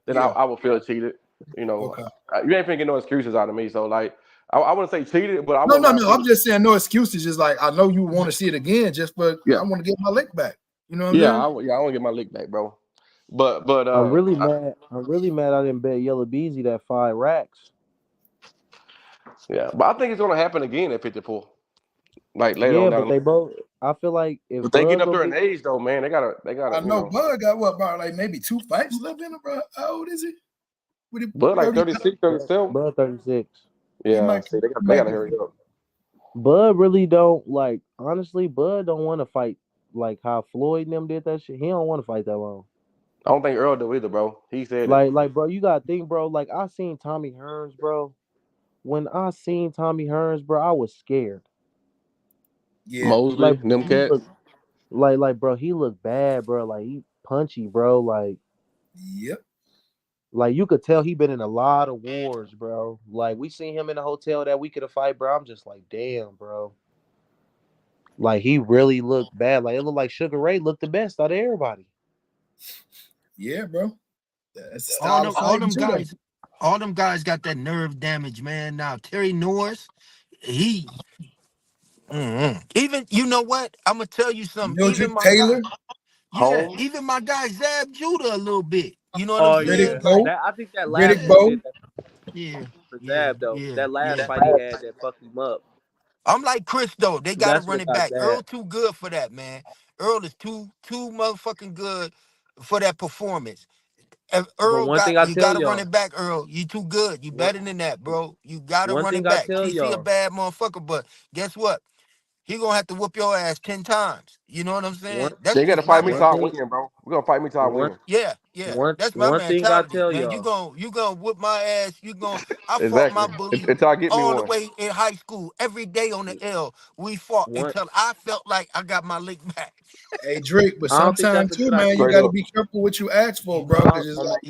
Then I would feel cheated. You know, you ain't finna get no excuses out of me. So like, I wouldn't say cheated, but no. I'm just saying no excuses. Just like I know you want to see it again, just but I want to get my lick back. You know what I'm saying? I want to get my lick back, bro. But I'm really mad. I'm really mad. I didn't bet Yellow Beezy that 5 racks. Yeah, but I think it's gonna happen again at 54. Like later on. Yeah, but they both. I feel like if they get up there in age though, man, they gotta. I know Bud got what about like maybe 2 fights left in him, bro. How old is he? Bud like 36, 37. Bud 36. Yeah, see, they gotta hurry up. Bud really don't like. Honestly, Bud don't want to fight like how Floyd and them did that shit. He don't want to fight that long. I don't think Earl do either, bro. He said like, bro, you gotta think, bro. Like I seen Tommy Hearns, bro. When I seen Tommy Hearns, bro, I was scared. Yeah, Mosley, like them cats. Like, bro, he looked bad, bro. Like he punchy, bro. Like, yep. Like you could tell he been in a lot of wars, bro. Like we seen him in the hotel that week of the fight, bro. I'm just like, damn, bro. Like he really looked bad. Like it looked like Sugar Ray looked the best out of everybody. Yeah, bro. That's all them guys got that nerve damage, man. Now Terry Norris, even you know what? I'm gonna tell you something. Mildred Taylor, even my guy Zab Judah a little bit. You know what I'm saying? Yeah. I think that last fight for Zab though. That last fight he had that fucked him up. I'm like Chris though. They gotta run it back. Earl too good for that, man. Earl is too motherfucking good for that performance. If Earl you gotta run it back, Earl. You too good. You better than that, bro. You gotta run it back. TC a bad motherfucker, but guess what? He gonna have to whoop your ass 10 times. You know what I'm saying? They gotta fight me till I win, bro. We're gonna fight me till I win. Yeah. That's my mentality, man. You gonna whoop my ass. I fought my bully all the way in high school. Every day on the L, we fought until I felt like I got my lick back. Hey Drake, but sometimes too, man, you gotta be careful what you ask for, bro. Because it's like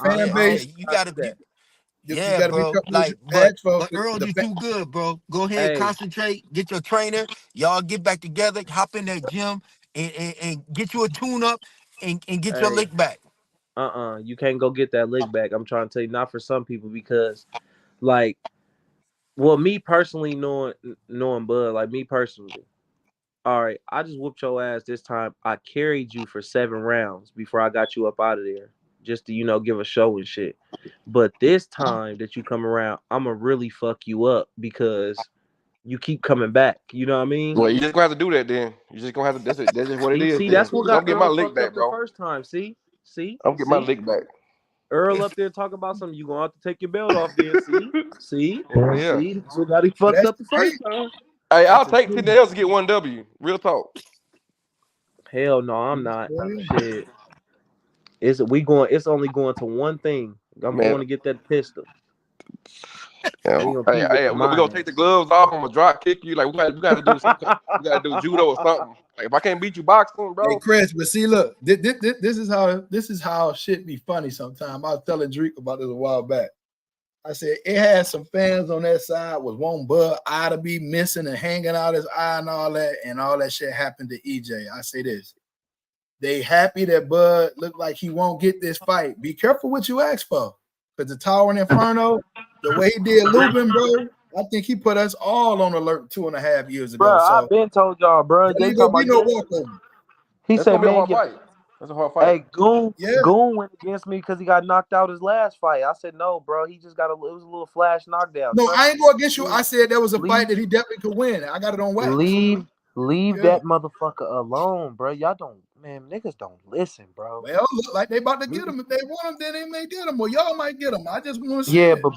fan base. You gotta be. You gotta bro. be careful like, what you ask for. But Earl, you too good, bro. Go ahead, concentrate. Get your trainer. Y'all get back together. Hop in that gym and get you a tune-up and get your lick back. You can't go get that lick back. I'm trying to tell you, not for some people, because, like, well, me personally knowing Bud, like me personally, all right, I just whooped your ass this time. I carried you for 7 rounds before I got you up out of there, just to give a show and shit. But this time that you come around, I'ma really fuck you up because you keep coming back. You know what I mean? Well, you just gonna have to do that then. You just gonna have to. That's just what it is. See, that's what got Earl get my lick back, bro. The first time. See, I'm get my lick back. Earl up there talking about something. You gonna have to take your belt off then. See, yeah. See, that's what got he fucked up the first time. Hey, I'll take 10 L's to get 1 W. Real talk. Hell no, I'm not. Shit. It's only going to one thing. I'm going to get that pistol. Yeah. We're gonna take the gloves off. I'm gonna drop kick you. Like we gotta do something. We gotta do judo or something. Like if I can't beat you boxing, bro. Hey Chris, but see, look, this is how shit be funny sometimes. I was telling Drake about this a while back. I said it had some fans on that side was wanting Bud eye to be missing and hanging out his eye and all that shit happened to EJ. I say this. They happy that Bud looked like he won't get this fight. Be careful what you ask for. Because the Tower Inferno, the way he did Lubin, bro, I think he put us all on alert 2.5 years ago. Bro, So I've been told y'all, bro. there They ain't gonna talking be about no walkover. he That's said, gonna be a man, hard fight. That's a hard fight. hey, Goon Yeah. went against me because he got knocked out his last fight. I said, no, bro. He just got it was a little flash knockdown. No, Trust I ain't me. going against you. I said there was a Leave- fight that he definitely could win. I got it on wax. Leave Yeah. that motherfucker alone, bro. Y'all don't, man, niggas don't listen, bro. Well, look like they about to get him. If they want him, then they may get him. Or y'all might get him. I just want to see Yeah, it. but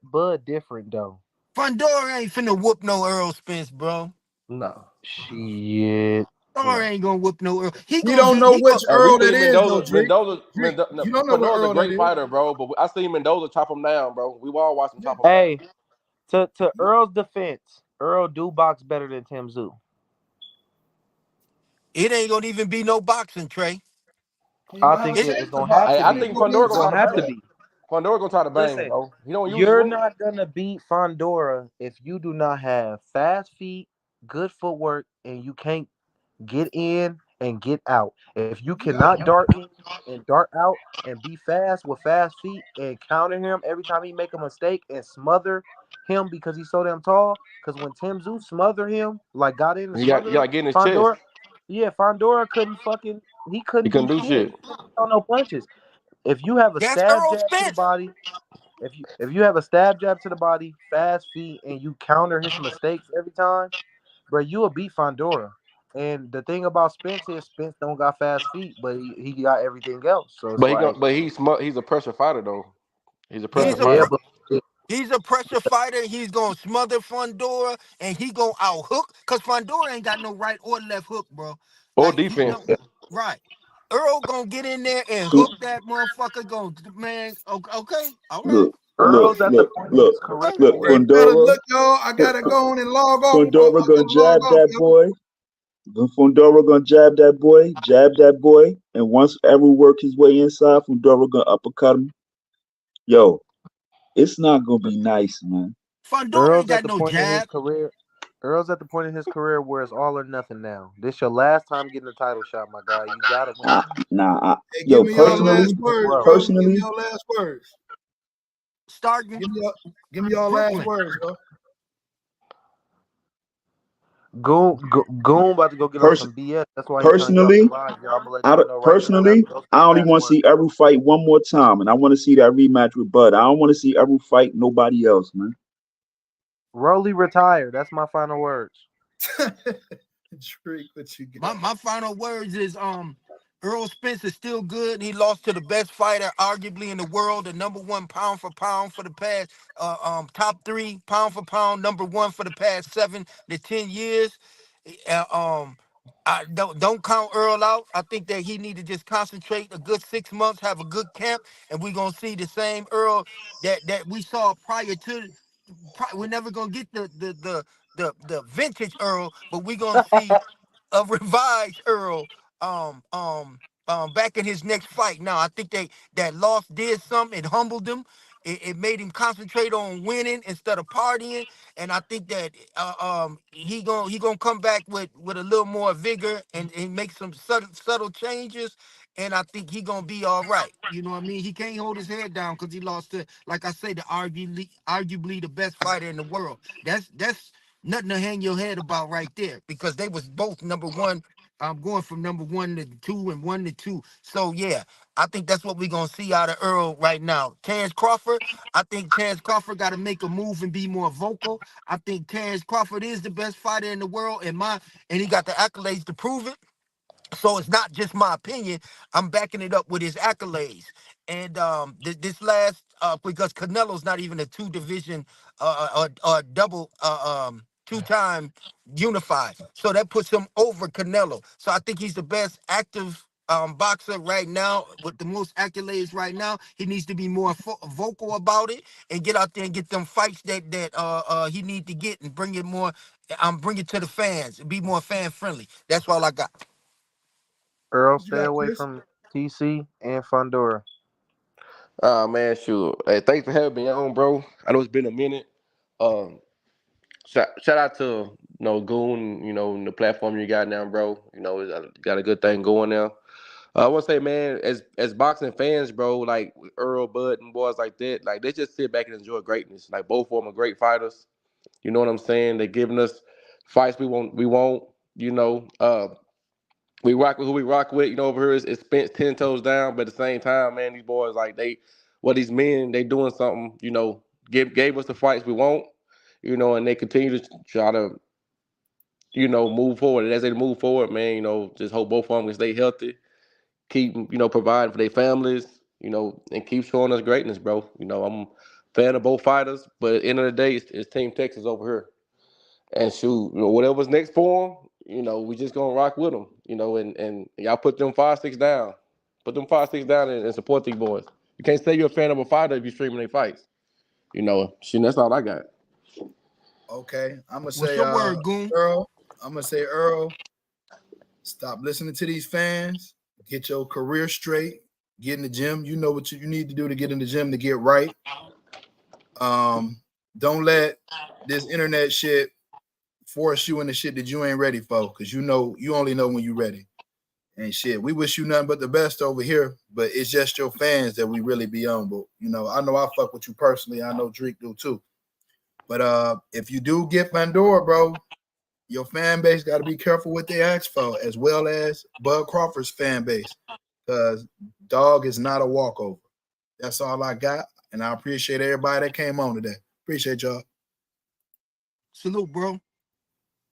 Bud different though. Fundora ain't finna whoop no Earl Spence, bro. No. Shit. Fundora ain't gonna whoop no Earl. We don't know which We Earl that seen is, though, Drake. You don't know what Mendoza's a Earl that great is. fighter, bro. But I seen Mendoza chop him down, bro. We all watched him chop him Hey, down. to Earl's defense, Earl do box better than Tim Zoo. It ain't gonna even be no boxing, Trey. I think it's gonna have to I be. think Fundora It's gonna try gonna have to to bang. be. Fundora gonna try to bang, Listen, bro. He don't use his you're wing. not gonna beat Fundora if you do not have fast feet, good footwork, and you can't get in and get out. If you cannot dart in and dart out and be fast with fast feet and counter him every time he make a mistake and smother him because he's so damn tall. Because when Tim Zoo smothered him, like got in and You got smothered him, get in his chest. Fundora, yeah, Fundora couldn't fucking he couldn't He couldn't do do shit. shit. He couldn't throw no punches. If you have a That's stab Earl jab to the Spence. body, if you have a stab jab to the body, fast feet, and you counter his mistakes every time, bro, you will beat Fundora. And the thing about Spence is Spence don't got fast feet, but he got everything else. So it's like, He's a pressure fighter though. He's a pressure He's a yeah, fighter. pr- he's a pressure fighter. He's gonna smother Fundora and he gonna out hook because Fundora ain't got no right or left hook, bro. Or Like he defense. don't right. Earl gonna get in there and Look, hook that motherfucker. Man, okay, all right, look, all right, look, Earl's at the look, point of look, his career okay. look. where Fundora, Look, y'all, I gotta go on and log off. Fundora gonna Log jab off, that y'all. boy. Fundora gonna jab that boy, and once ever work his way inside, Fundora gonna uppercut him. Yo, it's not gonna be nice, man. Fundora ain't Earl's at got the no point in his jab. career. Earl's at the point in his career where it's all or nothing now. This your last time getting a title shot, my guy. You gotta win. Hey, give Yo, me y'all Win last personally, or words, grow. bro. Give me personally, y'all last words. Starting Give me y'all last Brooklyn. words, bro. Goon about to go get on pers- some BS. That's why he's trying to get off the personally, line. Y'all, I'm gonna let y'all know right now. Those I only last want to words. see every fight one more time, and I want to see that rematch with Bud. I don't want to see every fight nobody else, man. Rolly retired. That's my final words. Drake, what you got? My final words is Earl Spence is still good. He lost to the best fighter, arguably in the world, the number one pound for pound for the past top 3 pound for pound, number one for the past 7 to 10 years. Uh, um, I don't count Earl out. I think that he need to just concentrate a good 6 months, have a good camp, and we're gonna see the same Earl that we saw prior to. We're never gonna get the vintage Earl, but we're gonna see a revised Earl back in his next fight. Now I think that loss did something. It humbled him. It made him concentrate on winning instead of partying. And I think that he gonna come back with a little more vigor and make some subtle changes. And I think he gonna be all right. You know what I mean? He can't hold his head down because he lost to, like I say, the arguably the best fighter in the world. That's nothing to hang your head about right there because they was both number one. I'm going from number 1 to 2 and 1 to 2. So yeah, I think that's what we're gonna see out of Earl right now. Terrence Crawford, I think Terrence Crawford got to make a move and be more vocal. I think Terrence Crawford is the best fighter in the world, and he got the accolades to prove it. So it's not just my opinion. I'm backing it up with his accolades. And this last because Canelo's not even a 2 division or double 2-time unified. So that puts him over Canelo. So I think he's the best active boxer right now with the most accolades right now. He needs to be more vocal about it and get out there and get them fights that he need to get and bring it more bring it to the fans and be more fan friendly. That's all I got. Earl, What you stay got, away Chris? from TC and Fundora. Oh man, sure. Hey, thanks for having me on, bro. I know it's been a minute. Um, shout out to Goon, and the platform you got now, bro. You got a good thing going now. I want to say, man, as boxing fans, bro, like Earl, Bud, and boys like that, like they just sit back and enjoy greatness. Like both of them are great fighters. You know what I'm saying? They're giving us fights we want. You know, we rock with who we rock with. You know, over here it's Spence 10 toes down, but at the same time, man, these boys like these men, they doing something. You know, gave us the fights we want. You know, and they continue to try to, you know, move forward. And as they move forward, man, you know, just hope both of them can stay healthy, keep, you know, providing for their families, you know, and keep showing us greatness, bro. You know, I'm a fan of both fighters, but at the end of the day, it's Team Texas over here. And shoot, you know, whatever's next for them, you know, we just gonna rock with them, you know, and y'all put them 5-6 down. Put them 5-6 down and support these boys. You can't say you're a fan of a fighter if you're streaming their fights. You know, shit, that's all I got. Okay. I'm gonna What's say your word, Goon? Earl, stop listening to these fans. Get your career straight. Get in the gym. You know what you need to do to get in the gym to get right. Don't let this internet shit force you into shit that you ain't ready for, because you know you only know when you're ready. And shit, we wish you nothing but the best over here, but it's just your fans that we really be on. But you know, I know I fuck with you personally. I know Drake do too. But if you do get Fundora, bro, your fan base got to be careful what they ask for, as well as Bud Crawford's fan base, because dog is not a walkover. That's all I got, and I appreciate everybody that came on today. Appreciate y'all. Salute, bro.